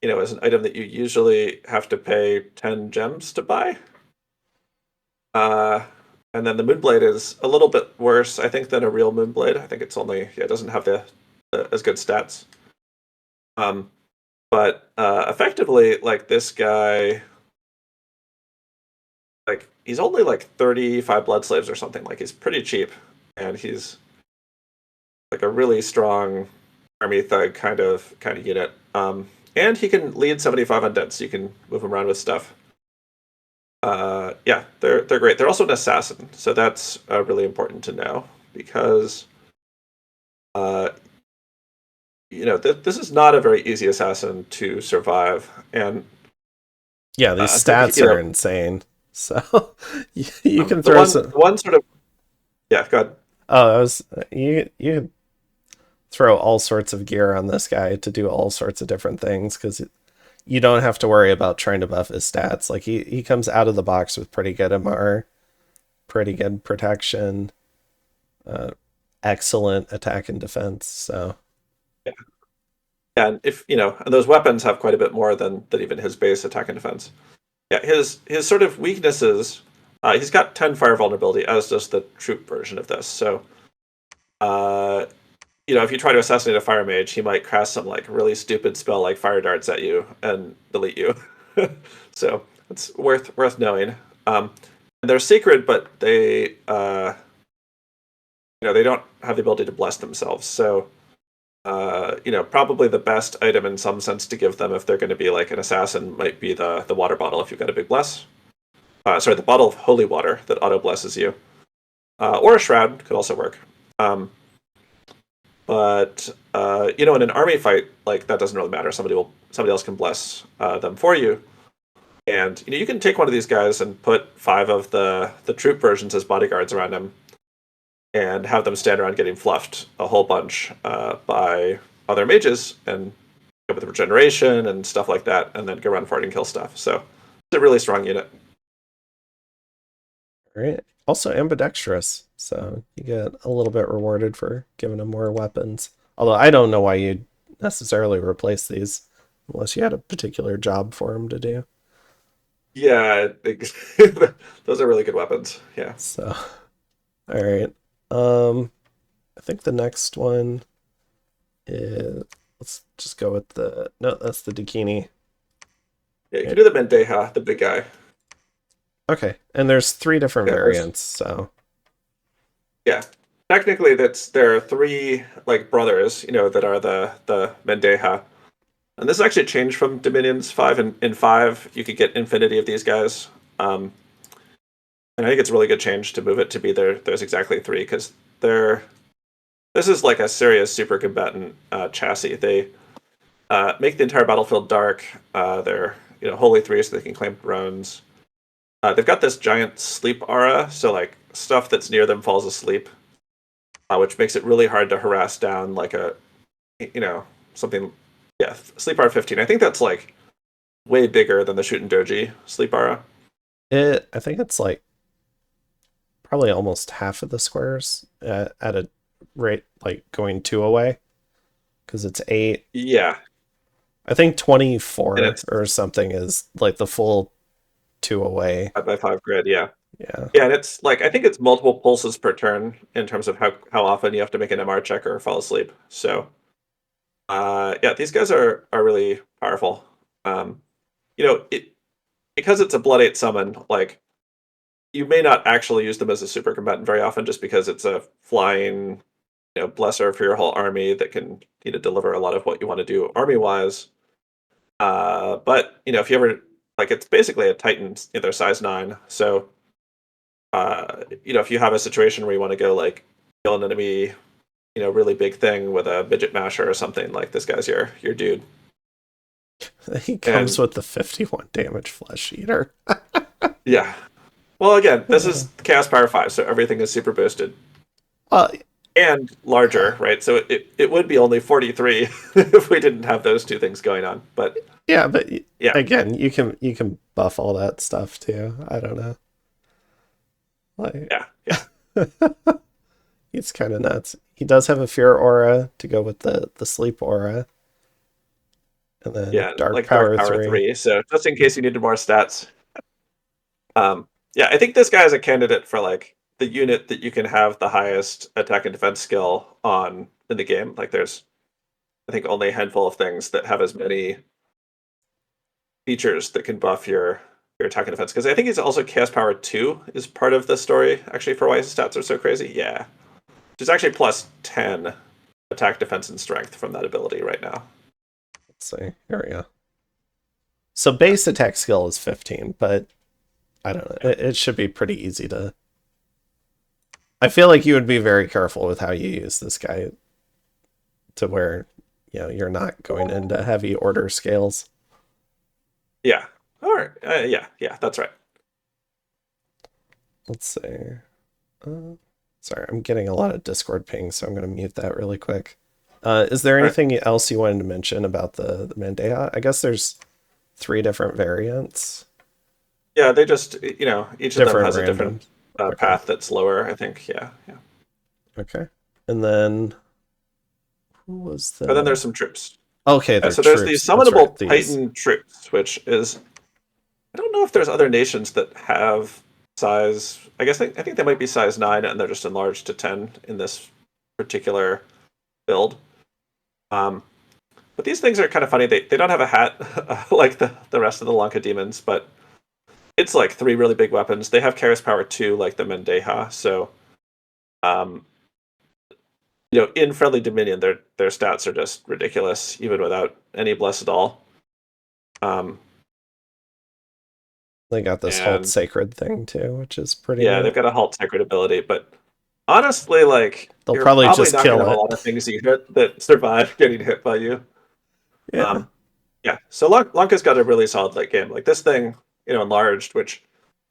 is an item that you usually have to pay 10 gems to buy. Uh, and then the Moonblade is a little bit worse, I think, than a real Moonblade. I think it doesn't have the as good stats. Um, but effectively, like this guy, like he's only like 35 blood slaves or something. Like he's pretty cheap, and he's like a really strong army thug kind of unit. And he can lead 75 undead, so you can move him around with stuff. Yeah, they're great. They're also an assassin, so that's really important to know because uh, this is not a very easy assassin to survive, and Yeah, these I think stats are insane. So you can The throw one some. the one sort of yeah, go ahead. Oh, I was you can throw all sorts of gear on this guy to do all sorts of different things because you don't have to worry about trying to buff his stats. Like he comes out of the box with pretty good MR, pretty good protection, uh, excellent attack and defense. So Yeah. And if and those weapons have quite a bit more than even his base attack and defense. Yeah, his sort of weaknesses. He's got 10 fire vulnerability, as does the troop version of this. So, uh, if you try to assassinate a fire mage, he might cast some like really stupid spell like fire darts at you and delete you. So it's worth knowing. And they're secret, but they don't have the ability to bless themselves. So probably the best item in some sense to give them if they're going to be like an assassin might be the water bottle if you've got a big bless. Sorry, the bottle of holy water that auto blesses you, or a shroud could also work. But in an army fight, like that doesn't really matter. Somebody else can bless them for you, and you can take one of these guys and put 5 of the troop versions as bodyguards around him, and have them stand around getting fluffed a whole bunch by other mages and with regeneration and stuff like that, and then go around farting and kill stuff. So it's a really strong unit. right. Also ambidextrous, so you get a little bit rewarded for giving him more weapons. Although I don't know why you'd necessarily replace these unless you had a particular job for him to do. Yeah, those are really good weapons. Yeah. So, all right. Um, I think the next one is let's just go with the no, that's the Dakini. Yeah, you can Right. do the Mendeja, the big guy. Okay, and there's 3 different Yeah, variants, so yeah. Technically, there are 3 like brothers, that are the Mendeja, and this actually changed from Dominions 5. In 5, you could get infinity of these guys, and I think it's a really good change to move it to be there's exactly 3 because they're this is like a serious super combatant chassis. They make the entire battlefield dark. They're holy 3, so they can claim thrones. They've got this giant sleep aura, so like stuff that's near them falls asleep, which makes it really hard to harass down like a, something. Yeah, sleep aura 15. I think that's like way bigger than the shoot and doji sleep aura. I think it's like probably almost half of the squares at a rate like going 2 away because it's 8. Yeah, I think and 24 it's or something is like the full 2 away. 5 by 5 grid. Yeah, Yeah. yeah, and it's like I think it's multiple pulses per turn in terms of how often you have to make an MR check or fall asleep. So yeah, these guys are really powerful. Um, it because it's a blood 8 summon. Like you may not actually use them as a super combatant very often, just because it's a flying, blesser for your whole army that can deliver a lot of what you want to do army wise. But if you ever like, it's basically a Titan, they're size 9. So if you have a situation where you want to go like kill an enemy, really big thing with a midget masher or something, like this guy's your dude. He comes And with the 51 damage flesh eater. yeah, well, again, this is Chaos Power 5, so everything is super boosted uh, and larger, right? So it would be only 43 if we didn't have those 2 things going on. But yeah, but yeah, again, you can buff all that stuff too. I don't know. Like yeah, yeah, it's kind of nuts. He does have a fear aura to go with the sleep aura, and then yeah, dark like Dark power Power 3. 3. So just in case you needed more stats. Yeah, I think this guy is a candidate for like the unit that you can have the highest attack and defense skill on in the game. Like there's I think only a handful of things that have as many features that can buff your attack and defense. Because I think he's also Chaos Power 2 is part of the story actually for why his stats are so crazy. Yeah. Which is actually plus 10 attack, defense, and strength from that ability right now. Let's see. Here we go. So base attack skill is 15, but I don't know. Yeah. It should be pretty easy to. I feel like you would be very careful with how you use this guy to where you're not going into heavy order scales. Yeah. Or yeah, that's right. let's see. Uh, Sorry, I'm getting a lot of Discord pings, so I'm going to mute that really quick. Is there All right. anything else you wanted to mention about the Mandeha? I guess there's three different variants, Yeah, they just each of them different has a different randoms. Okay, path that's lower. I think. Yeah, yeah. okay. And then who was And then the? there's some troops. Okay, Yeah, they're so there's the troops. That's right. summonable These. Titan troops, which is I don't know if there's other nations that have size. I think they might be size 9, and they're just enlarged to 10 in this particular build. Um, but these things are kind of funny. They don't have a hat like the rest of the Lanka demons, but it's like three really big weapons. They have Chaos Power 2 like the Mendeha, so um, in friendly Dominion, their stats are just ridiculous, even without any bless at all. Um, They got this Halt and Sacred thing too, which is pretty yeah, neat. they've got a halt sacred ability, but honestly, like They'll you're probably probably just not going to kill have a it. lot of things you hit that survive getting hit by you. Yeah. Um, yeah, so Lanka's got a really solid late game. Like this thing, enlarged, which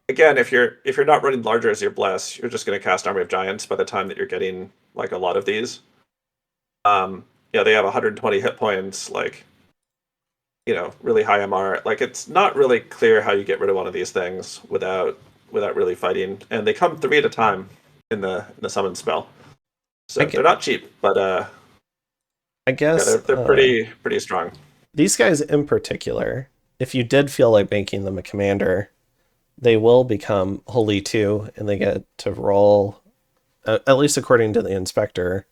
again, if you're not running larger as your bless, you're just going to cast Army of Giants by the time that you're getting like a lot of these. Yeah, they have 120 hit points, like really high MR. Like it's not really clear how you get rid of one of these things without really fighting, and they come three at a time in the summon spell. I, So gue- they're not cheap, but I yeah, guess they're pretty strong. these guys in particular, if you did feel like making them a commander, they will become Holy 2 and they get to roll, at least according to the inspector,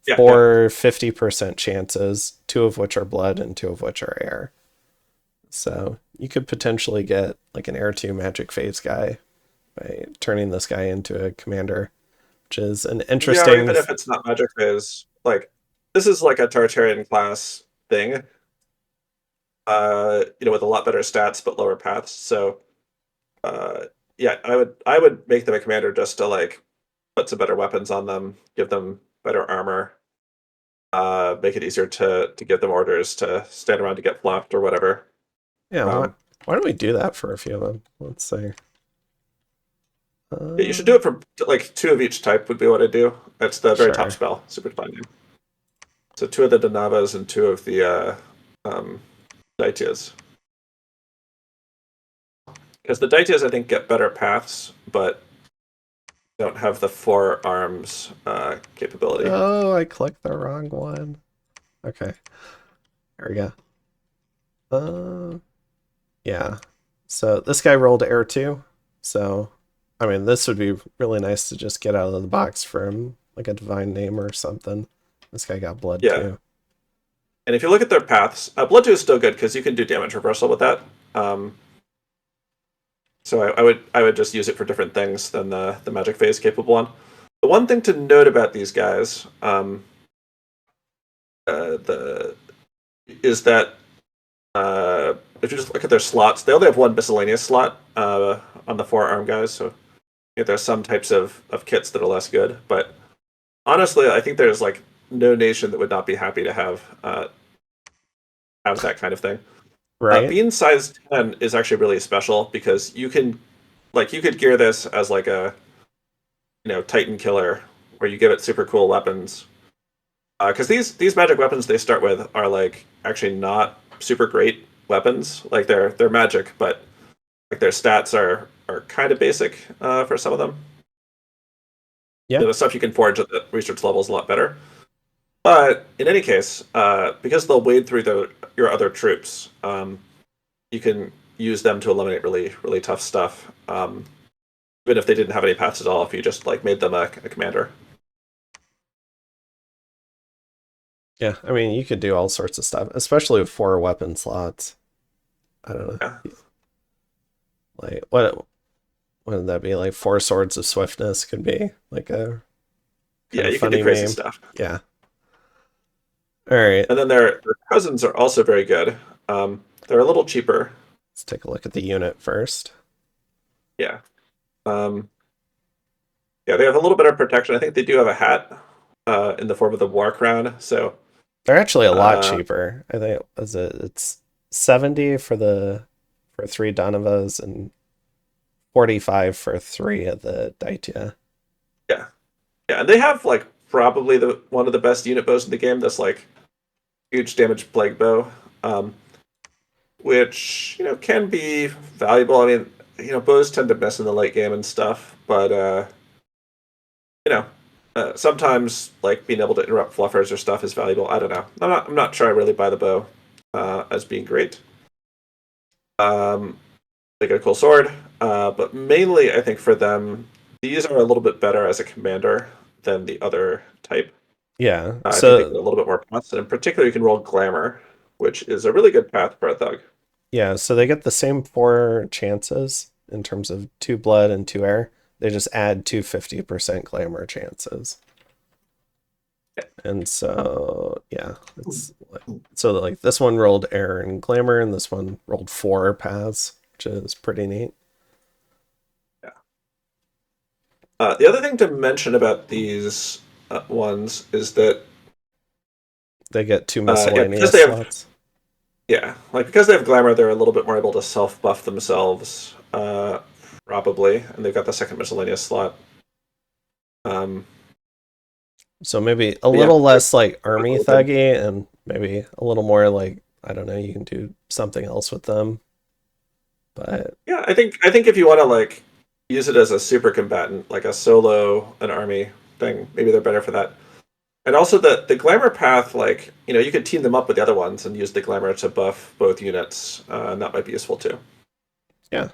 Yeah, yeah, four 50% chances, two of which are blood and two of which are air. So you could potentially get like an air 2 magic phase guy by turning this guy into a commander, which is an yeah. Or interesting. even if it's not magic phase, like this is like a Tartarian class thing. With a lot better stats but lower paths. So, uh, yeah, I would make them a commander just to like put some better weapons on them, give them better armor, make it easier to give them orders to stand around to get flopped or whatever. Yeah, Um, why don't we do that for a few of them? Let's see. yeah, you should do Uh, it for like two of each type would be what I do. That's the very top sure. spell, super finding. So two of the Danavas and two of the um, Daityas. Because the Daityas I think get better paths, but don't have the four arms capability. Oh, I clicked the wrong one. Okay, there we go. Uh, yeah. So this guy rolled air 2. So, I mean, this would be really nice to just get out of the box from like a divine name or something. This guy got blood Yeah, too. and if you look at their paths, Blood 2 is still good because you can do damage reversal with that. So I would just use it for different things than the magic phase capable one. The one thing to note about these guys, the is that if you just look at their slots, they only have one miscellaneous slot on the forearm guys. So there's some types of kits that are less good, but honestly, I think there's like no nation that would not be happy to have that kind of thing. Right? Being size 10 is actually really special because you could gear this as like a Titan killer where you give it super cool weapons. Because these magic weapons they start with are like actually not super great weapons. Like they're magic, but like their stats are kind of basic for some of them. Yeah. The stuff you can forge at the research level is a lot better. But in any case, because they'll wade through your other troops, you can use them to eliminate really really tough stuff. Even if they didn't have any paths at all, if you just like made them a commander. Yeah. I mean, you could do all sorts of stuff, especially with four weapon slots. I don't know. Yeah, Like what would that be? Like four swords of swiftness could be like a kind yeah, of you can do funny crazy meme. stuff. Yeah. All right. And then their cousins are also very good. They're a little cheaper. Let's take a look at the unit first. Yeah. Um, yeah, they have a little better protection. I think they do have a hat in the form of the war crown. So They're actually a lot uh, cheaper. I think it's 70 for three Donovas and 45 for 3 of the Daitia. Yeah, yeah, and they have like probably the one of the best unit bows in the game. That's like huge damage plague bow, which can be valuable. I mean, bows tend to miss in the late game and stuff, but you know, sometimes like being able to interrupt fluffers or stuff is valuable. I don't know. I'm not sure I really buy the bow as being great. Um, they get a cool sword, but mainly I think for them, these are a little bit better as a commander than the other type. Yeah. I think they get So a little bit more paths, and in particular, you can roll glamour, which is a really good path for a thug. yeah, so they get the same 4 chances in terms of 2 blood and 2 air. They just add 250% glamour chances. And so yeah, it's like, so like this one rolled air and glamour, and this one rolled 4 paths, which is pretty neat. Yeah. The other thing to mention about these ones is that They get 2 yeah, because miscellaneous they have slots. yeah, like because they have glamour, they're a little bit more able to self buff themselves, probably, and they've got the second miscellaneous slot. Um, So maybe a but yeah, little they're less like both army really good. thuggy, and maybe a little more like, I don't know, you can do something else with them. But Yeah, I think if you want to like use it as a super combatant, like a solo an army thing, maybe they're better for that. And also the glamour path, like you could team them up with the other ones and use the glamour to buff both units, and that might be useful too. yeah,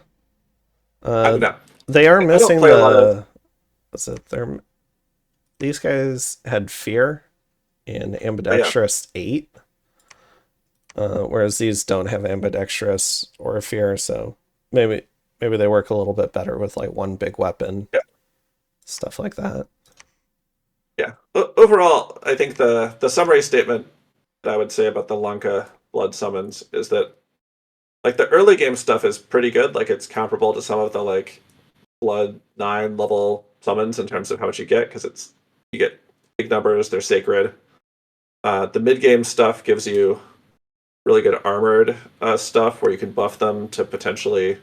I don't uh, know. they are I don't missing play a lot of. the. What's it? These guys had fear in Oh yeah, ambidextrous 8, whereas these don't have ambidextrous or fear. So maybe maybe they work a little bit better with like one big weapon, yeah, stuff like that. yeah. Overall, I think the summary statement that I would say about the Lanka blood summons is that like the early game stuff is pretty good. Like it's comparable to some of the like blood 9 level summons in terms of how much you get because you get big numbers. They're sacred. The mid game stuff gives you really good armored stuff where you can buff them to potentially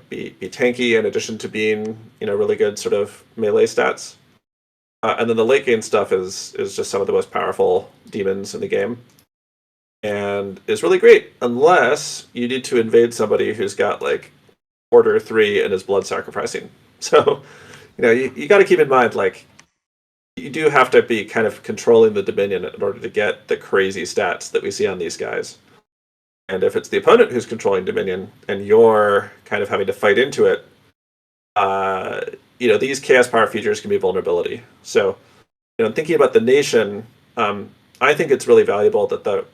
be tanky in addition to being really good sort of melee stats. And then the late game stuff is just some of the most powerful demons in the game, and is really great unless you need to invade somebody who's got like order 3 and is blood sacrificing. So you got to keep in mind like you do have to be kind of controlling the Dominion in order to get the crazy stats that we see on these guys. And if it's the opponent who's controlling Dominion and you're kind of having to fight into it, uh, these chaos power features can be vulnerability. So, thinking about the nation, I think it's really valuable that the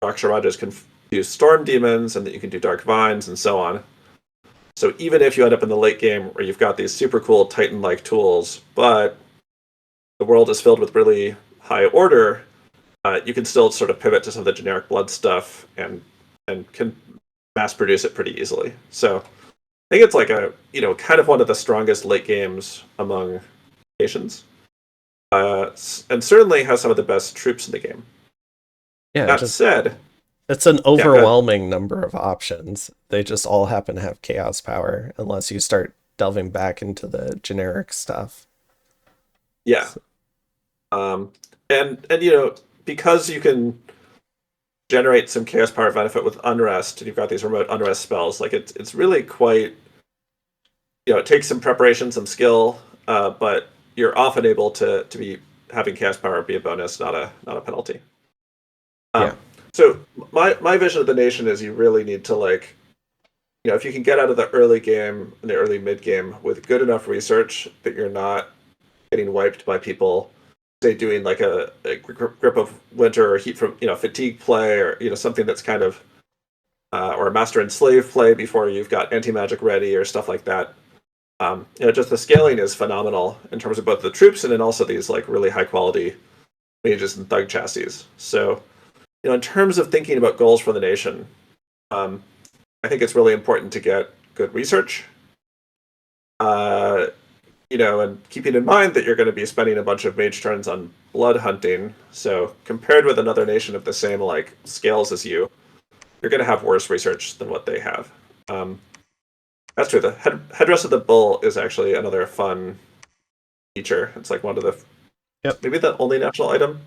Raksharajas can do storm demons and that you can do dark vines and so on. So even if you end up in the late game where you've got these super cool Titan-like tools, but the world is filled with really high order, you can still sort of pivot to some of the generic blood stuff and can mass produce it pretty easily. So I think it's like a kind of one of the strongest late games among nations, and certainly has some of the best troops in the game. Yeah, That just said, it's an yeah, go ahead. overwhelming number of options. They just all happen to have chaos power unless you start delving back into the generic stuff. Yeah, So, um, and because you can generate some chaos power benefit with unrest, and you've got these remote unrest spells, like it's really quite it takes some preparation, some skill, but you're often able to be having chaos power be a bonus, not a penalty. yeah. Um, so my vision of the nation is you really need to like if you can get out of the early game and the early mid game with good enough research that you're not getting wiped by people, say doing like a grip of winter or heat from fatigue play or something that's kind of or a master and slave play before you've got anti magic ready or stuff like that. Just the scaling is phenomenal in terms of both the troops and then also these like really high quality mages and thug chassis. So, in terms of thinking about goals for the nation, um, I think it's really important to get good research. Uh, and keeping in mind that you're going to be spending a bunch of mage turns on blood hunting. So, compared with another nation of the same like scales as you're going to have worse research than what they have. Um, That's true. The headdress of the bull is actually another fun feature. It's like one of the Yep. maybe the only national item.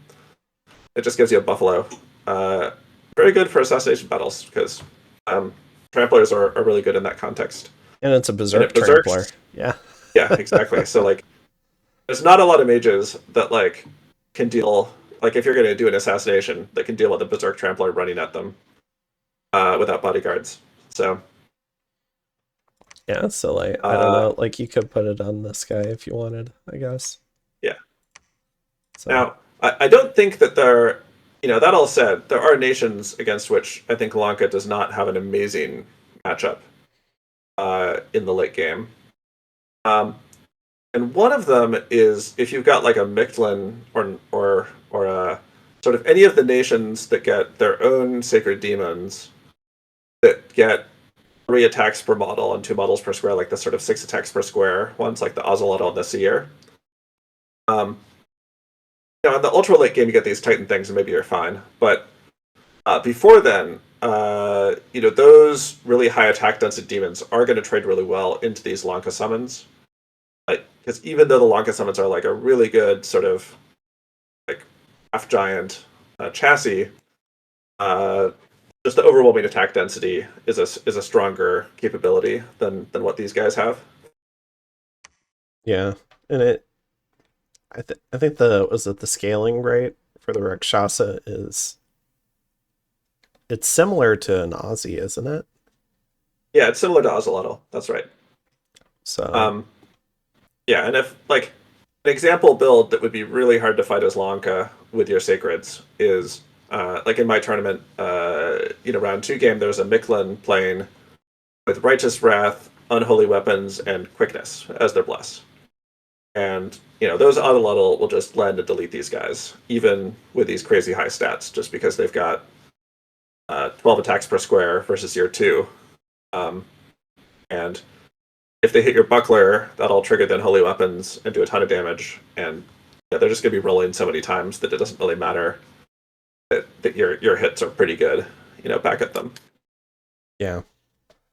It just gives you a buffalo. Uh, Very good for assassination battles because um, tramplers are really good in that context. And it's a And berserk it trampler. berserks. Yeah. Yeah, exactly. So like, there's not a lot of mages that like can deal like if you're going to do an assassination that can deal with a berserk trampler running at them without bodyguards. So Yeah, so like I don't uh, know, like you could put it on this guy if you wanted, I guess. yeah. So Now I don't think that there. That all said, there are nations against which I think Lanka does not have an amazing matchup in the late game. Um, and one of them is if you've got like a Mictlan or a sort of any of the nations that get their own sacred demons that get 3 attacks per model and 2 models per square, like the sort of 6 attacks per square ones, like the Ocelot and the Seer. Um, in the ultra late game, you get these Titan things, and maybe you're fine. But before then, those really high attack density demons are going to trade really well into these Lanka summons. Because even though the Lanka summons are like a really good sort of like half giant chassis, uh, just the overwhelming attack density is a stronger capability than what these guys have. yeah. And I think the was it the scaling rate for the Rakshasa is it's similar to an Aussie, isn't it? Yeah, it's similar to Ocelotl. That's right. So Um, yeah, and if like an example build that would be really hard to fight as Lanka with your sacreds is like in my tournament, round 2 game, there's a Mictlan playing with Righteous Wrath, Unholy Weapons, and Quickness as their bless. And those Autolotl will just land and delete these guys, even with these crazy high stats, just because they've got 12 attacks per square versus your 2. Um, and if they hit your buckler, that'll trigger the Unholy Weapons and do a ton of damage. And they're just going to be rolling so many times that it doesn't really matter that your hits are pretty good, back at them. yeah,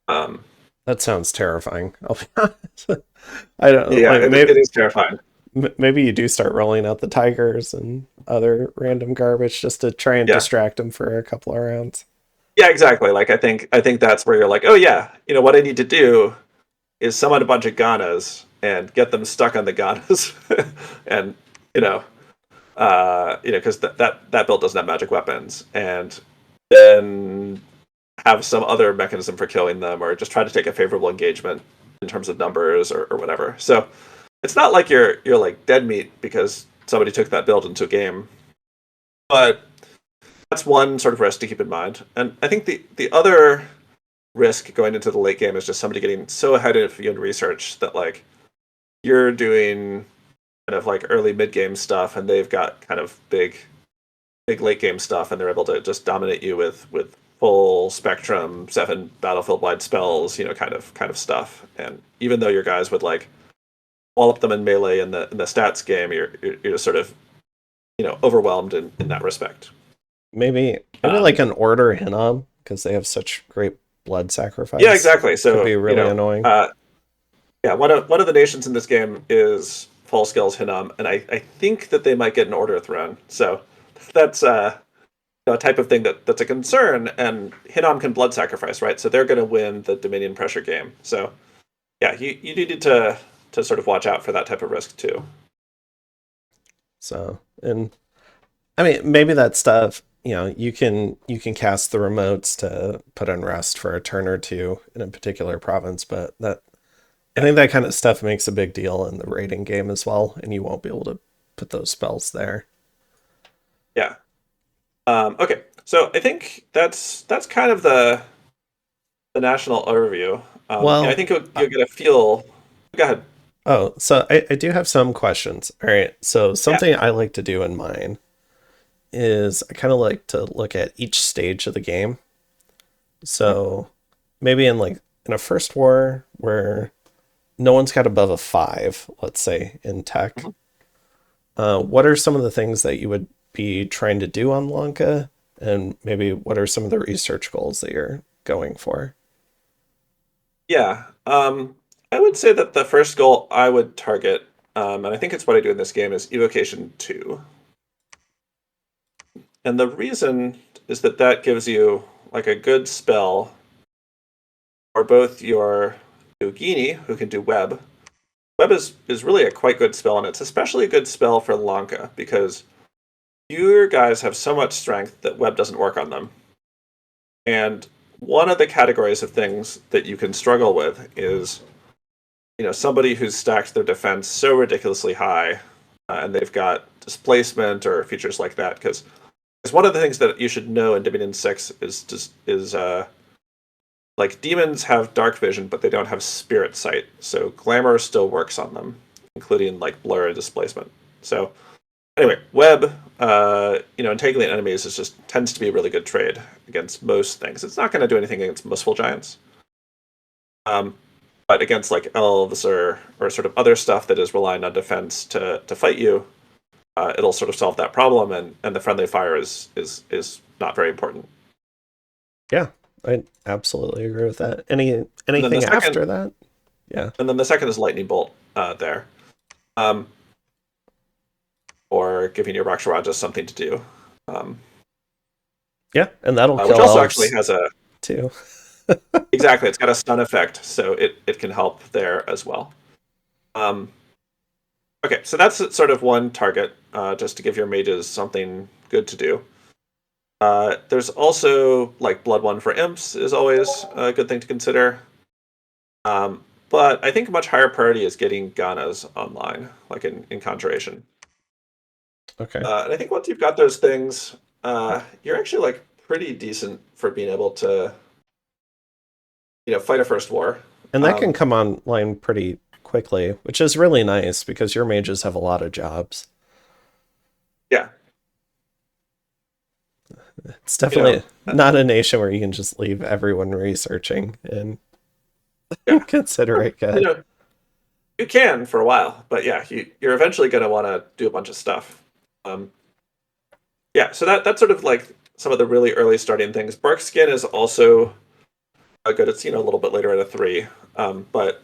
Um, that sounds terrifying. I'll be honest. I don't yeah, like it is terrifying. maybe you do start rolling out the tigers and other random garbage just to try and Yeah, distract them for a couple of rounds. yeah, exactly. Like I think that's where you're like, oh yeah, what I need to do is summon a bunch of Ganas and get them stuck on the Ganas, and you know, because that build doesn't have magic weapons, and then have some other mechanism for killing them, or just try to take a favorable engagement in terms of numbers or whatever. So it's not like you're like dead meat because somebody took that build into a game, but that's one sort of risk to keep in mind. And I think the other risk going into the late game is just somebody getting so ahead of you in research that like you're doing kind of like early mid game stuff and they've got kind of big late game stuff and they're able to just dominate you with full spectrum 7 battlefield wide spells, kind of stuff. And even though your guys would like wallop them in melee in the stats game, you're just sort of overwhelmed in that respect. Maybe Um, like an order Hinnom because they have such great blood yeah, sacrifice exactly. could So be really annoying. yeah, one of the nations in this game is Fall Skills Hinnom, and I think that they might get an Order Throne. So that's a type of thing that's a concern. And Hinnom can blood sacrifice, right? So they're going to win the Dominion pressure game. So yeah, you do need to sort of watch out for that type of risk too. So and I mean maybe that stuff you can cast the remotes to put on rest for a turn or two in a particular province, but that I Yeah, think that kind of stuff makes a big deal in the raiding game as well, and you won't be able to put those spells there. yeah. Okay, so I think that's kind of the national overview. I Well, think you'll get a feel. Go ahead. oh, so I do have some questions. All right. So Yeah. something I like to do in mine is I kind of like to look at each stage of the game. So maybe in a first war where no one's got above a 5, let's say in tech. Mhm. What are some of the things that you would be trying to do on Lanka? And maybe what are some of the research goals that you're going for? Yeah. I would say that the first goal I would target, and I think it's what I do in this game, is Evocation 2. And the reason is that that gives you like a good spell for both your Yogini, who can do web. Web is really a quite good spell, and it's especially a good spell for Lanka because your guys have so much strength that web doesn't work on them. And one of the categories of things that you can struggle with is, somebody who's stacked their defense so ridiculously high, and they've got displacement or features like that. Because one of the things that you should know in Dominion 6 is like demons have dark vision, but they don't have spirit sight. So glamour still works on them, including like blur and displacement. So anyway, web, entangling enemies is just tends to be a really good trade against most things. It's not going to do anything against merciful giants, um, but against like elves or sort of other stuff that is relying on defense to fight you, it'll sort of solve that problem. And the friendly fire is not very important. Yeah, I absolutely agree with that. And then the Anything second, after that? Yeah. and then the second is lightning bolt there, um, or giving your Raksharajas something to do. Um, Yeah, and that'll which kill also actually elves has a too. exactly. It's got a stun effect, so it can help there as well. Um, okay, so that's sort of one target, just to give your mages something good to do. There's also like Blood One for imps is always a good thing to consider. But I think a much higher priority is getting Ganas online, like in Conjuration. Okay. And I think once you've got those things, you're actually like pretty decent for being able to, fight a first war. And that can Um, come online pretty quickly, which is really nice because your mages have a lot of jobs. yeah, It's you know, definitely not a nation where you can just leave everyone researching and yeah, consider it you good. know, you can for a while, but yeah, you're eventually going to want to do a bunch of stuff. Um, yeah, so that's sort of like some of the really early starting things. Bark skin is also good. It's a little bit later at a 3, but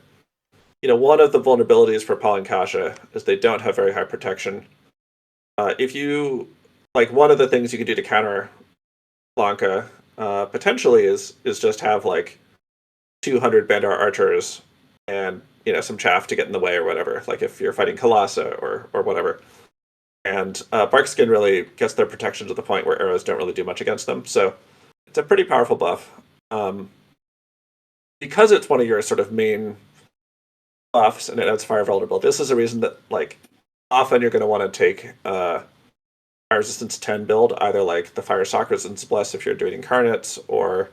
one of the vulnerabilities for Paul and Kasha is they don't have very high protection. If you like, one of the things you could do to counter Lanka potentially is just have like 200 Bandar archers and some chaff to get in the way or whatever. Like if you're fighting Kalasa or whatever. And Barkskin really gets their protection to the point where arrows don't really do much against them. So it's a pretty powerful buff. Um, because it's one of your sort of main buffs and it adds fire vulnerability, this is a reason that like often you're going to want to take fire resistance 10 build, either like the fire shock resistance bless if you're doing incarnates, or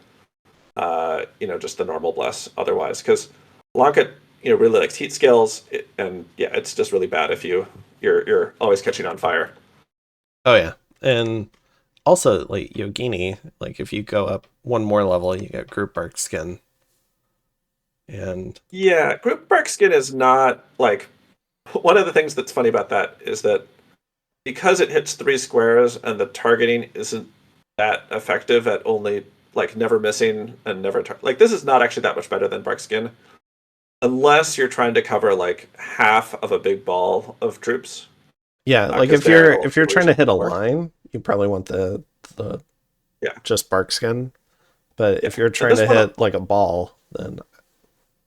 just the normal bless otherwise. Because Lanka, really likes heat scales, and yeah, it's just really bad if you're always catching on fire. Oh yeah. And also like Yogini, like if you go up one more level, you get group bark skin. And Yeah, group bark skin is not like one of the things that's funny about that is that because it hits 3 squares and the targeting isn't that effective at only like never missing and never like this is not actually that much better than bark skin unless you're trying to cover like half of a big ball of troops. yeah, like Because there if it you're trying to really hit a work. line, you probably want the Yeah, just bark skin. But yeah. if you're And trying this to one, hit like a ball, then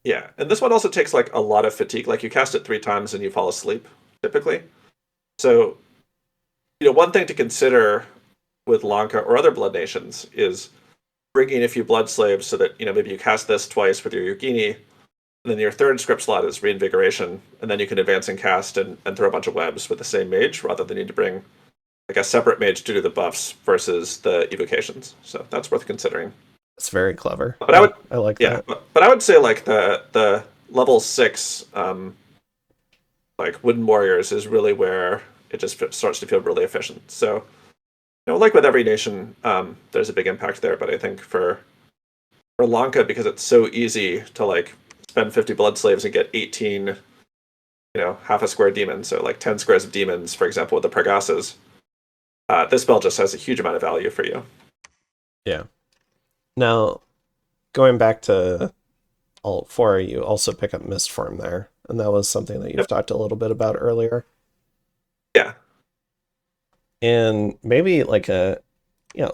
yeah, and this one also takes like a lot of fatigue. Like you cast it 3 times and you fall asleep typically. So one thing to consider with Lanka or other blood nations is bringing a few blood slaves so that maybe you cast this twice with your Yogini, and then your third script slot is reinvigoration, and then you can advance and cast and throw a bunch of webs with the same mage rather than need to bring like a separate mage to do the buffs versus the evocations. So that's worth considering. it's very clever. But I Yeah, would, I like yeah, that. but I would say like the level 6 like wooden warriors is really where it just starts to feel really efficient. So like with every nation, there's a big impact there. But I think for Lanka, because it's so easy to like spend 50 blood slaves and get 18, half a square demons, so like 10 squares of demons, for example, with the Pragasas, this spell just has a huge amount of value for you. Yeah. Now, going back to Alt 4, you also pick up Mistform there. And that was something that you've Yep. talked a little bit about earlier. Yeah. And maybe like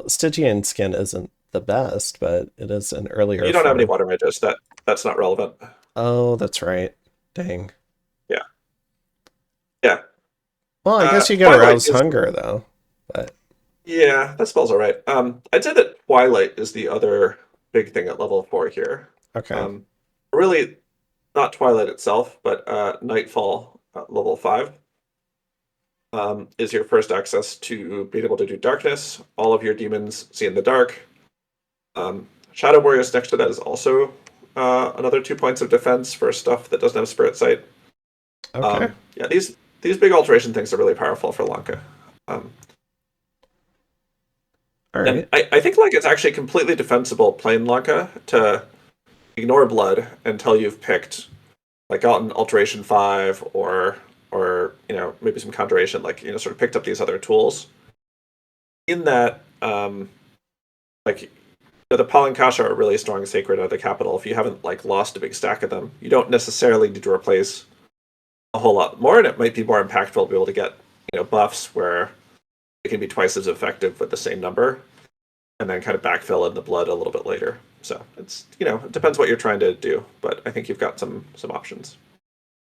Stygian skin isn't the best, but it is an earlier You don't have any form. water mages. That's not relevant. Oh, that's right. Dang. Yeah. Yeah. Well, I guess you get Twilight aroused is hunger though. But Yeah, that spell's all right. I'd say that Twilight is the other big thing at level 4 here. okay. Um, really not Twilight itself, but Nightfall at level 5 is your first access to being able to do darkness. All of your demons see in the dark. Shadow Warriors next to that is also another 2 points of defense for stuff that doesn't have Spirit Sight. Okay. Yeah, these big alteration things are really powerful for Lanka. Um, All and right. I think like it's actually completely defensible playing Lanka to ignore blood until you've picked like gotten alteration 5 or maybe some conjuration, like sort of picked up these other tools. In that, like the Palankasha are really strong sacred out of the capital. If you haven't like lost a big stack of them, you don't necessarily need to replace a whole lot more, and it might be more impactful to be able to get buffs where it can be twice as effective with the same number, and then kind of backfill in the blood a little bit later. So it's it depends what you're trying to do, but I think you've got some options.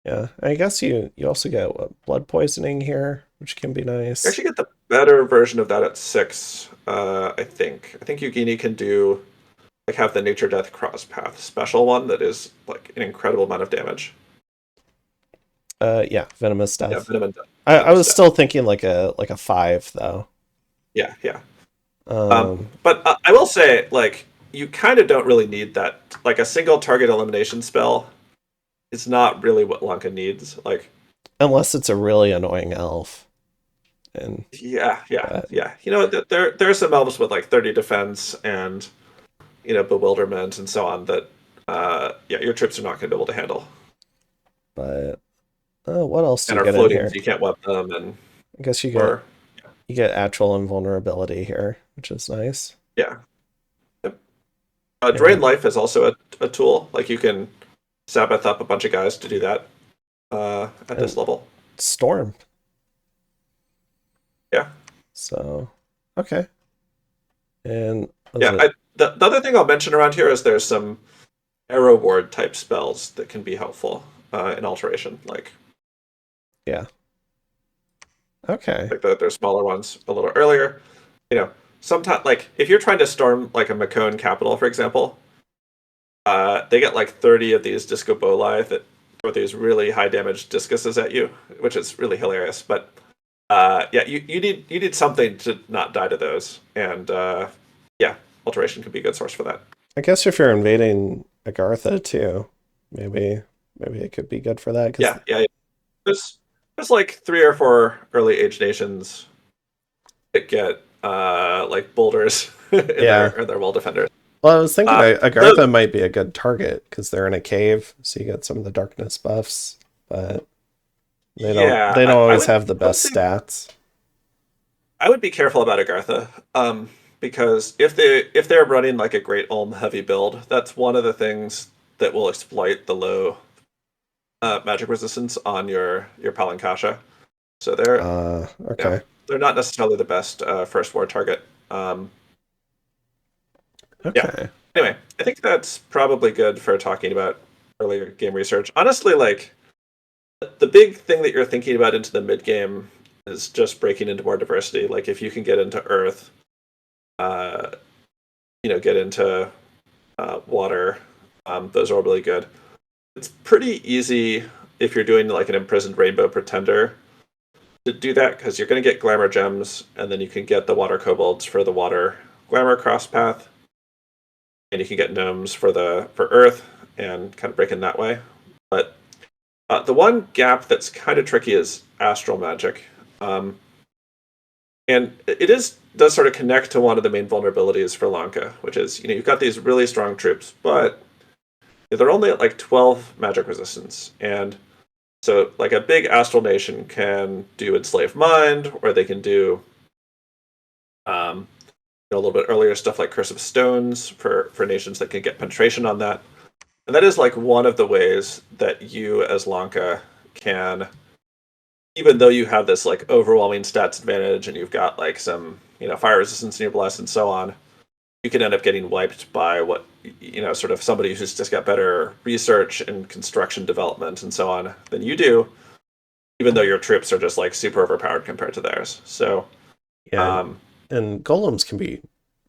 Yeah. I guess you also get blood poisoning here, which can be You nice. actually get the better version of that at 6. I think. I think Yugini can do like have the nature death cross path special one that is like an incredible amount of damage. Yeah, venomous Yeah, death. I venomous was death. still thinking like a 5 though. Yeah, yeah. Um, But I will say, like, you kind of don't really need that. Like, a single target elimination spell is not really what Lanka needs. Like, unless it's a really annoying elf. And yeah, yeah, but yeah. There are some elves with like 30 defense and bewilderment and so on that, yeah, your troops are not going to be able to handle but what else do and you are get in floating, here? so you can't web them and I guess or you get actual invulnerability here, which is nice. yeah. Yep. Drain And life is also a tool. Like, you can Sabbath up a bunch of guys to do that at this and level. storm. Yeah. So okay. And was Yeah, it the other thing I'll mention around here is there's some arrow ward type spells that can be helpful in alteration, yeah. Okay. like their smaller ones a little earlier. You know, sometimes like if you're trying to storm like a Macone capital, for example, they get like 30 of these disco boli that throw these really high damage discuses at you, which is really hilarious. But yeah, you need something to not die to those, and yeah, alteration can be a good source for that. I guess if you're invading Agartha too, maybe it could be good for that because Yeah, yeah. There's like 3 or 4 early age nations that get like boulders yeah. in their wall defenders. Well, I was thinking Those, Agartha might be a good target because they're in a cave, so you get some of the darkness buffs, but yeah, they don't always have the I would best say stats. I would be careful about Agartha, because if they're running like a Great Ulm heavy build, that's one of the things that will exploit the low magic resistance on your Palankasha. So Okay. they're not necessarily the best first war target. Yeah. Okay. Anyway, I think that's probably good for talking about earlier game research. Honestly, like the big thing that you're thinking about into the mid game is just breaking into more diversity. Like if you can get into Earth, uh, get into water, those are all really good. It's pretty easy if you're doing like an imprisoned rainbow pretender to do that because you're going to get glamour gems, and then you can get the water kobolds for the water glamour cross path, and you can get gnomes for Earth and kind of break in that way. But the one gap that's kind of tricky is astral magic, and does sort of connect to one of the main vulnerabilities for Lanka, which is you've got these really strong troops, but they're only at like 12 magic resistance, and so like a big astral nation can do enslaved mind, or they can do a little bit earlier stuff like curse of stones for nations that can get penetration on that. And that is like one of the ways that you as Lanka can, even though you have this like overwhelming stats advantage and you've got like some, fire resistance in your blast and so on, you can end up getting wiped by what, sort of somebody who's just got better research and construction development and so on than you do, even though your troops are just like super overpowered compared to theirs. So, Yeah, um, and golems can be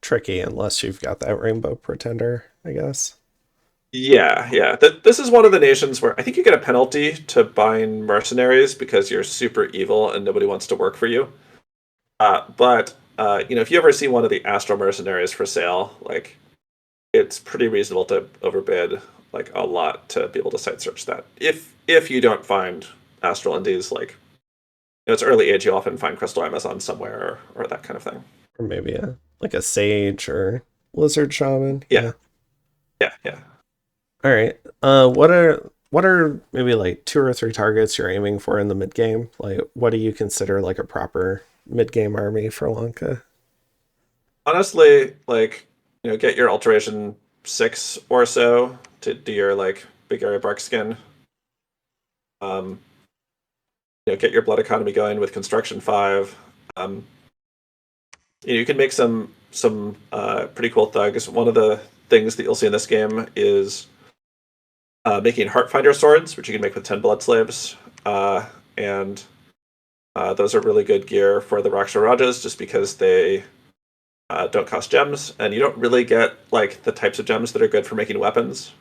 tricky unless you've got that rainbow pretender, I guess. yeah, yeah. This is one of the nations where I think you get a penalty to buying mercenaries because you're super evil and nobody wants to work for you. But if you ever see one of the Astral mercenaries for sale, like it's pretty reasonable to overbid like a lot to be able to site search that. If you don't find Astral Indies, like it's early age, you often find Crystal Amazon somewhere or that kind of thing. Or maybe a like a sage or lizard shaman. Yeah, Yeah. yeah, yeah. All right. What are maybe like two or three targets you're aiming for in the mid game? Like, what do you consider like a proper mid game army for Lanka? Honestly, like get your alteration 6 or so to do your like big area bark skin. Um, get your blood economy going with construction 5. Um, you can make some pretty cool thugs. One of the things that you'll see in this game is making Heartfinder swords, which you can make with 10 blood slaves, and those are really good gear for the Raksha Rajas, just because they don't cost gems, and you don't really get like the types of gems that are good for making weapons.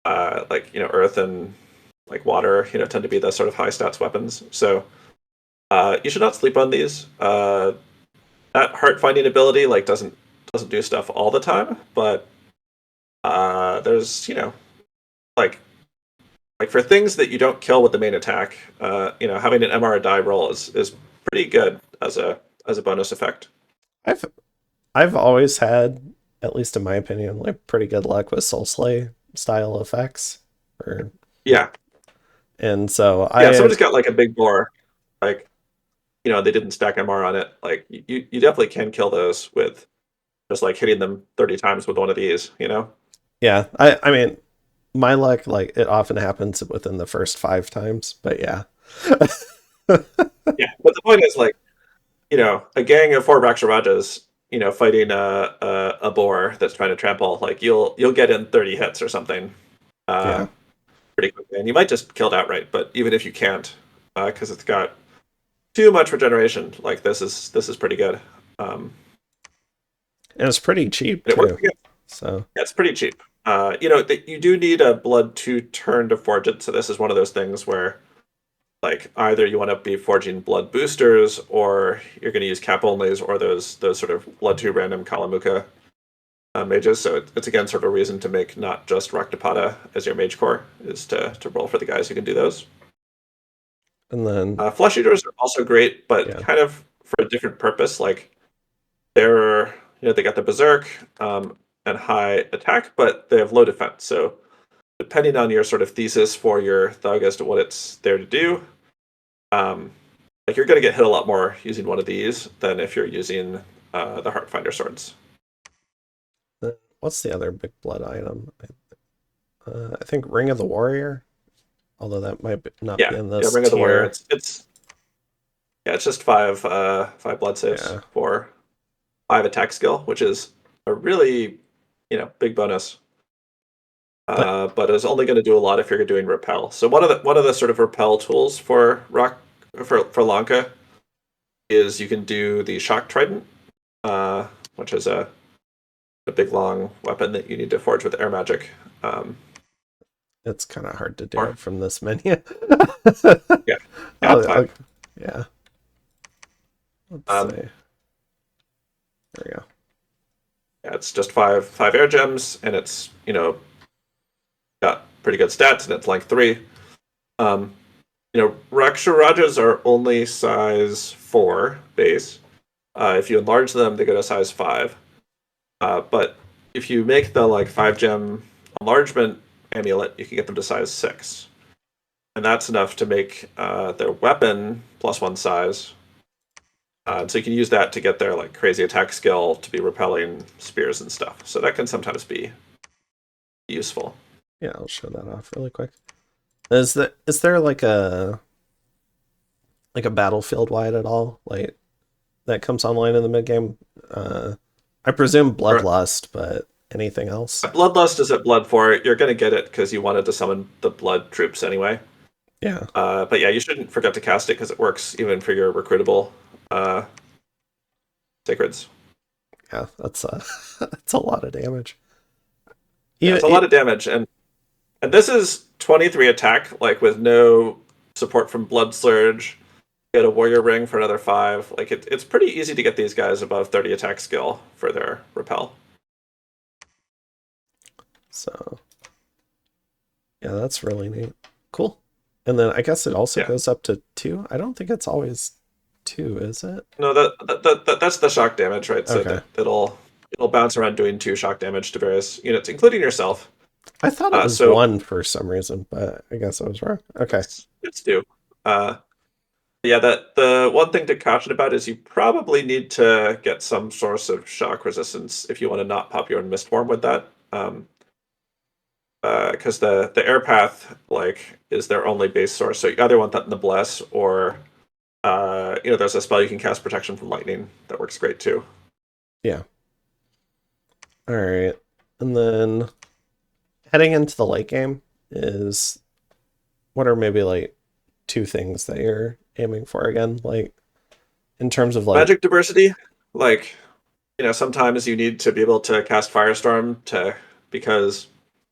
Like earth and like water, tend to be the sort of high stats weapons. So you should not sleep on these. That heart finding ability like doesn't do stuff all the time, but there's like for things that you don't kill with the main attack, having an MR die roll is pretty good as a bonus effect. I've I've always had, at least in my opinion, like pretty good luck with Soul Slay style effects. Or Yeah, and so yeah. I Somebody's got like a big bore, like they didn't stack MR on it. Like you definitely can kill those with just like hitting them 30 times with one of these. yeah, I mean my luck, like it often happens within the first 5 times, but yeah. Yeah, but the point is like a gang of 4 Raksharajas, fighting a boar that's trying to trample, like you'll get in 30 hits or something, uh, Yeah. pretty quickly, and you might just kill it outright. But even if you can't, because it's got too much regeneration, like this is pretty good, And it's pretty cheap and it works too. again. So Yeah, it's pretty cheap. You do need a blood to turn to forge it, so this is one of those things where like either you want to be forging blood boosters or you're going to use cap onlys or those sort of blood 2 random Kalamuka mages. So it's again sort of a reason to make not just Raktapada as your mage core, is to roll for the guys who can do those. and then Flesh eaters are also great, but yeah. kind of for a different purpose. Like they're they got the berserk and high attack, but they have low defense. So depending on your sort of thesis for your thug as to what it's there to do, um, like you're going to get hit a lot more using one of these than if you're using the Heartfinder swords. What's the other big blood item? I think Ring of the Warrior, although that might not Yeah, be in yeah, this Ring of the Warrior. tier. It's just 5 blood saves Yeah. for 5 attack skill, which is a really big bonus. But But it's only going to do a lot if you're doing repel. So one of the sort of repel tools for Lanka is you can do the shock trident, which is a big long weapon that you need to forge with air magic. it's kind of hard to do Or it from this menu. yeah, yeah, Oh, it's fine. yeah. Let's Um, see. There we go. yeah, it's just five air gems, and it's got pretty good stats, and it's like 3. Um, Raksha Rajas are only size 4 base. If you enlarge them, they go to size 5. But if you make the like 5 gem enlargement amulet, you can get them to size 6, and that's enough to make their weapon +1 size. So you can use that to get their like crazy attack skill to be repelling spears and stuff. So that can sometimes be useful. Yeah, I'll show that off really quick. Is there like a battlefield wide at all? Like that comes online in the mid game? I presume Or Bloodlust, but anything else? Bloodlust is at Blood 4. You're going to get it because you wanted to summon the Blood troops anyway. Yeah. But yeah, you shouldn't forget to cast it because it works even for your recruitable uh, sacreds. Yeah, that's that's a lot of damage. Yeah, Even it's a lot of damage, and this is 23 attack, like with no support from Blood Surge. Get a Warrior Ring for another 5. Like it's pretty easy to get these guys above 30 attack skill for their repel. so yeah, that's really neat. Cool. And then I guess it also Yeah. goes up to 2. I don't think it's always 2, is it? No, that's the shock damage, right? So Okay. that it'll bounce around doing 2 shock damage to various units, including yourself. I thought it was So 1 for some reason, but I guess I was wrong. Okay. it's 2. Uh, yeah, that the one thing to caution about is you probably need to get some source of shock resistance if you want to not pop your own mist form with that. Because the air path like is their only base source, so you either want that in the bless or there's a spell you can cast protection from lightning that works great too. Yeah. All right. And then heading into the late game is what are maybe like 2 things that you're aiming for again? Like in terms of like Magic diversity, like sometimes you need to be able to cast Firestorm to because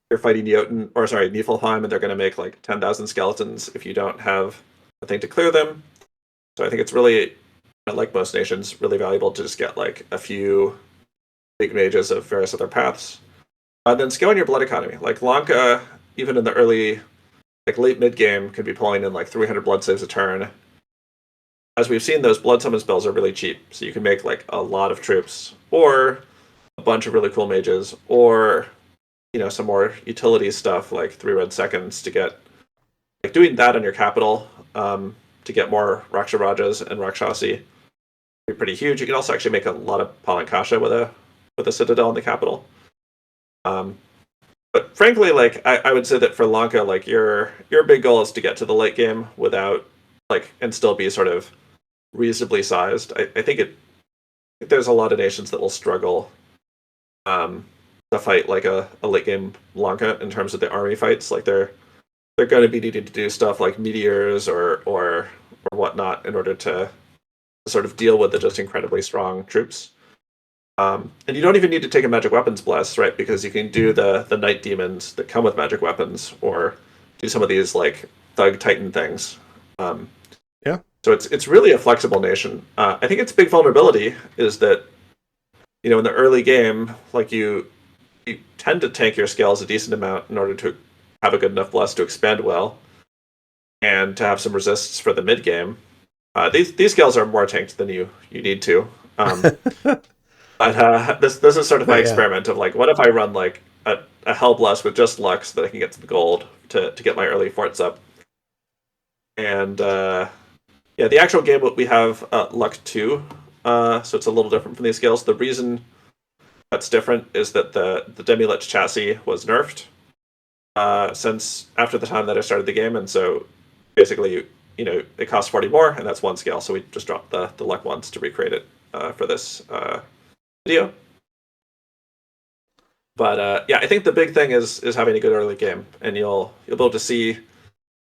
you're fighting Jotun or sorry Niflheim and they're going to make like 10,000 skeletons if you don't have a thing to clear them. So I think it's really, like most nations, really valuable to just get like a few big mages of various other paths. Then scaling your blood economy. Like Lanka, even in the early, like late mid game, could be pulling in like 300 blood saves a turn. As we've seen, those blood summon spells are really cheap, so you can make like a lot of troops, or a bunch of really cool mages, or some more utility stuff like 3 red seconds to get like doing that on your capital to get more Raksha Rajas and Rakshasi be pretty huge. You can also actually make a lot of Palankasha with a citadel in the capital. But frankly, like I would say that for Lanka, like your big goal is to get to the late game without like and still be sort of reasonably sized. I think there's a lot of nations that will struggle to fight like a late game Lanka in terms of the army fights. Like they're going to be needing to do stuff like meteors or whatnot in order to sort of deal with the just incredibly strong troops. And you don't even need to take a magic weapons bless, right? Because you can do the night demons that come with magic weapons, or do some of these like thug titan things. Um, yeah. so it's really a flexible nation. I think its big vulnerability is that in the early game, like you tend to tank your scales a decent amount in order to have a good enough bless to expand well, and to have some resists for the mid game. These scales are more tanked than you need to. But this is sort of my But yeah. experiment of like, what if I run like a Hell Bless with just Lux so that I can get to the gold to get my early forts up. And yeah, the actual game we have Luck 2, so it's a little different from these scales. The reason that's different is that the Demi-Lich chassis was nerfed since after the time that I started the game, and so basically, it costs 40 more, and that's one scale, so we just dropped the Luck ones to recreate it for this video. But yeah, I think the big thing is having a good early game, and you'll be able to see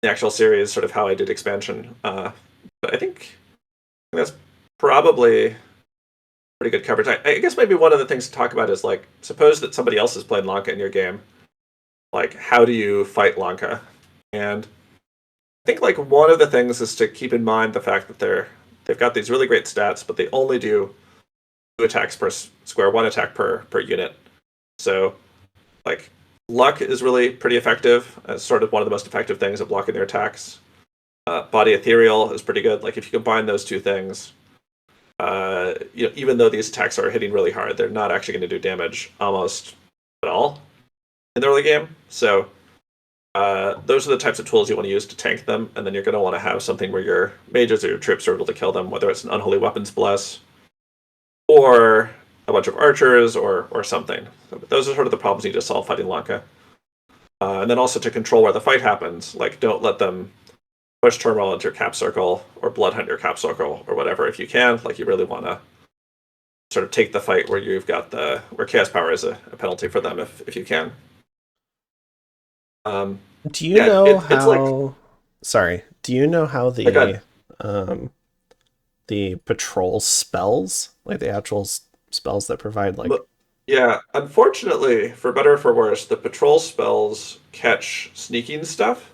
the actual series sort of how I did expansion. But I think that's probably pretty good coverage. I guess maybe one of the things to talk about is like, suppose that somebody else is playing Lanka in your game. Like, how do you fight Lanka? And I think like one of the things is to keep in mind the fact that they've got these really great stats, but they only do 2 attacks per square, 1 attack per unit. So, like, luck is really pretty effective as sort of one of the most effective things at blocking their attacks. Body ethereal is pretty good. Like, if you combine those 2 things, even though these attacks are hitting really hard, they're not actually going to do damage almost at all in the early game. So, those are the types of tools you want to use to tank them, and then you're going to want to have something where your mages or your troops are able to kill them, whether it's an unholy weapons bless or a bunch of archers or something. So those are sort of the problems you need to solve fighting Lanka. and then also to control where the fight happens. Like, don't let them push turmoil into your cap circle or blood hunt your cap circle or whatever if you can. Like, you really want to sort of take the fight where you've got where chaos power is a penalty for them if you can. Um, Do you yeah, know it's like how? Sorry. Do you know how like a um, the patrol spells, like the actual spells that provide like? yeah. Unfortunately, for better or for worse, the patrol spells catch sneaking stuff,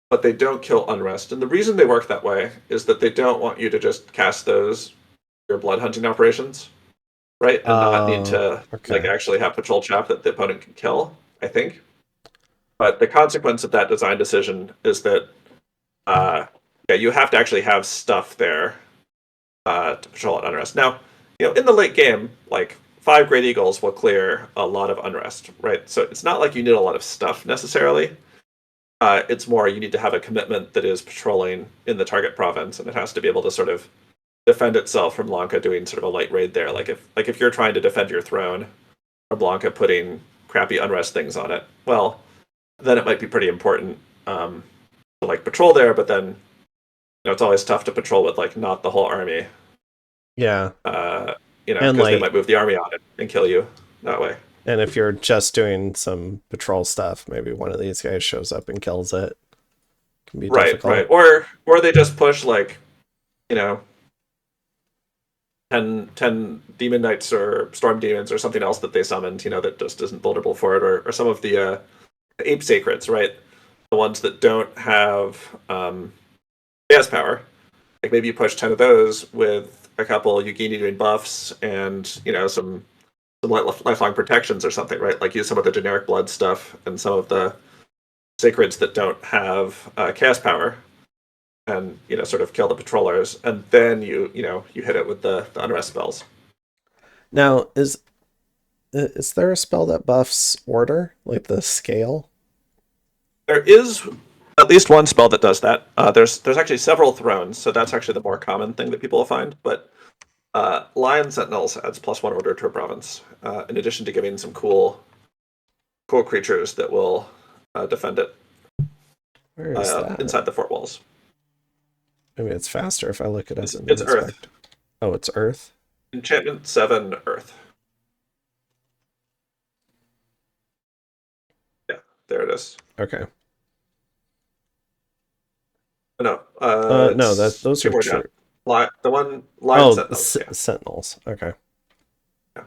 but they don't kill unrest. And the reason they work that way is that they don't want you to just cast those your blood hunting operations, right, and not need Oh, to like okay. actually have patrol chaff that the opponent can kill. I think. But the consequence of that design decision is that uh, yeah, you have to actually have stuff there to patrol at unrest. Now, in the late game, like 5 Great Eagles will clear a lot of unrest, right? So it's not like you need a lot of stuff necessarily. It's more you need to have a commitment that is patrolling in the target province, and it has to be able to sort of defend itself from Lanka doing sort of a light raid there. Like if you're trying to defend your throne, or Blanca putting crappy unrest things on it, well, then it might be pretty important to like patrol there. But then it's always tough to patrol with like not the whole army, Yeah. uh, And because they like, might move the army on it and kill you that way. and if you're just doing some patrol stuff, maybe one of these guys shows up and kills it. Can be Right, right. difficult. Or they just push like, you know, 10 demon knights or storm demons or something else that they summoned, that just isn't vulnerable for it, or some of the ape sacreds, right? The ones that don't have gas power. Like maybe you push 10 of those with a couple Yugini doing buffs and, some lifelong protections or something, right? Like use some of the generic blood stuff and some of the sacreds that don't have cast power, and sort of kill the patrollers, and then you hit it with the unrest spells. Now, is there a spell that buffs order, like the scale? There is at least one spell that does that. There's actually several thrones, so that's actually the more common thing that people will find. But Lion Sentinels adds +1 order to a province, in addition to giving some cool creatures that will defend it Where is that? inside the fort walls. Maybe it's faster if I look it up in It's Earth. inspect. Oh, it's Earth. Enchantment 7 Earth. Yeah, there it is. Okay. No, No, that it's those two are more down. true. The one Lion Oh, Sentinels. Yeah. Sentinels. Okay. Yeah.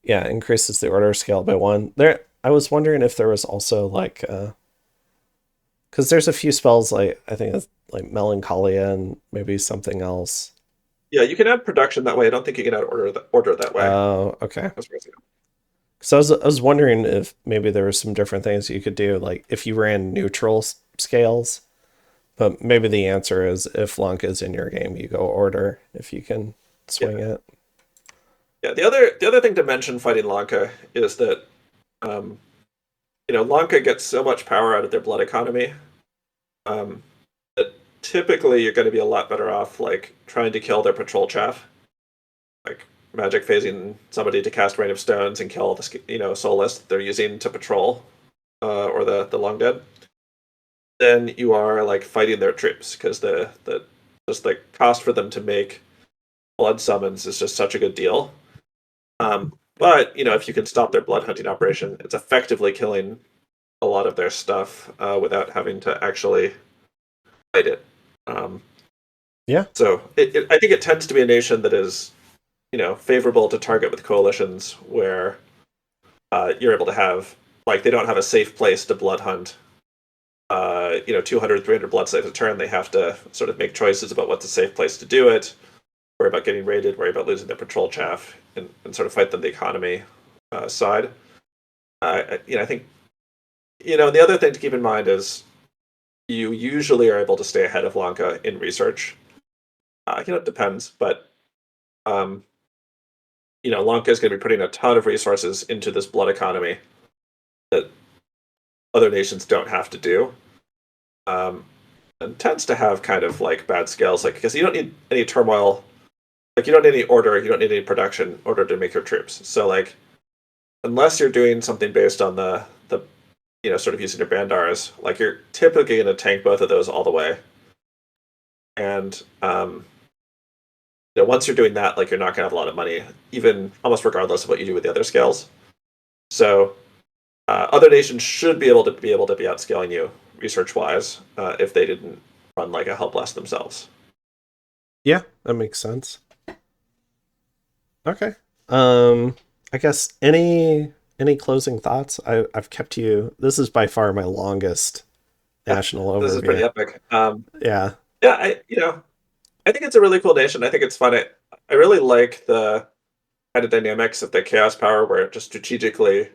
Yeah, increases the order scale by one. There, I was wondering if there was also like, because there's a few spells like I think it's like Melancholia and maybe something else. Yeah, you can add production that way. I don't think you can add order that way. Oh, okay. As far as I know. So I was wondering if maybe there were some different things you could do, like if you ran neutral scales. But maybe the answer is if Lanka's in your game, you go order if you can swing Yeah. it. Yeah. The other thing to mention fighting Lanka is that um, Lanka gets so much power out of their blood economy um, that typically you're going to be a lot better off like trying to kill their patrol chaff, like magic phasing somebody to cast Rain of Stones and kill the soulless they're using to patrol, or the long dead. Then you are like fighting their troops because the just the cost for them to make blood summons is just such a good deal. But if you can stop their blood hunting operation, it's effectively killing a lot of their stuff without having to actually fight it. Um, Yeah. so I think it tends to be a nation that is favorable to target with coalitions where you're able to have like they don't have a safe place to blood hunt 200, 300 blood saves a turn. They have to sort of make choices about what's a safe place to do it, worry about getting raided, worry about losing their patrol chaff, and sort of fight the economy side. I think, the other thing to keep in mind is you usually are able to stay ahead of Lanka in research. It depends, but, um, Lanka is going to be putting a ton of resources into this blood economy that other nations don't have to do. Um, and tends to have kind of like bad scales, like because you don't need any turmoil, like you don't need any order, you don't need any production in order to make your troops. So like, unless you're doing something based on the sort of using your Bandars, like you're typically going to tank both of those all the way. And once you're doing that, like you're not going to have a lot of money, even almost regardless of what you do with the other scales. So other nations should be able to be outscaling you research wise if they didn't run like a help blast themselves. Yeah, that makes sense. Okay. Um, I guess any closing thoughts? I've kept you. This is by far my longest national This is pretty overview. epic. Yeah. Yeah, I think it's a really cool nation. I think it's fun. I really like the kind of dynamics of the chaos power where just strategically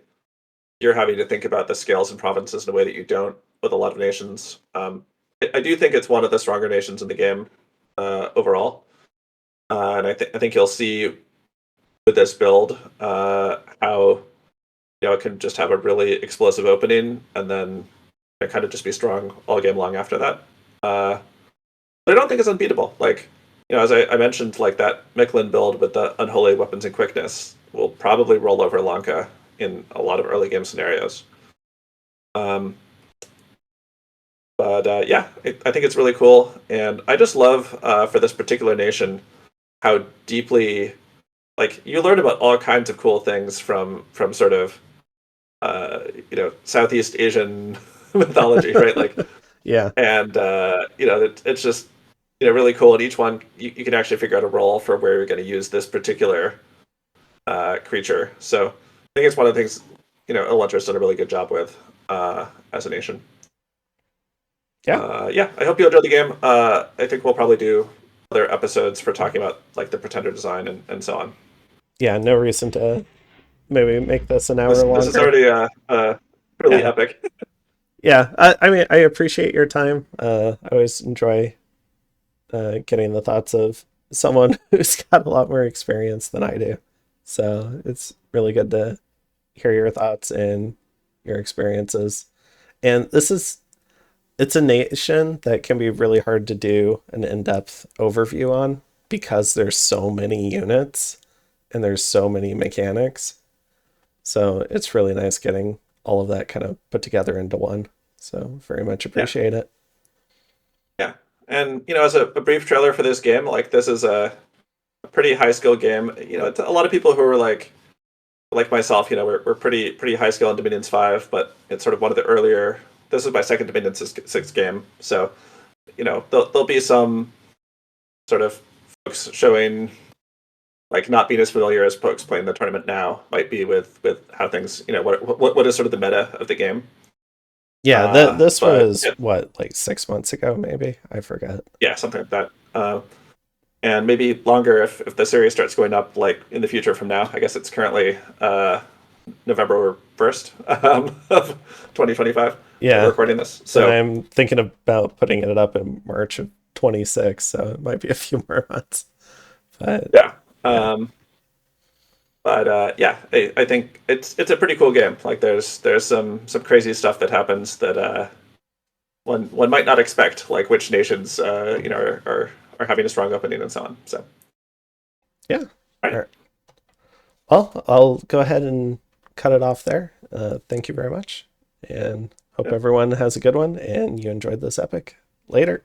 you're having to think about the scales and provinces in a way that you don't with a lot of nations. I do think it's one of the stronger nations in the game overall, and I think you'll see with this build how it can just have a really explosive opening and then kind of just be strong all game long after that. Uh, but I don't think it's unbeatable. Like as I mentioned, like that Micklin build with the unholy weapons and quickness will probably roll over Lanka in a lot of early game scenarios. Um, but yeah, I think it's really cool, and I just love for this particular nation how deeply like you learn about all kinds of cool things from sort of Southeast Asian mythology, right? Like, Yeah. and it's just really cool. And each one you can actually figure out a role for where you're going to use this particular creature. So I think it's one of the things Eluntra's done a really good job with as a nation. Yeah. Yeah, I hope you enjoyed the game. I think we'll probably do other episodes for talking about like the pretender design and so on. Yeah. No reason to maybe make this an hour This is longer. already really Yeah. epic. Yeah. I mean, I appreciate your time. I always enjoy getting the thoughts of someone who's got a lot more experience than I do. So it's really good to hear your thoughts and your experiences. And it's a nation that can be really hard to do an in-depth overview on because there's so many units and there's so many mechanics. So it's really nice getting all of that kind of put together into one. So very much Yeah, appreciate it. yeah. And as a brief trailer for this game, like this is a pretty high skill game. It's a lot of people who are like myself. We're pretty high skill in Dominions 5, but it's sort of one of the earlier. This is my second Dominions 6 game, so there'll be some sort of folks showing like not being as familiar as folks playing the tournament now might be with how things what is sort of the meta of the game. Yeah, this But was yeah, what, like 6 months ago, maybe? I forget. yeah, something like that. And maybe longer if the series starts going up like in the future from now. I guess it's currently November 1st of 2025 that we're Yeah, recording this. and So I'm thinking about putting it up in March of 26, so it might be a few more months. But yeah. yeah, But yeah, I think it's a pretty cool game. Like there's some crazy stuff that happens that one might not expect, like which nations are having a strong opening and so on. So yeah. All right, right. Well, I'll go ahead and cut it off there. Thank you very much, and hope yeah. everyone has a good one and you enjoyed this epic. Later.